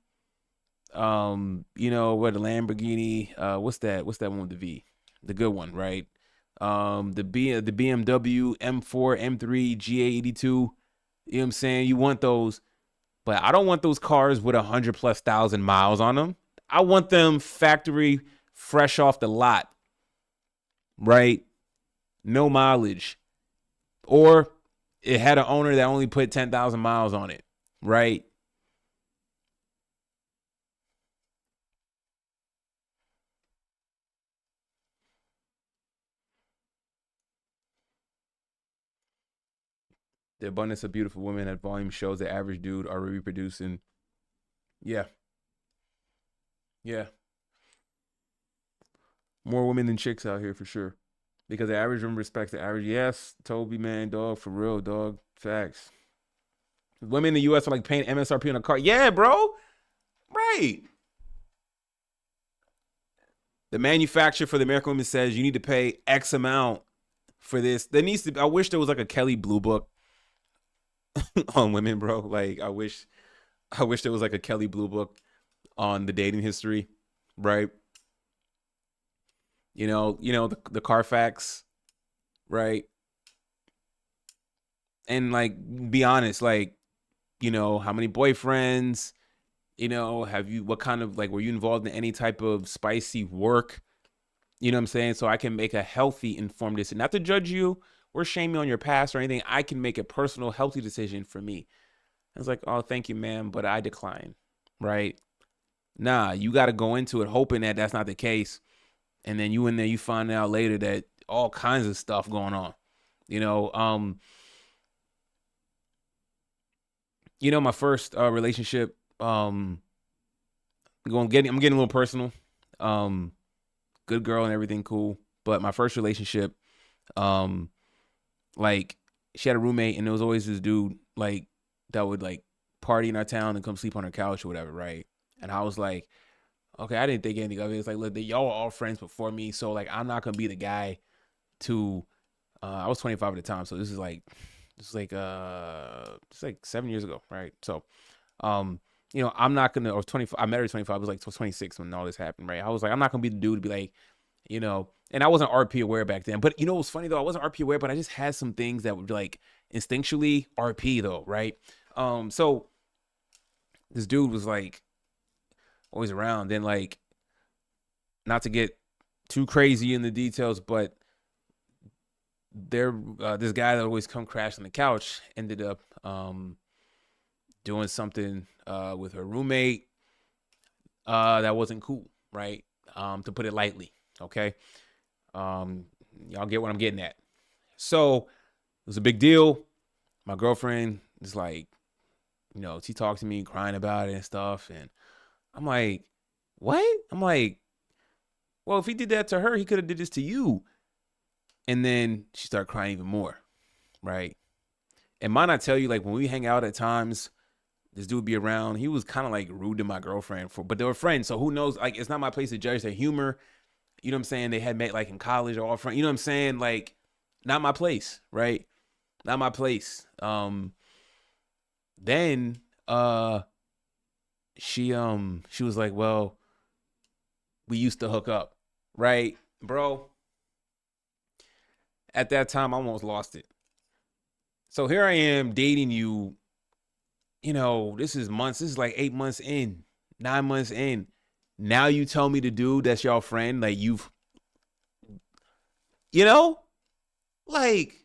what a Lamborghini, what's that one with the V? The good one, right? The BMW M4, M3, GA82. You know what I'm saying? You want those, but I don't want those cars with 100 plus thousand miles on them. I want them factory fresh off the lot, right? No mileage. Or it had an owner that only put 10,000 miles on it, right? The abundance of beautiful women at volume shows the average dude are reproducing. Yeah, yeah. More women than chicks out here for sure. Because the average woman respects the average. Yes, Toby, man, dog, for real, dog. Facts. Women in the US are like paying MSRP on a car. Yeah, bro. Right. The manufacturer for the American woman says you need to pay X amount for this. There needs to I wish there was like a Kelly Blue Book on women, bro. Like I wish there was like a Kelly Blue Book on the dating history, right? The Carfax, right? And like be honest, like, how many boyfriends, have you what kind of like were you involved in any type of spicy work? You know what I'm saying? So I can make a healthy, informed decision. Not to judge you or shame you on your past or anything. I can make a personal, healthy decision for me. I was like, oh, thank you, ma'am, but I decline. Right? Nah, you got to go into it hoping that that's not the case. And then you in there, you find out later that all kinds of stuff going on. You know, um, my first relationship, I'm getting a little personal. Um, Good girl and everything cool. But my first relationship, um, like she had a roommate and there was always this dude like that would like party in our town and come sleep on her couch or whatever, right? And I was like, okay, I didn't think anything of it. It's like, look, y'all are all friends before me, so like I'm not gonna be the guy to. I was 25 at the time, so this is like 7 years ago, right? So, I'm not gonna or 25. I met her at 25. I was like 26 when all this happened, right? I was like, I'm not gonna be the dude to be like, and I wasn't RP aware back then. But it was funny though. I wasn't RP aware, but I just had some things that would be like instinctually RP though, right? So this dude was like always around. Then like not to get too crazy in the details, but there this guy that always come crash on the couch ended up doing something with her roommate that wasn't cool, right? To put it lightly, okay. Um, y'all get what I'm getting at. So it was a big deal. My girlfriend is like, she talks to me crying about it and stuff, and I'm like, what? I'm like, well, if he did that to her, he could have did this to you. And then she started crying even more, right? And might not tell you, like when we hang out at times, this dude be around. He was kind of like rude to my girlfriend but they were friends. So who knows? Like, it's not my place to judge their humor. You know what I'm saying? They had met like in college or all friends. You know what I'm saying? Like, not my place, right? Not my place. Then she was like, well, we used to hook up, right? Bro, at that time I almost lost it. So here I am dating you, this is months, this is like 8 months in, 9 months in. Now you tell me the dude that's your friend, like you know, like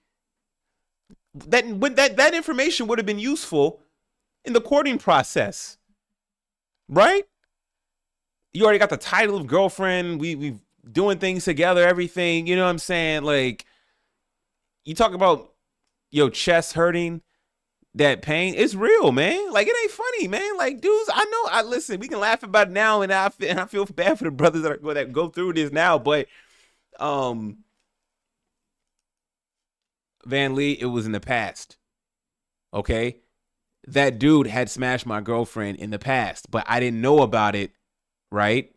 that information would have been useful in the courting process, right? You already got the title of girlfriend. We doing things together, everything. You know what I'm saying? Like, you talk about your chest hurting, that pain. It's real, man. Like, it ain't funny, man. Like, dudes, I listen. We can laugh about it now, and I feel bad for the brothers that go through this now. But, Van Lee, it was in the past. Okay, that dude had smashed my girlfriend in the past, but I didn't know about it, right?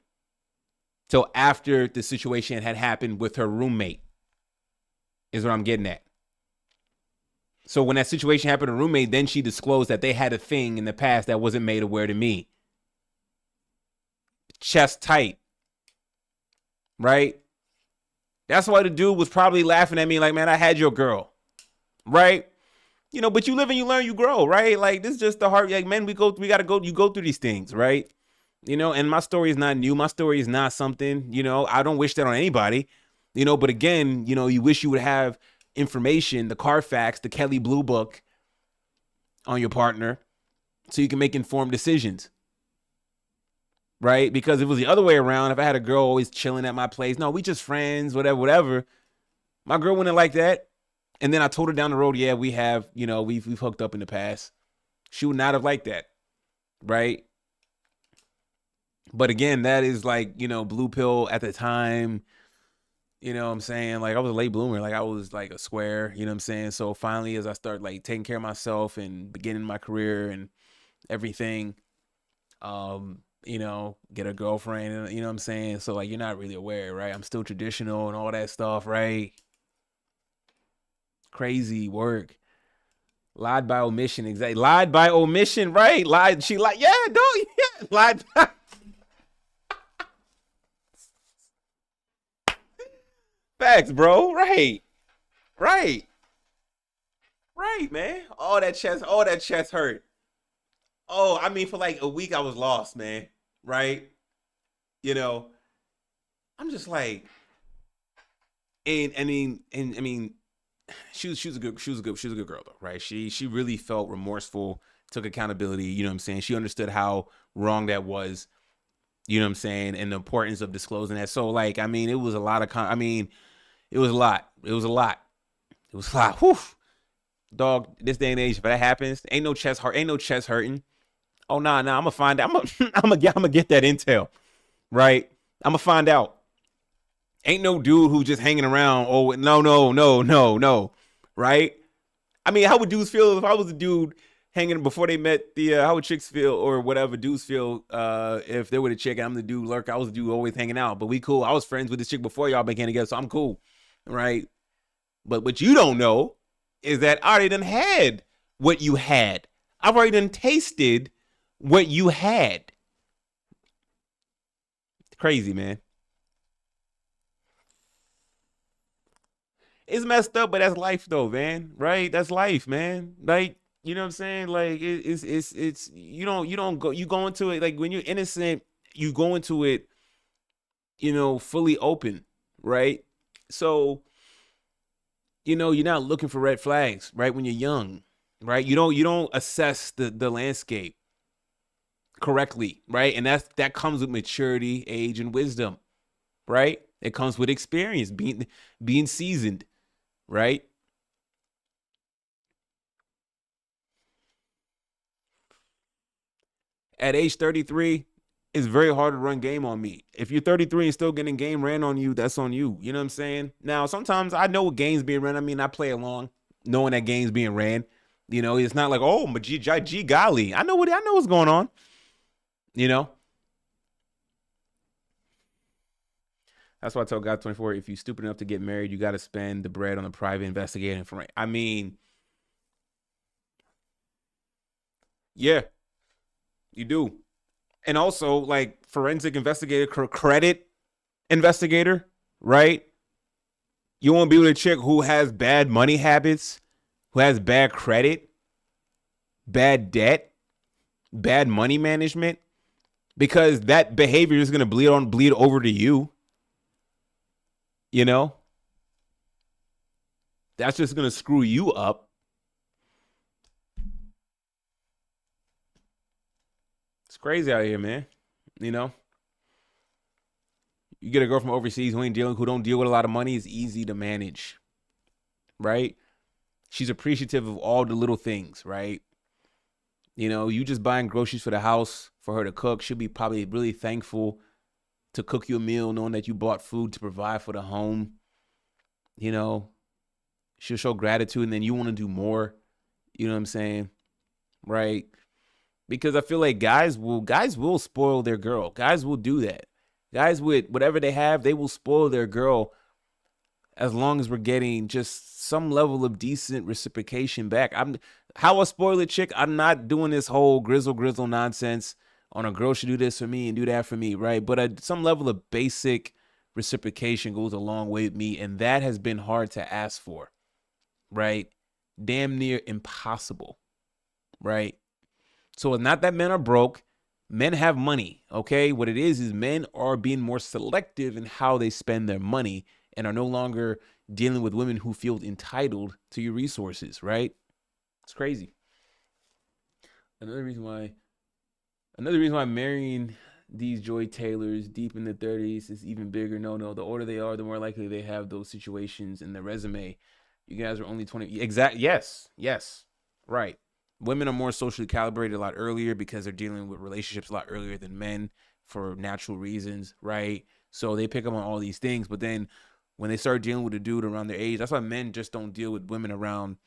So after the situation had happened with her roommate, is what I'm getting at. So when that situation happened to her roommate, then she disclosed that they had a thing in the past that wasn't made aware to me. Chest tight, right? That's why the dude was probably laughing at me like, man, I had your girl, right? But you live and you learn, you grow, right? Like, this is just the heart. Like, men, you go through these things, right? And my story is not new. My story is not something, I don't wish that on anybody, but again, you wish you would have information, the Carfax, the Kelly Blue Book on your partner so you can make informed decisions, right? Because if it was the other way around, if I had a girl always chilling at my place, no, we just friends, whatever, my girl wouldn't like that. And then I told her down the road, yeah, we have, we've hooked up in the past. She would not have liked that, right? But again, that is like, blue pill at the time. You know what I'm saying? Like, I was a late bloomer. Like, I was like a square, you know what I'm saying? So finally, as I start like taking care of myself and beginning my career and everything, get a girlfriend, you know what I'm saying? So like, you're not really aware, right? I'm still traditional and all that stuff, right? Crazy work. Lied by omission, exactly. Lied by omission, right? She lied, yeah, don't, yeah, lied by. Facts, bro. Right, man. All that chest hurt. Oh, I mean, for like a week I was lost, man. Right? I'm just like, and I mean, she was a good girl though, right? She really felt remorseful, took accountability. You know what I'm saying? She understood how wrong that was. You know what I'm saying? And the importance of disclosing that. So like, I mean, it was a lot of it was a lot. It was a lot. Whew. Dog, this day and age, if that happens, ain't no chest hurting. Oh nah, I'm gonna find out. I'm gonna get that intel, right? I'm gonna find out. Ain't no dude who just hanging around. Oh no, right? I mean, how would dudes feel if I was a dude hanging before they met how would chicks feel or whatever dudes feel if they were the chick and I'm the dude lurk? I was the dude always hanging out, but we cool. I was friends with this chick before y'all began together, so I'm cool, right? But what you don't know is that I already done had what you had. I've already done tasted what you had. It's crazy, man. It's messed up, but that's life though, man. Right? That's life, man. Like, you know what I'm saying? Like, it's you go into it like when you're innocent, you go into it, fully open, right? So, you're not looking for red flags, right? When you're young, right? You don't assess the landscape correctly, right? And that comes with maturity, age, and wisdom, right? It comes with experience, being seasoned, right? At age 33, it's very hard to run game on me. If you're 33 and still getting game ran on you, that's on you. You know what I'm saying? Now, sometimes I know what game's being ran. I mean, I play along knowing that game's being ran. You know, it's not like, oh, my gee golly, I know what's going on. You know, that's why I tell God 24, if you're stupid enough to get married, you got to spend the bread on a private investigating for. I mean, yeah, you do. And also, like, forensic investigator, credit investigator, right? You won't be with a chick who has bad money habits, who has bad credit, bad debt, bad money management, because that behavior is going to bleed over to you. You know, that's just going to screw you up. It's crazy out here, man. You know, you get a girl from overseas who don't deal with a lot of money. It's easy to manage, right? She's appreciative of all the little things, right? You know, you just buying groceries for the house for her to cook. She'll be probably really thankful to cook you a meal, knowing that you bought food to provide for the home. You know, she'll show gratitude, and then you want to do more. You know what I'm saying? Right? Because I feel like guys will spoil their girl. Guys will do that. Guys with whatever they have, they will spoil their girl as long as we're getting just some level of decent reciprocation back. I'm how I spoil a chick. I'm not doing this whole grizzle nonsense on a girl should do this for me and do that for me, right? But some level of basic reciprocation goes a long way with me, and that has been hard to ask for, right? Damn near impossible, right? So it's not that men are broke. Men have money, okay? What it is men are being more selective in how they spend their money and are no longer dealing with women who feel entitled to your resources, right? It's crazy. Another reason why marrying these Joy Taylors deep in the 30s is even bigger. No. The older they are, the more likely they have those situations in their resume. You guys are only 20. Exact. Yes. Right. Women are more socially calibrated a lot earlier because they're dealing with relationships a lot earlier than men for natural reasons, right? So they pick up on all these things, but then when they start dealing with a dude around their age, that's why men just don't deal with women around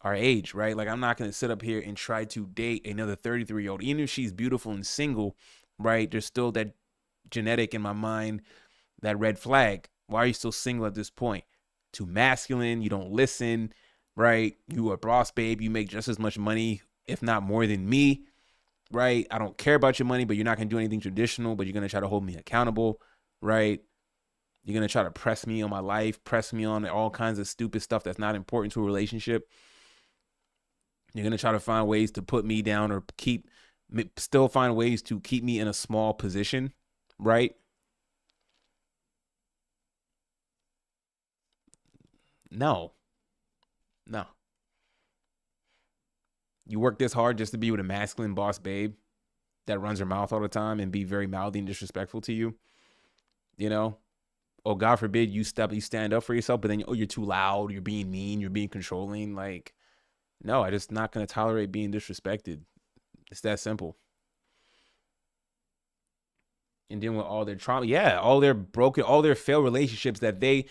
our age, right? Like, I'm not going to sit up here and try to date another 33-year-old. Even if she's beautiful and single, right? There's still that genetic in my mind, that red flag. Why are you still single at this point? Too masculine. You don't listen, right? You a boss babe. You make just as much money, if not more than me, right? I don't care about your money, but you're not going to do anything traditional, but you're going to try to hold me accountable, right? You're going to try to press me on my life, press me on all kinds of stupid stuff that's not important to a relationship. You're going to try to find ways to put me down or still find ways to keep me in a small position, right? No. You work this hard just to be with a masculine boss babe that runs her mouth all the time and be very mouthy and disrespectful to you, you know? Oh, God forbid you stand up for yourself, but then, you're too loud, you're being mean, you're being controlling. Like, no, I'm just not going to tolerate being disrespected. It's that simple. And dealing with all their trauma. Yeah, all their failed relationships that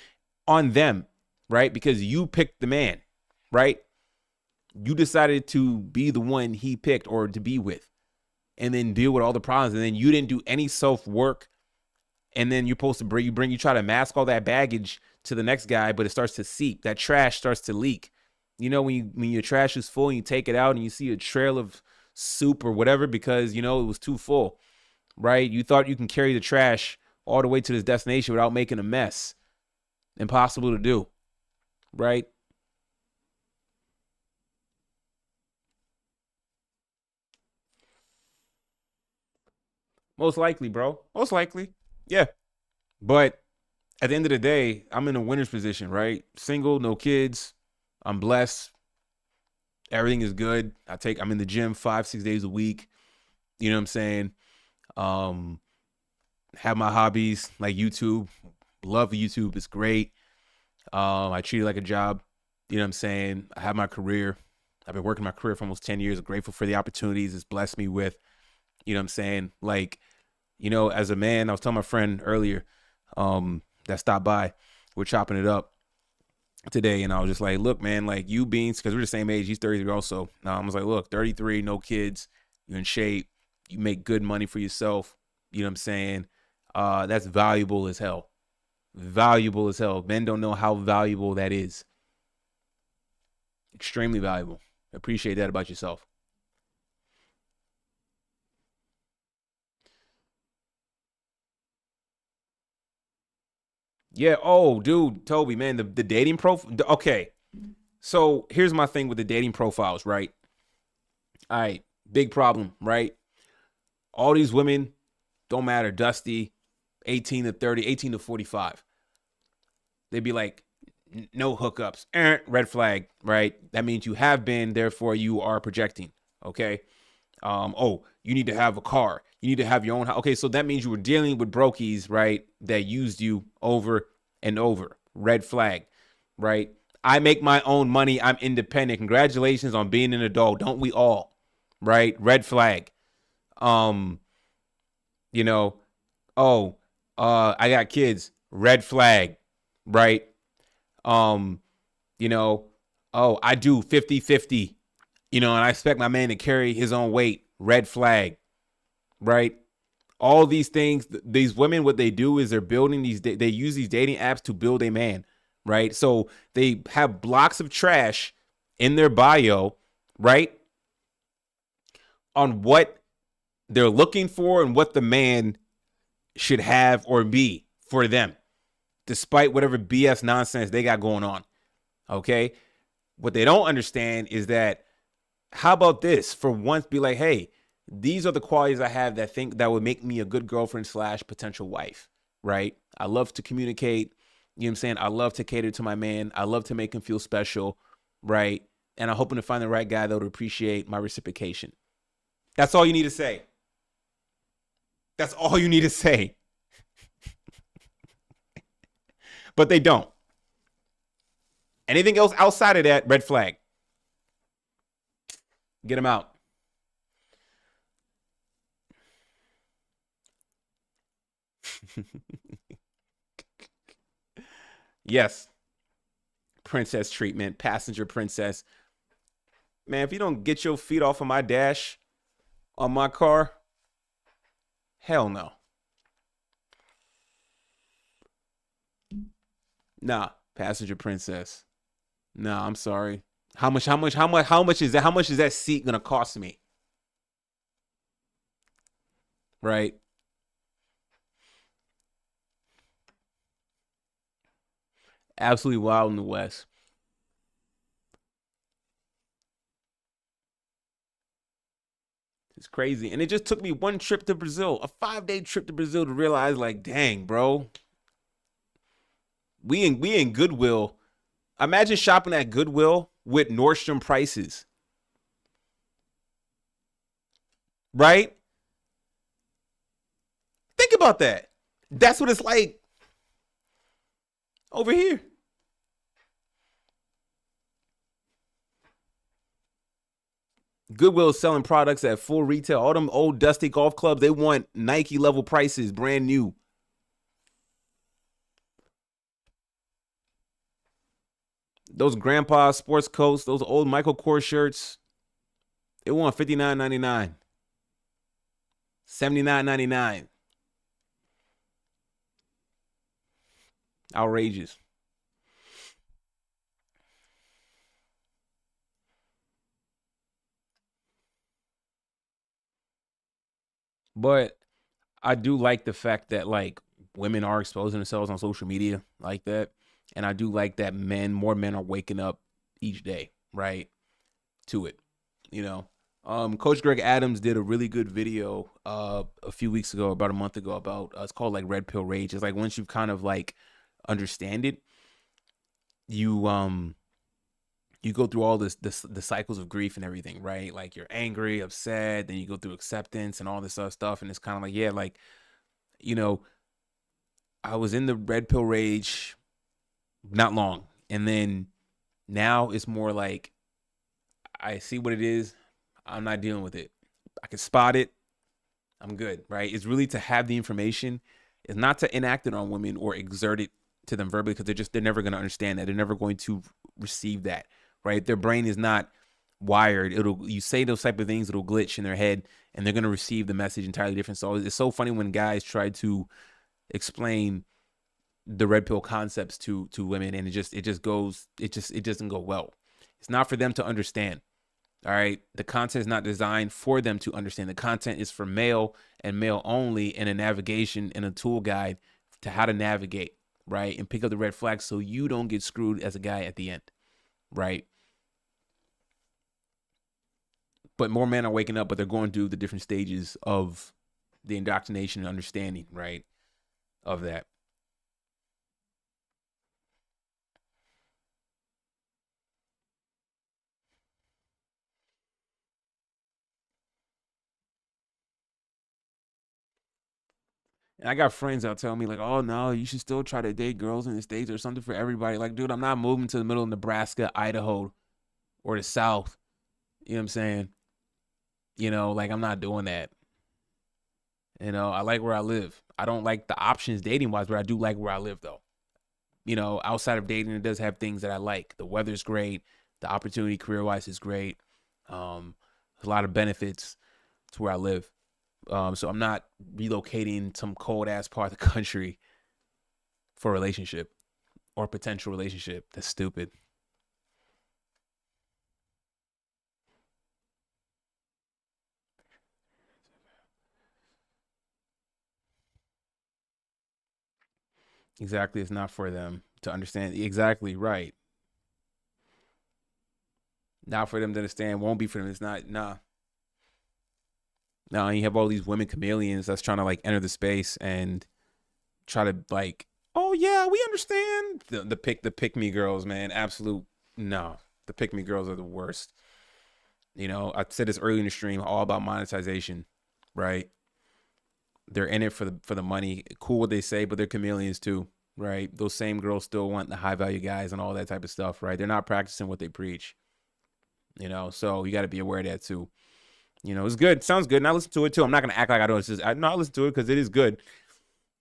on them, right? Because you picked the man, right? You decided to be the one he picked or to be with and then deal with all the problems. And then you didn't do any self-work. And then you're supposed to you try to mask all that baggage to the next guy, but it starts to seep. That trash starts to leak. You know, when your trash is full and you take it out and you see a trail of soup or whatever because, it was too full, right? You thought you can carry the trash all the way to this destination without making a mess. Impossible to do, right? Most likely, bro. Most likely. Yeah. But at the end of the day, I'm in a winner's position, right? Single, no kids. I'm blessed. Everything is good. I'm in the gym 5-6 days a week. You know what I'm saying? Um, have my hobbies like YouTube. Love YouTube. It's great. I treat it like a job. You know what I'm saying? I have my career. I've been working my career for almost 10 years. I'm grateful for the opportunities it's blessed me with. You know what I'm saying? Like, as a man, I was telling my friend earlier that stopped by, we're chopping it up. today, and I was just like, look, man, like you being, because we're the same age. He's 33 also. I was like, look, 33, no kids, you're in shape, you make good money for yourself. You know what I'm saying? That's valuable as hell. Valuable as hell. Men don't know how valuable that is. Extremely valuable. Appreciate that about yourself. Yeah. Oh, dude, Toby, man, the dating profile. Okay. So here's my thing with the dating profiles, right? All right. Big problem, right? All these women don't matter. Dusty, 18 to 30, 18 to 45. They'd be like, no hookups. Red flag, right? That means you have been, therefore you are projecting. Okay. Oh, you need to have a car. You need to have your own house. Okay, so that means you were dealing with brokies, right? That used you over and over. Red flag, right? I make my own money. I'm independent. Congratulations on being an adult. Don't we all? Right? Red flag. Um, you know, oh, I got kids. Red flag, right? Um, you know, oh, I do 50-50, and I expect my man to carry his own weight. Red flag, right? All these things, these women, what they do is they're building they use these dating apps to build a man, right? So they have blocks of trash in their bio, right? On what they're looking for and what the man should have or be for them, despite whatever BS nonsense they got going on. Okay. What they don't understand is that, how about this? For once, be like, hey, these are the qualities I have that would make me a good girlfriend slash potential wife, right? I love to communicate. You know what I'm saying? I love to cater to my man. I love to make him feel special, right? And I'm hoping to find the right guy that would appreciate my reciprocation. That's all you need to say. That's all you need to say. But they don't. Anything else outside of that, red flag. Get them out. Yes. Princess treatment, passenger princess. Man, if you don't get your feet off of my dash on my car, hell no. Nah, passenger princess. Nah, I'm sorry. How much is that? How much is that seat gonna cost me? Right? Absolutely wild in the West. It's crazy. And it just took me one trip to Brazil, a 5-day trip to Brazil, to realize, like, dang, bro, we in Goodwill. Imagine shopping at Goodwill with Nordstrom prices, right? Think about that. That's what it's like over here. Goodwill is selling products at full retail. All them old dusty golf clubs, they want Nike level prices, brand new. Those grandpa sports coats, those old Michael Kors shirts, they want 59.99, 79.99. Outrageous. But I do like the fact that, like, women are exposing themselves on social media like that. And I do like that more men are waking up each day, right? To it. You know. Coach Greg Adams did a really good video a few weeks ago, about a month ago, about it's called like Red Pill Rage. It's like once you kind of like understand it, you you go through all this the cycles of grief and everything, right? Like you're angry, upset, then you go through acceptance and all this other stuff, and it's kind of like, yeah, like, you know, I was in the red pill rage not long, and then now it's more like I see what it is. I'm not dealing with it. I can spot it. I'm good, right? It's really to have the information. It's not to enact it on women or exert it to them verbally because they're never going to understand that. They're never going to receive that, right? Their brain is not wired. You say those type of things, it'll glitch in their head, and they're going to receive the message entirely different. So it's so funny when guys try to explain the red pill concepts to women, and it doesn't go well. It's not for them to understand. All right, the content is not designed for them to understand. The content is for male and male only, and a navigation and a tool guide to how to navigate, right, and pick up the red flags so you don't get screwed as a guy at the end, right? But more men are waking up, but they're going through the different stages of the indoctrination and understanding, right, of that. And I got friends that tell me like, "Oh no, you should still try to date girls in the States or something for everybody." Like, dude, I'm not moving to the middle of Nebraska, Idaho, or the South. You know what I'm saying? Like I'm not doing that. I like where I live. I don't like the options dating wise, but I do like where I live though. Outside of dating, it does have things that I like. The weather's great. The opportunity career wise is great. There's a lot of benefits to where I live. So I'm not relocating some cold ass part of the country for a relationship or potential relationship. That's stupid. Exactly. It's not for them to understand. Exactly right. Not for them to understand. Won't be for them. It's not. Nah. Now you have all these women chameleons that's trying to like enter the space and try to like, oh yeah, we understand the pick me girls, man. Absolute no. The pick me girls are the worst. I said this early in the stream, all about monetization, right? They're in it for the money. Cool what they say, but they're chameleons too, right? Those same girls still want the high value guys and all that type of stuff, right? They're not practicing what they preach, so you got to be aware of that too. It's good. Sounds good. And I listen to it too. I'm not gonna act like I don't. I listen to it because it is good.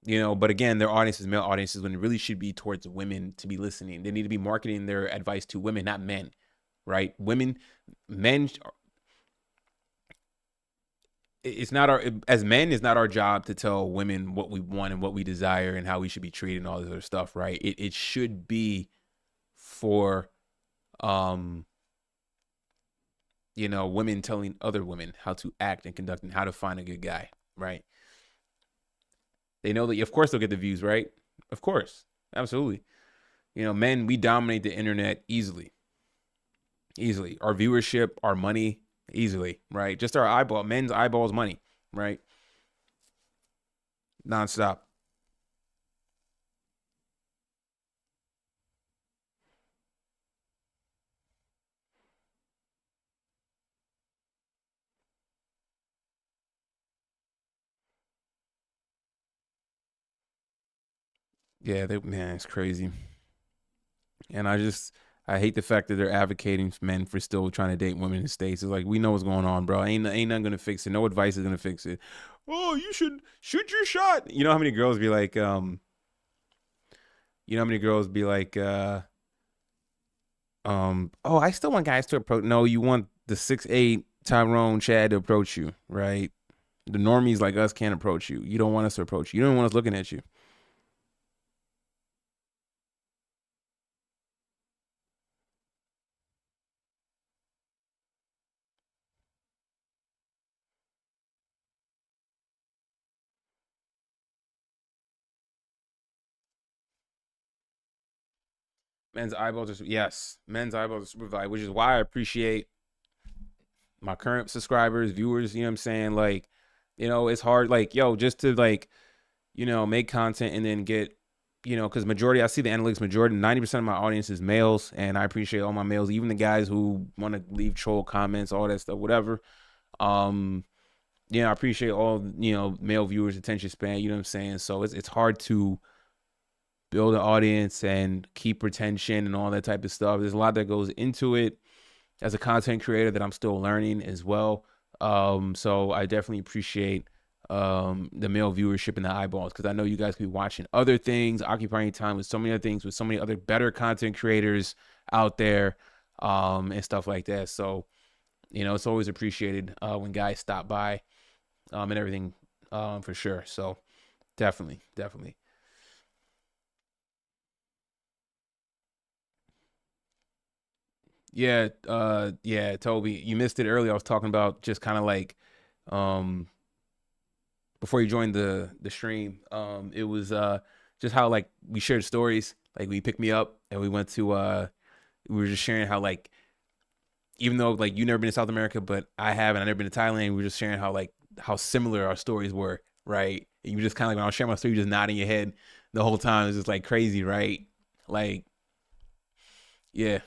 But again, their audience is male audiences when it really should be towards women to be listening. They need to be marketing their advice to women, not men, right? Men. It's not our as men. It's not our job to tell women what we want and what we desire and how we should be treated and all this other stuff, right? It should be for um women telling other women how to act and conduct and how to find a good guy, right? They know that, of course, they'll get the views, right? Of course. Absolutely. Men, we dominate the internet easily. Easily. Our viewership, our money, easily, right? Just our men's eyeballs, money, right? Nonstop. Yeah, man, it's crazy. And I hate the fact that they're advocating for men for still trying to date women in the States. It's like, we know what's going on, bro. Ain't nothing gonna fix it. No advice is gonna fix it. Oh, you should shoot your shot. You know how many girls be like, you know how many girls be like, oh, I still want guys to approach. No, you want the 6'8" Tyrone Chad to approach you, right? The normies like us can't approach you. You don't want us to approach you. You don't want us looking at you. Men's eyeballs are yes, men's eyeballs are super valuable, which is why I appreciate my current subscribers, viewers. You know what I'm saying? Like, it's hard. Like, yo, just to like, make content and then get, because majority, I see the analytics. Majority, 90% of my audience is males, and I appreciate all my males, even the guys who want to leave troll comments, all that stuff, whatever. Um, I appreciate all male viewers' attention span. You know what I'm saying? So it's hard to build an audience and keep retention and all that type of stuff. There's a lot that goes into it as a content creator that I'm still learning as well. So I definitely appreciate the male viewership and the eyeballs, because I know you guys could be watching other things, occupying your time with so many other things, with so many other better content creators out there, and stuff like that. So, it's always appreciated when guys stop by, and everything, for sure. So definitely, definitely. Yeah, yeah, Toby, you missed it earlier. I was talking about just kind of like, um, before you joined the stream. It was just how like we shared stories. Like we picked me up and we went to we were just sharing how like even though like you never been to South America, but I have and I never been to Thailand. We were just sharing how like how similar our stories were, right? And you were just kind of like when I was sharing my story, you just nodding your head the whole time. It's just like crazy, right? Like yeah,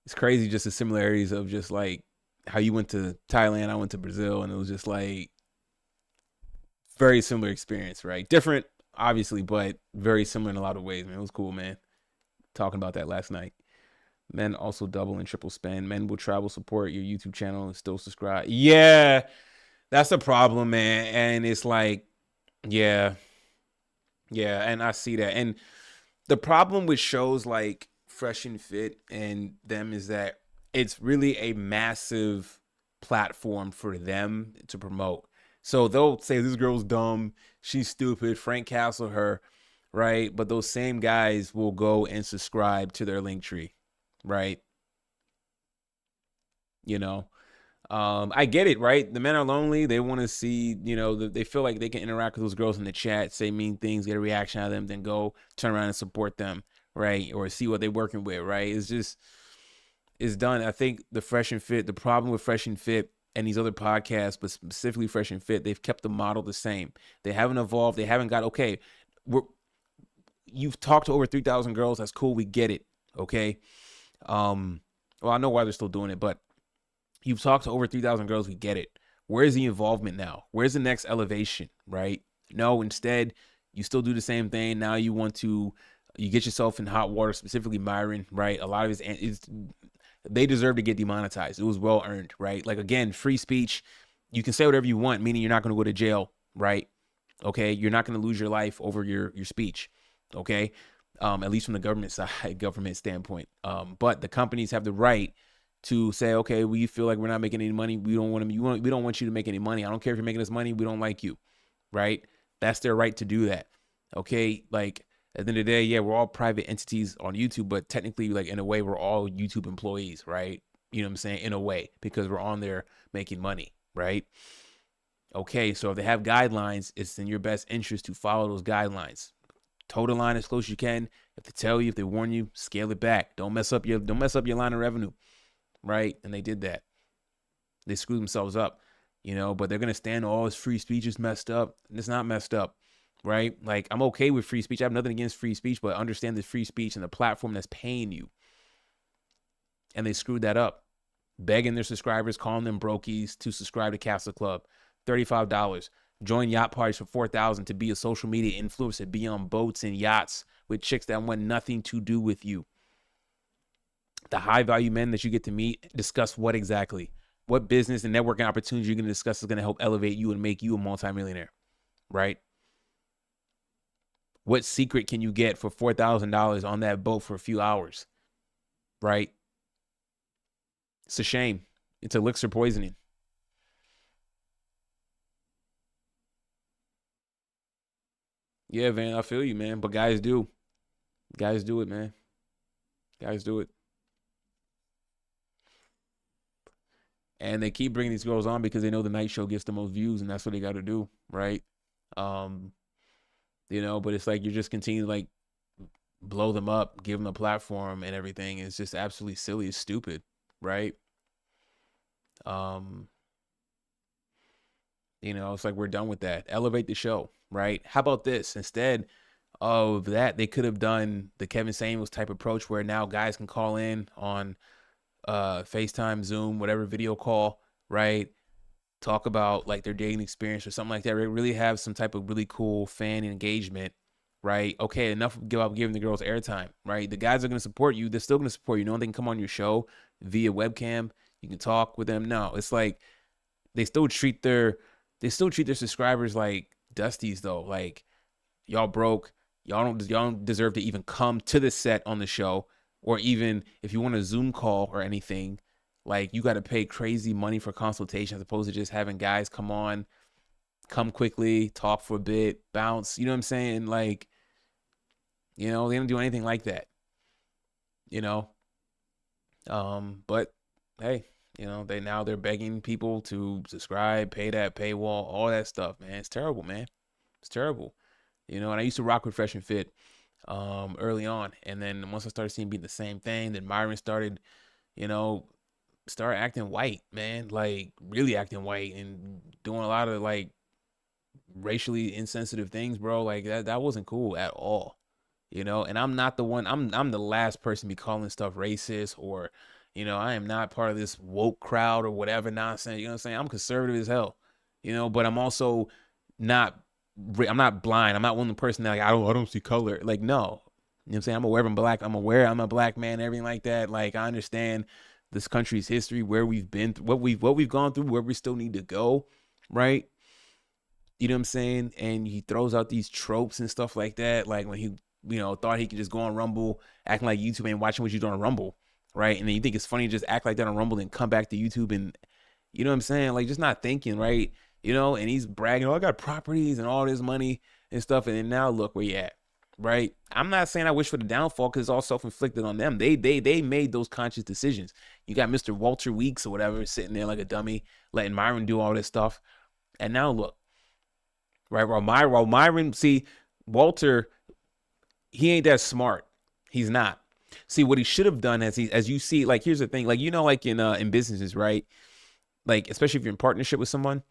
it's crazy just the similarities of just like how you went to Thailand, I went to Brazil, and it was just like very similar experience, right? Different, obviously, but very similar in a lot of ways, man. It was cool, man. Talking about that last night. Men also double and triple spend. Men will travel, support your YouTube channel, and still subscribe. Yeah, that's a problem, man. And it's like, yeah, yeah, and I see that. And the problem with shows like Fresh and Fit and them is that it's really a massive platform for them to promote. So they'll say this girl's dumb, she's stupid, Frank Castle her, right? But those same guys will go and subscribe to their link tree, right? You know, I get it, right? The men are lonely. They want to see, they feel like they can interact with those girls in the chat, say mean things, get a reaction out of them, then go turn around and support them, right? Or see what they're working with, right? It's just, it's done. I think the Fresh and Fit, the problem with Fresh and Fit and these other podcasts, but specifically Fresh and Fit, they've kept the model the same. They haven't evolved. They haven't got, okay, we're, you've talked to over 3,000 girls. That's cool. We get it. Okay. Well, I know why they're still doing it, but you've talked to over 3,000 girls. We get it. Where's the involvement now? Where's the next elevation, right? No, instead, you still do the same thing. Now you want to, you get yourself in hot water, specifically Myron, right? A lot of his, they deserve to get demonetized. It was well earned, right? Like, again, free speech. You can say whatever you want, meaning you're not going to go to jail, right? Okay. You're not going to lose your life over your speech. Okay. At least from the government side, government standpoint. But the companies have the right to say, okay, we feel like we're not making any money. We don't want we don't want you to make any money. I don't care if you're making us money. We don't like you, right? That's their right to do that. Okay, like at the end of the day, yeah, we're all private entities on YouTube, but technically, like in a way, we're all YouTube employees, right? You know what I'm saying? In a way, because we're on there making money, right? Okay, so if they have guidelines, it's in your best interest to follow those guidelines. Toe the line as close as you can. If they tell you, if they warn you, scale it back. Don't mess up your line of revenue, right? And they did that. They screwed themselves up, but they're gonna stand all this free speech is messed up. And it's not messed up, right? Like I'm okay with free speech. I have nothing against free speech, but understand the free speech and the platform that's paying you. And they screwed that up. Begging their subscribers, calling them brokies to subscribe to Castle Club. $35. Join yacht parties for $4,000 to be a social media influencer, be on boats and yachts with chicks that want nothing to do with you. The high value men that you get to meet, discuss what exactly? What business and networking opportunities you're going to discuss is going to help elevate you and make you a multimillionaire, right? What secret can you get for $4,000 on that boat for a few hours, right? It's a shame. It's elixir poisoning. Yeah, man, I feel you, man. But guys do. Guys do it, man. Guys do it. And they keep bringing these girls on because they know the night show gets the most views, and that's what they got to do, right? Um, but it's like you're just continuing to like blow them up, give them a platform and everything. It's just absolutely silly. It's stupid, right? Um, it's like we're done with that. Elevate the show, right? How about this? Instead of that, they could have done the Kevin Samuels type approach where now guys can call in on FaceTime, Zoom, whatever video call, right? Talk about like their dating experience or something like that. Really have some type of really cool fan engagement, right? Okay, enough about giving the girls airtime, right? The guys are going to support you. They're still going to support you. They can come on your show via webcam. You can talk with them. No, it's like they still treat their they still treat their subscribers like dusties though. Like y'all broke, y'all don't deserve to even come to the set on the show, or even if you want a Zoom call or anything, like you got to pay crazy money for consultation as opposed to just having guys come on, come quickly, talk for a bit, bounce. You know what I'm saying? Like, they don't do anything like that. You know, but hey, they're begging people to subscribe, pay that paywall, all that stuff, man. It's terrible, man. It's terrible. And I used to rock with Fresh and Fit early on, and then once I started seeing being the same thing, then Myron started, you know, start acting white, man, like really acting white and doing a lot of like racially insensitive things, bro. Like that wasn't cool at all. And I'm not the one, I'm the last person to be calling stuff racist, or I am not part of this woke crowd or whatever nonsense. You know what I'm saying? I'm conservative as hell. But I'm also not I'm not blind. I'm not one of the person that like I don't see color. Like no. You know what I'm saying? I'm aware I'm black. I'm aware I'm a black man, everything like that. Like I understand this country's history, where we've been, what we've gone through, where we still need to go, right? You know what I'm saying? And he throws out these tropes and stuff like that. Like when he, thought he could just go on Rumble, acting like YouTube ain't watching what you do on Rumble, right? And then you think it's funny to just act like that on Rumble and come back to YouTube and, you know what I'm saying? Like just not thinking, right? And he's bragging, oh, I got properties and all this money and stuff. And then now look where you at, right? I'm not saying I wish for the downfall because it's all self-inflicted on them. They made those conscious decisions. You got Mr. Walter Weeks or whatever sitting there like a dummy, letting Myron do all this stuff. And now look, right? While Myron, see, Walter, he ain't that smart. He's not. See, what he should have done as you see, like, here's the thing, like, like in businesses, right? Like, especially if you're in partnership with someone,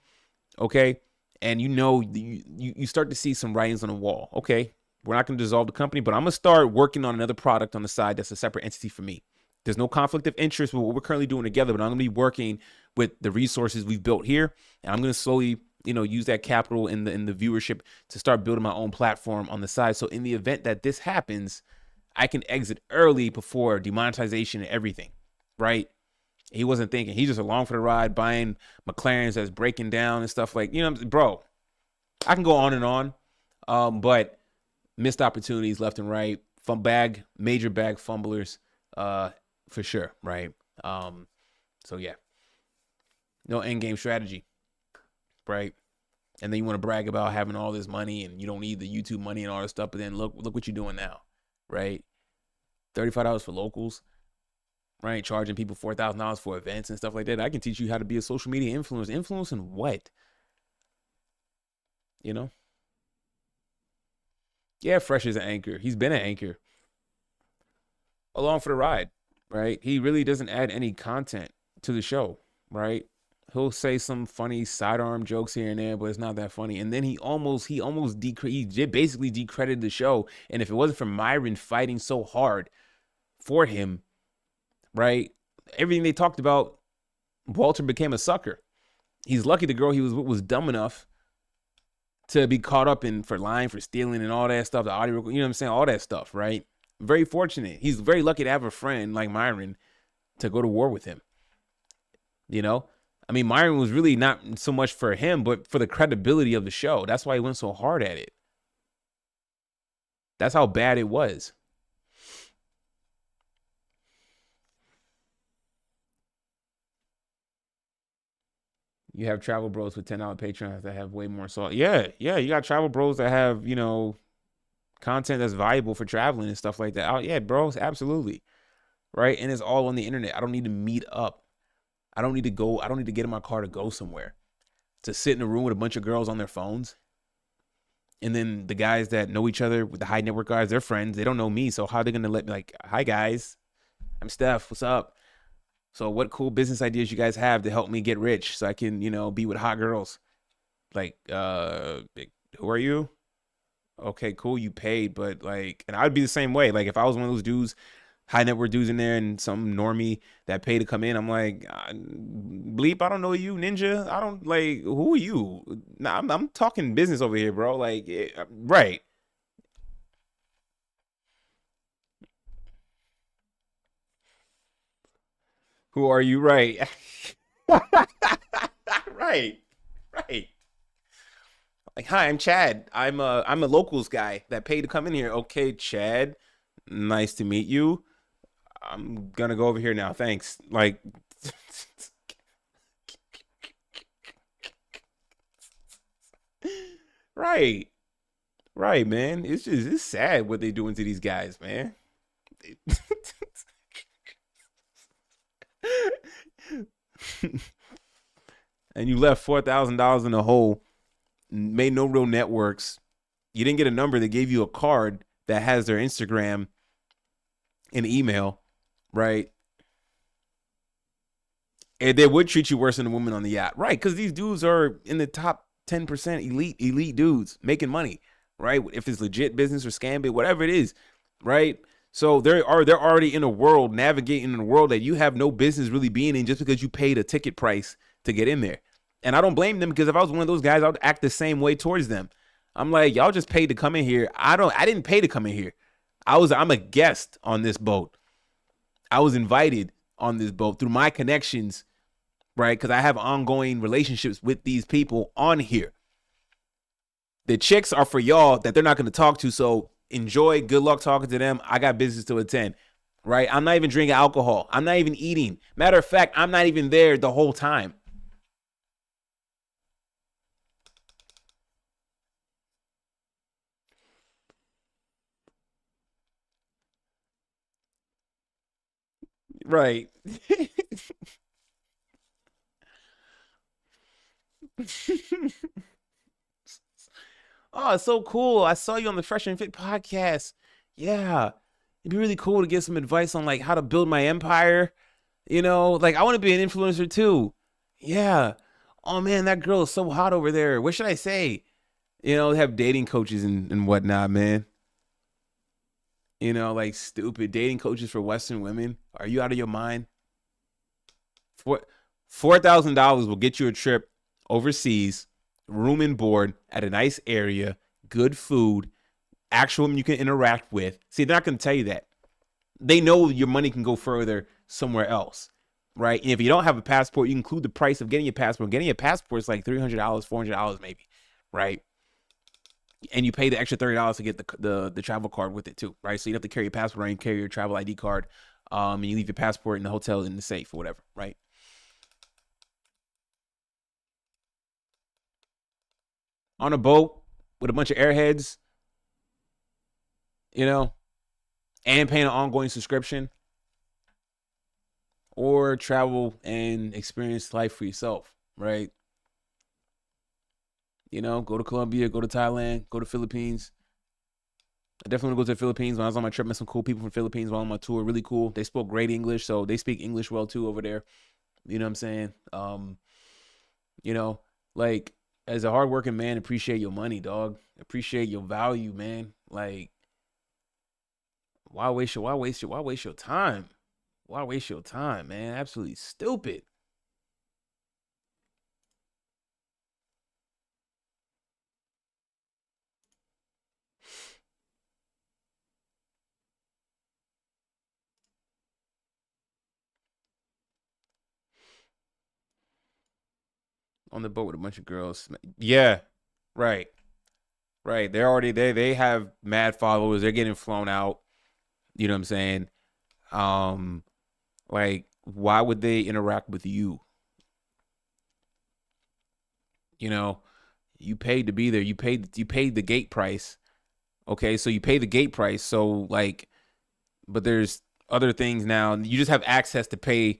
okay? And you start to see some writings on the wall. Okay, we're not going to dissolve the company, but I'm going to start working on another product on the side that's a separate entity for me. There's no conflict of interest with what we're currently doing together, but I'm going to be working with the resources we've built here, and I'm going to slowly, use that capital in the viewership to start building my own platform on the side. So in the event that this happens, I can exit early before demonetization and everything, right? He wasn't thinking. He's just along for the ride, buying McLarens that's breaking down and stuff like, bro, I can go on and on, but missed opportunities left and right, major bag fumblers, for sure, right? So yeah, no end game strategy, right? And then you want to brag about having all this money and you don't need the YouTube money and all this stuff, but then look what you're doing now, right? $35 for locals, right? Charging people $4,000 for events and stuff like that. I can teach you how to be a social media influencer. Influence in what? Yeah, Fresh is an anchor. He's been an anchor along for the ride, right? He really doesn't add any content to the show, right? He'll say some funny sidearm jokes here and there, but it's not that funny. And then he basically decredited the show. And if it wasn't for Myron fighting so hard for him, right? Everything they talked about, Walter became a sucker. He's lucky the girl he was dumb enough to be caught up in for lying, for stealing, and all that stuff. The audio, you know what I'm saying? All that stuff, right? Very fortunate. He's very lucky to have a friend like Myron to go to war with him. I mean, Myron was really not so much for him, but for the credibility of the show. That's why he went so hard at it. That's how bad it was. You have travel bros with $10 Patreons that have way more salt. Yeah, you got travel bros that have, content that's valuable for traveling and stuff like that. Oh, yeah, bros, absolutely. Right? And it's all on the internet. I don't need to meet up. I don't need to get in my car to go somewhere. To sit in a room with a bunch of girls on their phones. And then the guys that know each other, with the high network guys, they're friends. They don't know me. So how are they going to let me, like, hi, guys. I'm Steph. What's up? So what cool business ideas you guys have to help me get rich so I can, be with hot girls? Like, who are you? Okay, cool, you paid, but like, and I'd be the same way. Like if I was one of those dudes, high net worth dudes in there and some normie that pay to come in, I'm like, bleep, I don't know you, ninja. I don't like, who are you? Nah, I'm talking business over here, bro. Like, right. Who are you? Right. Right. Right. Like, hi, I'm Chad. I'm a locals guy that paid to come in here. Okay, Chad, nice to meet you. I'm gonna go over here now. Thanks. Like, right, right, man. It's sad what they doing to these guys, man. And you left $4,000 in the hole, made no real networks. You didn't get a number. They gave you a card that has their Instagram and email, right? And they would treat you worse than the woman on the yacht, right? Because these dudes are in the top 10% elite dudes making money, right? If it's legit business or scam bit, whatever it is, right? So they're already in a world, navigating in a world that you have no business really being in just because you paid a ticket price to get in there. And I don't blame them, because if I was one of those guys, I would act the same way towards them. I'm like, y'all just paid to come in here. I didn't pay to come in here. I'm a guest on this boat. I was invited on this boat through my connections, right? Because I have ongoing relationships with these people on here. The chicks are for y'all that they're not going to talk to. So enjoy. Good luck talking to them. I got business to attend, right? I'm not even drinking alcohol. I'm not even eating. Matter of fact, I'm not even there the whole time. Right. Oh, it's so cool. I saw you on the Fresh and Fit podcast. Yeah. It'd be really cool to get some advice on like how to build my empire. Like I want to be an influencer too. Yeah. Oh man, that girl is so hot over there. What should I say? They have dating coaches and whatnot, man. Like stupid dating coaches for Western women. Are you out of your mind? Four $4,000 will get you a trip overseas, room and board at a nice area, good food, actual women you can interact with. See, they're not going to tell you that. They know your money can go further somewhere else, right? And if you don't have a passport, you include the price of getting a passport. Getting a passport is like $300, $400 maybe, right? And you pay the extra $30 to get the travel card with it too, right? So you don't have to carry your passport, or you carry your travel ID card, and you leave your passport in the hotel in the safe or whatever, right? On a boat with a bunch of airheads, you know, and paying an ongoing subscription, or travel and experience life for yourself, right? Go to Colombia, go to Thailand, go to Philippines. I definitely want to go to the Philippines. When I was on my trip, met some cool people from the Philippines while on my tour. Really cool. They spoke great English, so they speak English well too over there. You know what I'm saying? You know, like as a hardworking man, appreciate your money, dog. Appreciate your value, man. Like, why waste your time? Why waste your time, man? Absolutely stupid. On the boat with a bunch of girls. Yeah, right, right. They have mad followers. They're getting flown out. You know what I'm saying? Um, like, why would they interact with you? You know, you paid to be there. You paid the gate price. Okay, so you pay the gate price. So like, but there's other things now. You just have access to pay.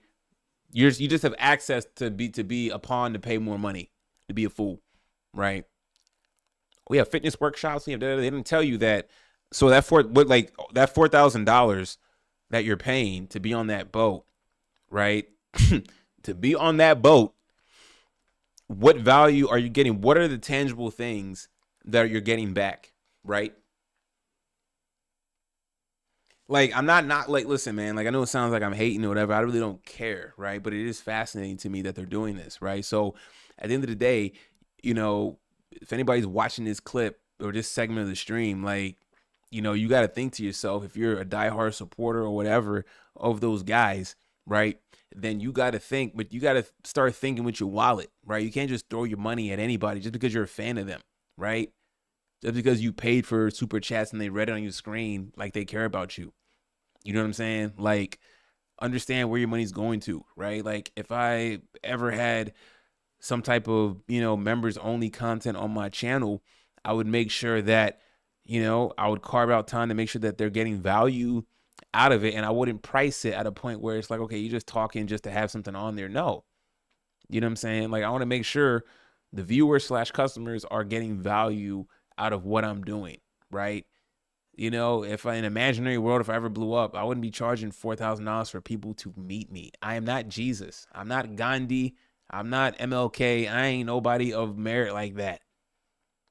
You just have access to be a pawn to pay more money to be a fool, right? We have fitness workshops. They didn't tell you that. So that $4,000 that you're paying to be on that boat, right? To be on that boat, what value are you getting? What are the tangible things that you're getting back, right? Like I'm not like, listen, man, like I know it sounds like I'm hating or whatever. I really don't care, right? But it is fascinating to me that they're doing this, right? So at the end of the day, you know, if anybody's watching this clip or this segment of the stream, like, you got to think to yourself, if you're a diehard supporter or whatever of those guys, right? Then you got to think, but you got to start thinking with your wallet, right? You can't just throw your money at anybody just because you're a fan of them, right? Just because you paid for super chats and they read it on your screen, like they care about you. You know what I'm saying? Like, understand where your money's going to, right? Like, if I ever had some type of, members only content on my channel, I would make sure that, I would carve out time to make sure that they're getting value out of it. And I wouldn't price it at a point where it's like, okay, you're just talking just to have something on there. No. You know what I'm saying? Like, I want to make sure the viewers slash customers are getting value out of what I'm doing, right? If in an imaginary world, if I ever blew up, I wouldn't be charging $4,000 for people to meet me. I am not Jesus. I'm not Gandhi. I'm not MLK. I ain't nobody of merit like that.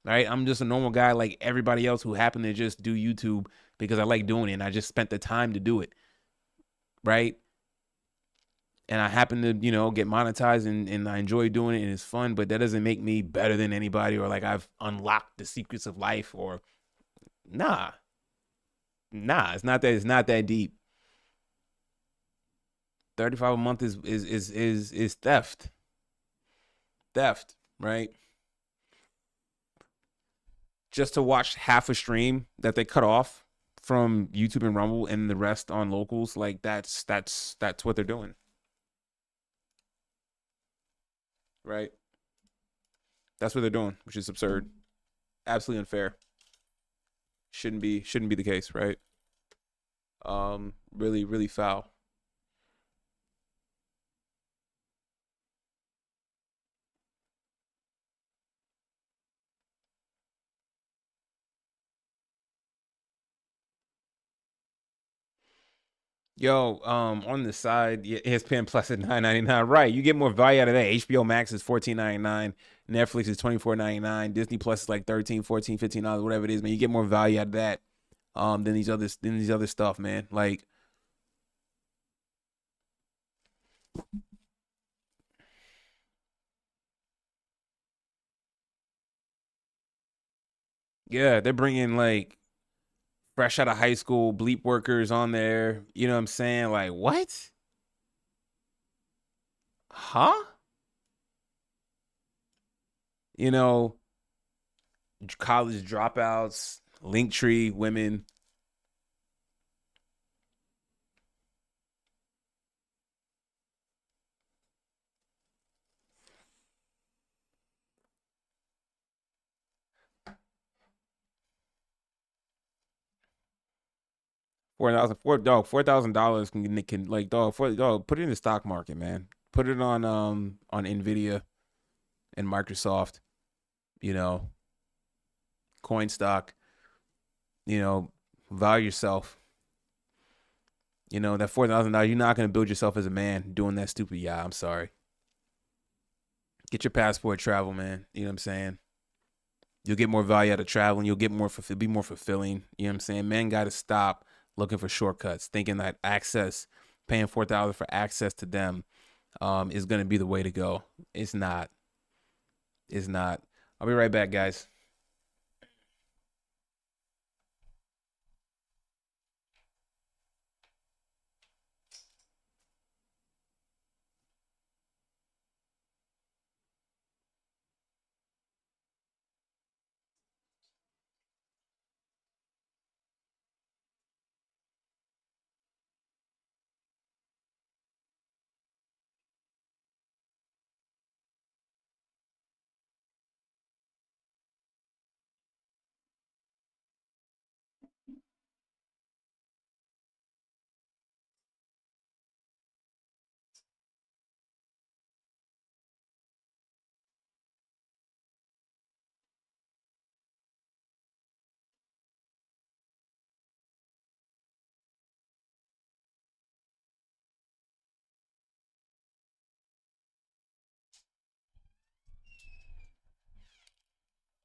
Right? I'm just a normal guy like everybody else who happened to just do YouTube because I like doing it and I just spent the time to do it. Right? And I happen to, get monetized and I enjoy doing it and it's fun, but that doesn't make me better than anybody or like I've unlocked the secrets of life or nah. Nah, it's not that deep. 35 a month is theft. Theft, right? Just to watch half a stream that they cut off from YouTube and Rumble and the rest on locals, like that's what they're doing. Right? That's what they're doing, which is absurd. Absolutely unfair. Shouldn't be the case, right? Really, really foul. Yo, on the side, ESPN Plus at $9.99. Right, you get more value out of that. HBO Max is $14.99. Netflix is $24.99. Disney Plus is like 13, 14, $15, whatever it is, man. You get more value out of that than these other stuff, man. Like, yeah, they're bringing like fresh out of high school bleep workers on there. You know what I'm saying? Like, what? Huh? You know, college dropouts, Linktree women. 4,000 dollars can like dog put it in the stock market, man. Put it on Nvidia and Microsoft, you know, coin stock, you know, value yourself. That $4,000, you're not gonna build yourself as a man doing that stupid. Yeah, I'm sorry. Get your passport, travel, man. You know what I'm saying? You'll get more value out of traveling. You'll get more be more fulfilling. You know what I'm saying? Men got to stop looking for shortcuts, thinking that paying $4,000 for access to them, is gonna be the way to go. It's not. It's not. I'll be right back, guys.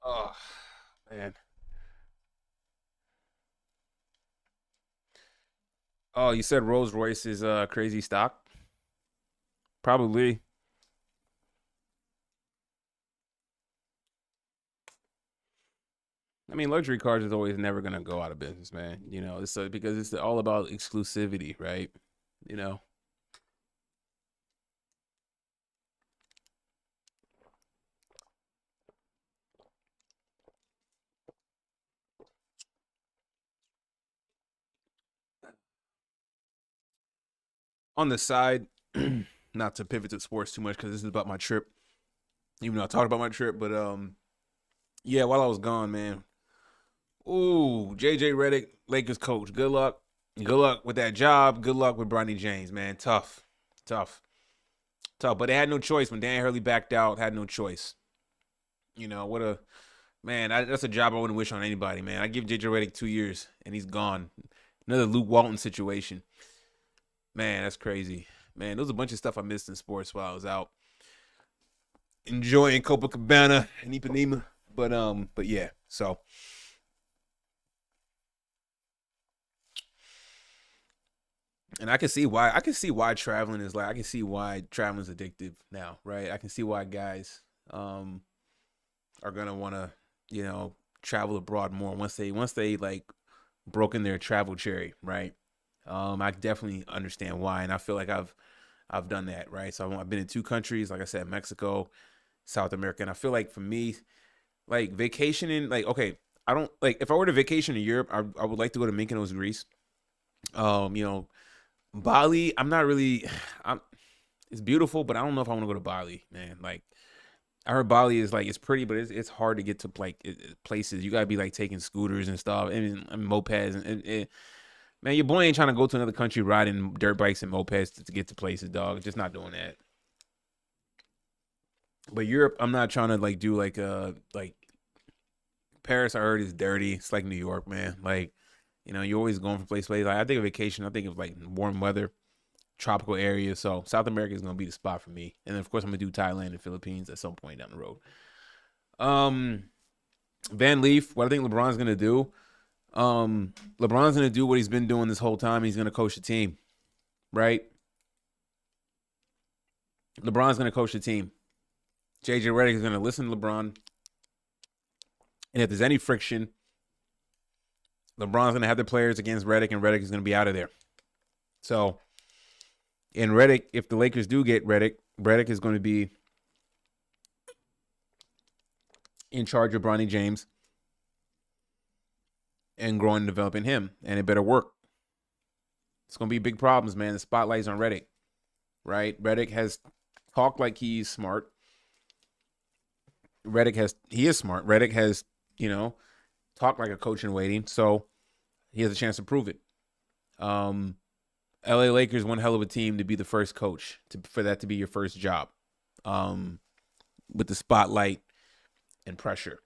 Oh man. Oh, you said Rolls Royce is crazy stock? Probably. I mean, luxury cars is always never gonna go out of business, man. It's because it's all about exclusivity, right? You know. on the side, not to pivot to sports too much because this is about my trip. Even though I talked about my trip, but yeah, while I was gone, man. Ooh, JJ Redick, Lakers coach. Good luck. Good luck with that job. Good luck with Bronny James, man. Tough, tough, tough. But they had no choice when Dan Hurley backed out. Had no choice. What a man. That's a job I wouldn't wish on anybody, man. I give JJ Redick 2 years and he's gone. Another Luke Walton situation. Man, that's crazy. Man, there was a bunch of stuff I missed in sports while I was out enjoying Copacabana and Ipanema. But yeah. So and I can see why traveling is like I can see why traveling is addictive now, right? I can see why guys are gonna wanna, travel abroad more once they like broken their travel cherry, right? I definitely understand why, and I feel like I've done that, right? So I've been in 2 countries, like I said, Mexico, South America, and I feel like for me, like vacationing, like okay, I don't like if I were to vacation in Europe, I would like to go to Mykonos, Greece. You know, Bali, I'm not really, I'm it's beautiful, but I don't know if I want to go to Bali, man. Like I heard Bali is like it's pretty, but it's hard to get to like places. You gotta be like taking scooters and stuff and mopeds and man, your boy ain't trying to go to another country riding dirt bikes and mopeds to get to places, dog. Just not doing that. But Europe, I'm not trying to like do like Paris. I heard is dirty. It's like New York, man. Like you're always going from place to place. Like I think of vacation. I think of like warm weather, tropical areas. So South America is gonna be the spot for me. And then of course I'm gonna do Thailand and Philippines at some point down the road. Um, Van Leaf, what I think LeBron's gonna do. LeBron's gonna do what he's been doing this whole time. He's gonna coach the team, right? LeBron's gonna coach the team. JJ Redick is gonna listen to LeBron, and if there's any friction, LeBron's gonna have the players against Redick, and Redick is gonna be out of there. So, in Redick, if the Lakers do get Redick, Redick is going to be in charge of Bronny James and growing and developing him, and it better work. It's going to be big problems, man. The spotlight's on Redick, right? Redick has talked like he's smart. He is smart. Redick has, talked like a coach in waiting, so he has a chance to prove it. LA Lakers, one hell of a team to be the first coach, for that to be your first job, with the spotlight and pressure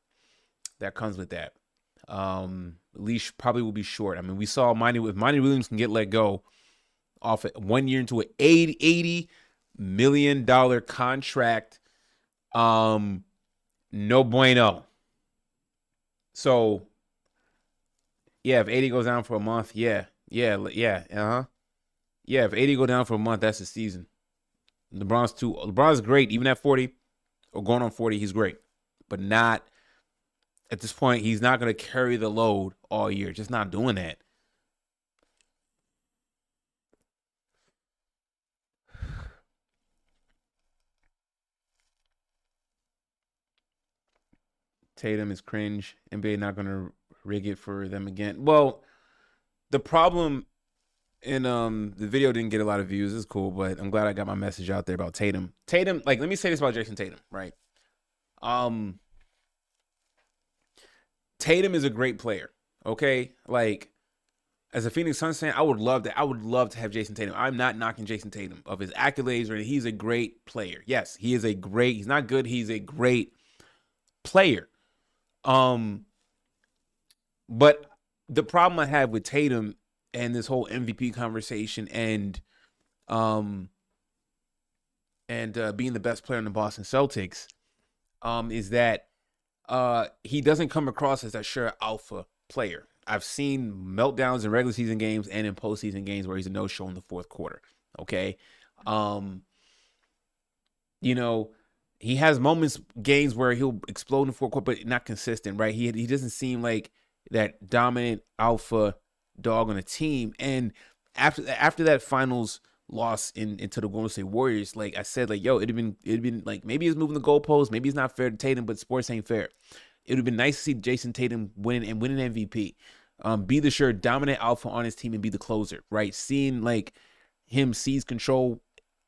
that comes with that. Leash probably will be short. I mean, we saw if Monty Williams can get let go off 1 year into an $80 million contract, no bueno. So, yeah, if 80 goes down for a month, yeah, if 80 go down for a month, that's the season. LeBron's great, even at 40 or going on 40, he's great, but not at this point. He's not going to carry the load all year. Just not doing that. Tatum is cringe. NBA not going to rig it for them again. Well, the problem in the video didn't get a lot of views. It's cool, but I'm glad I got my message out there about Tatum. Tatum, like, let me say this about Jason Tatum, right? Tatum is a great player. Okay, like as a Phoenix Suns fan, I would love to have Jason Tatum. I'm not knocking Jason Tatum of his accolades or he's a great player. Yes, he's not good. He's a great player. But the problem I have with Tatum and this whole MVP conversation and being the best player in the Boston Celtics, is that he doesn't come across as a sure alpha player. I've seen meltdowns in regular season games and in postseason games where he's a no-show in the fourth quarter. Okay, he has games where he'll explode in the fourth quarter, but not consistent, right? He doesn't seem like that dominant alpha dog on a team. And after that finals loss into the Golden State Warriors, like I said, like, yo, it'd been like, maybe he's moving the goalposts, maybe it's not fair to Tatum, but sports ain't fair. It would have been nice to see Jason Tatum win an MVP, be the sure dominant alpha on his team and be the closer, right? Seeing like him seize control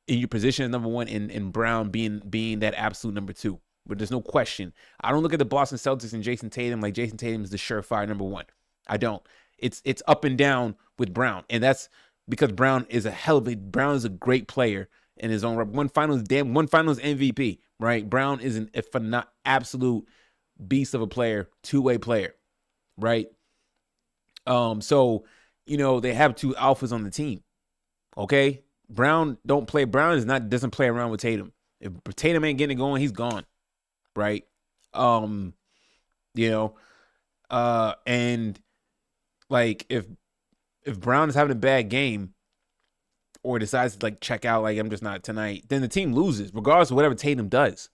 in your position as number one, and Brown being that absolute number two. But there's no question. I don't look at the Boston Celtics and Jason Tatum like Jason Tatum is the surefire number one. I don't. It's up and down with Brown, and that's because Brown is a great player in his own right. One finals MVP, right? Brown is an if not absolute beast of a player, two-way player, right? So they have two alphas on the team. Okay, Brown don't play. Brown doesn't play around with Tatum. If Tatum ain't getting it going, he's gone, right? Um, you know, and like if Brown is having a bad game or decides to like check out, like I'm just not tonight, then the team loses regardless of whatever Tatum does.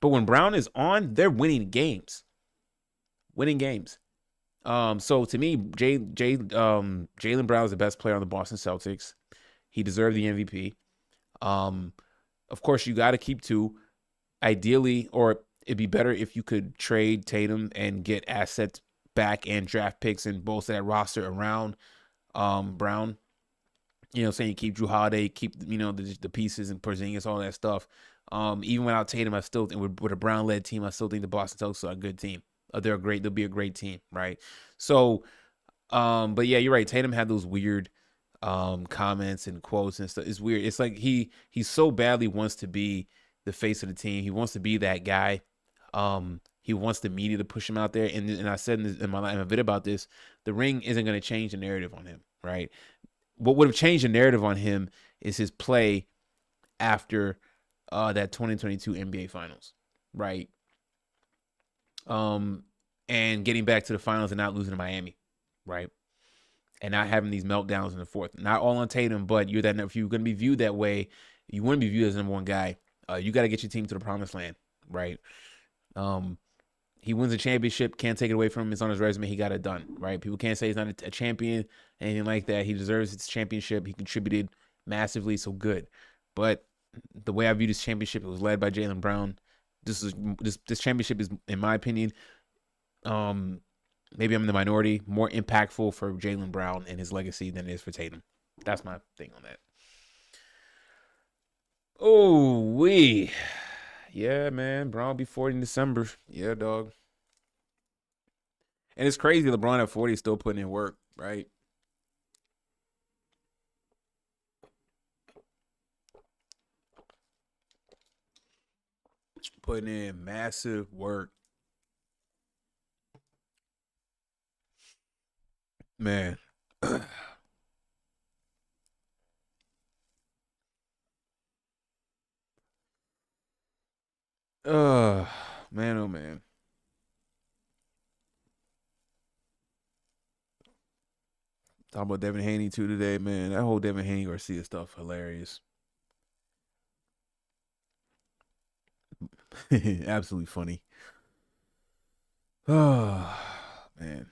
But when Brown is on, they're winning games. Winning games. So to me, Jaylen Brown is the best player on the Boston Celtics. He deserved the MVP. Of course, you got to keep two. Ideally, or it'd be better if you could trade Tatum and get assets back and draft picks and bolster that roster around Brown. Saying you keep Drew Holiday, keep the pieces and Porzingis, all that stuff. Even without Tatum, I still think with a Brown led team, I still think the Boston Celtics are a good team. They'll be a great team, right? So, but yeah, you're right. Tatum had those weird comments and quotes and stuff. It's weird. It's like he so badly wants to be the face of the team. He wants to be that guy. He wants the media to push him out there. And I said in my video about this, the ring isn't going to change the narrative on him, right? What would have changed the narrative on him is his play after that 2022 NBA Finals, right? And getting back to the finals and not losing to Miami, right? And not having these meltdowns in the fourth. Not all on Tatum, but if you're going to be viewed that way, you want to be viewed as the number one guy. You got to get your team to the promised land, right? He wins a championship, can't take it away from him. It's on his resume. He got it done, right? People can't say he's not a champion, anything like that. He deserves his championship. He contributed massively, so good. But the way I view this championship, it was led by Jaylen Brown. This championship is, in my opinion, maybe I'm in the minority, more impactful for Jaylen Brown and his legacy than it is for Tatum. That's my thing on that. Oh, yeah, man. Brown will be 40 in December. Yeah, dog. And it's crazy LeBron at 40 is still putting in work, right? Putting in massive work. Man. uh man, oh man. Talking about Devin Haney too today, man. That whole Devin Haney Garcia stuff, hilarious. Absolutely funny. Oh man.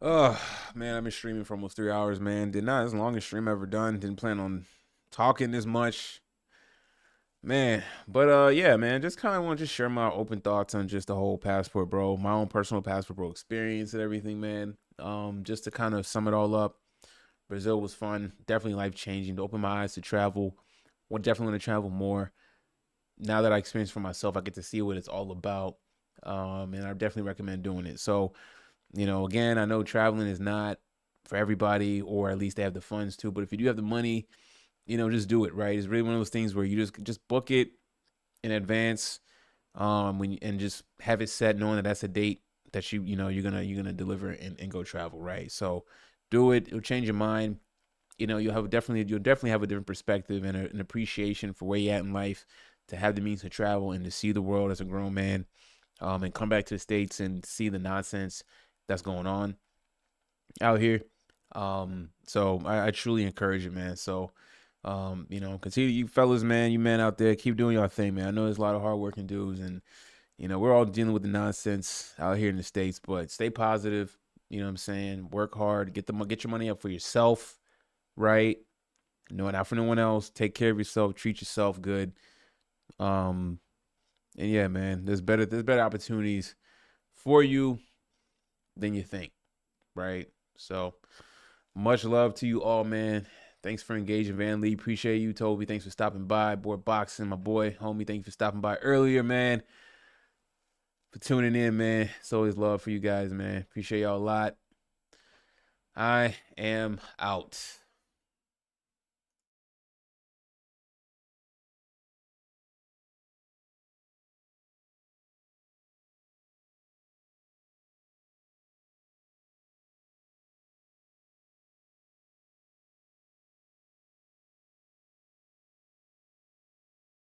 Oh man, I've been streaming for almost 3 hours, man. Did not as long as stream ever done. Didn't plan on talking this much. Man, but yeah, man, just kind of want to just share my open thoughts on just the whole passport, bro. My own personal passport, bro, experience and everything, man. Just to kind of sum it all up, Brazil was fun, definitely life changing. To open my eyes to travel, definitely want to travel more. Now that I experienced for myself, I get to see what it's all about, and I definitely recommend doing it. So, again, I know traveling is not for everybody, or at least they have the funds to. But if you do have the money, just do it, right? It's really one of those things where you just book it in advance, and just have it set, knowing that that's a date that you're gonna deliver and go travel, right? So do it. It'll change your mind. You'll definitely have a different perspective and an appreciation for where you're at in life, to have the means to travel and to see the world as a grown man, and come back to the States and see the nonsense that's going on out here. So I truly encourage it, man. So, continue, you fellas, man, you men out there, keep doing your thing, man. I know there's a lot of hardworking dudes, and we're all dealing with the nonsense out here in the States, but stay positive. You know what I'm saying? Work hard, get your money up for yourself, right? No, not for no one else. Take care of yourself, treat yourself good. And yeah, man, there's better opportunities for you than you think, right? So much love to you all, man. Thanks for engaging, Van Lee. Appreciate you, Toby. Thanks for stopping by. Board Boxing, my boy, homie. Thank you for stopping by earlier, man. For tuning in, man. It's always love for you guys, man. Appreciate y'all a lot. I am out.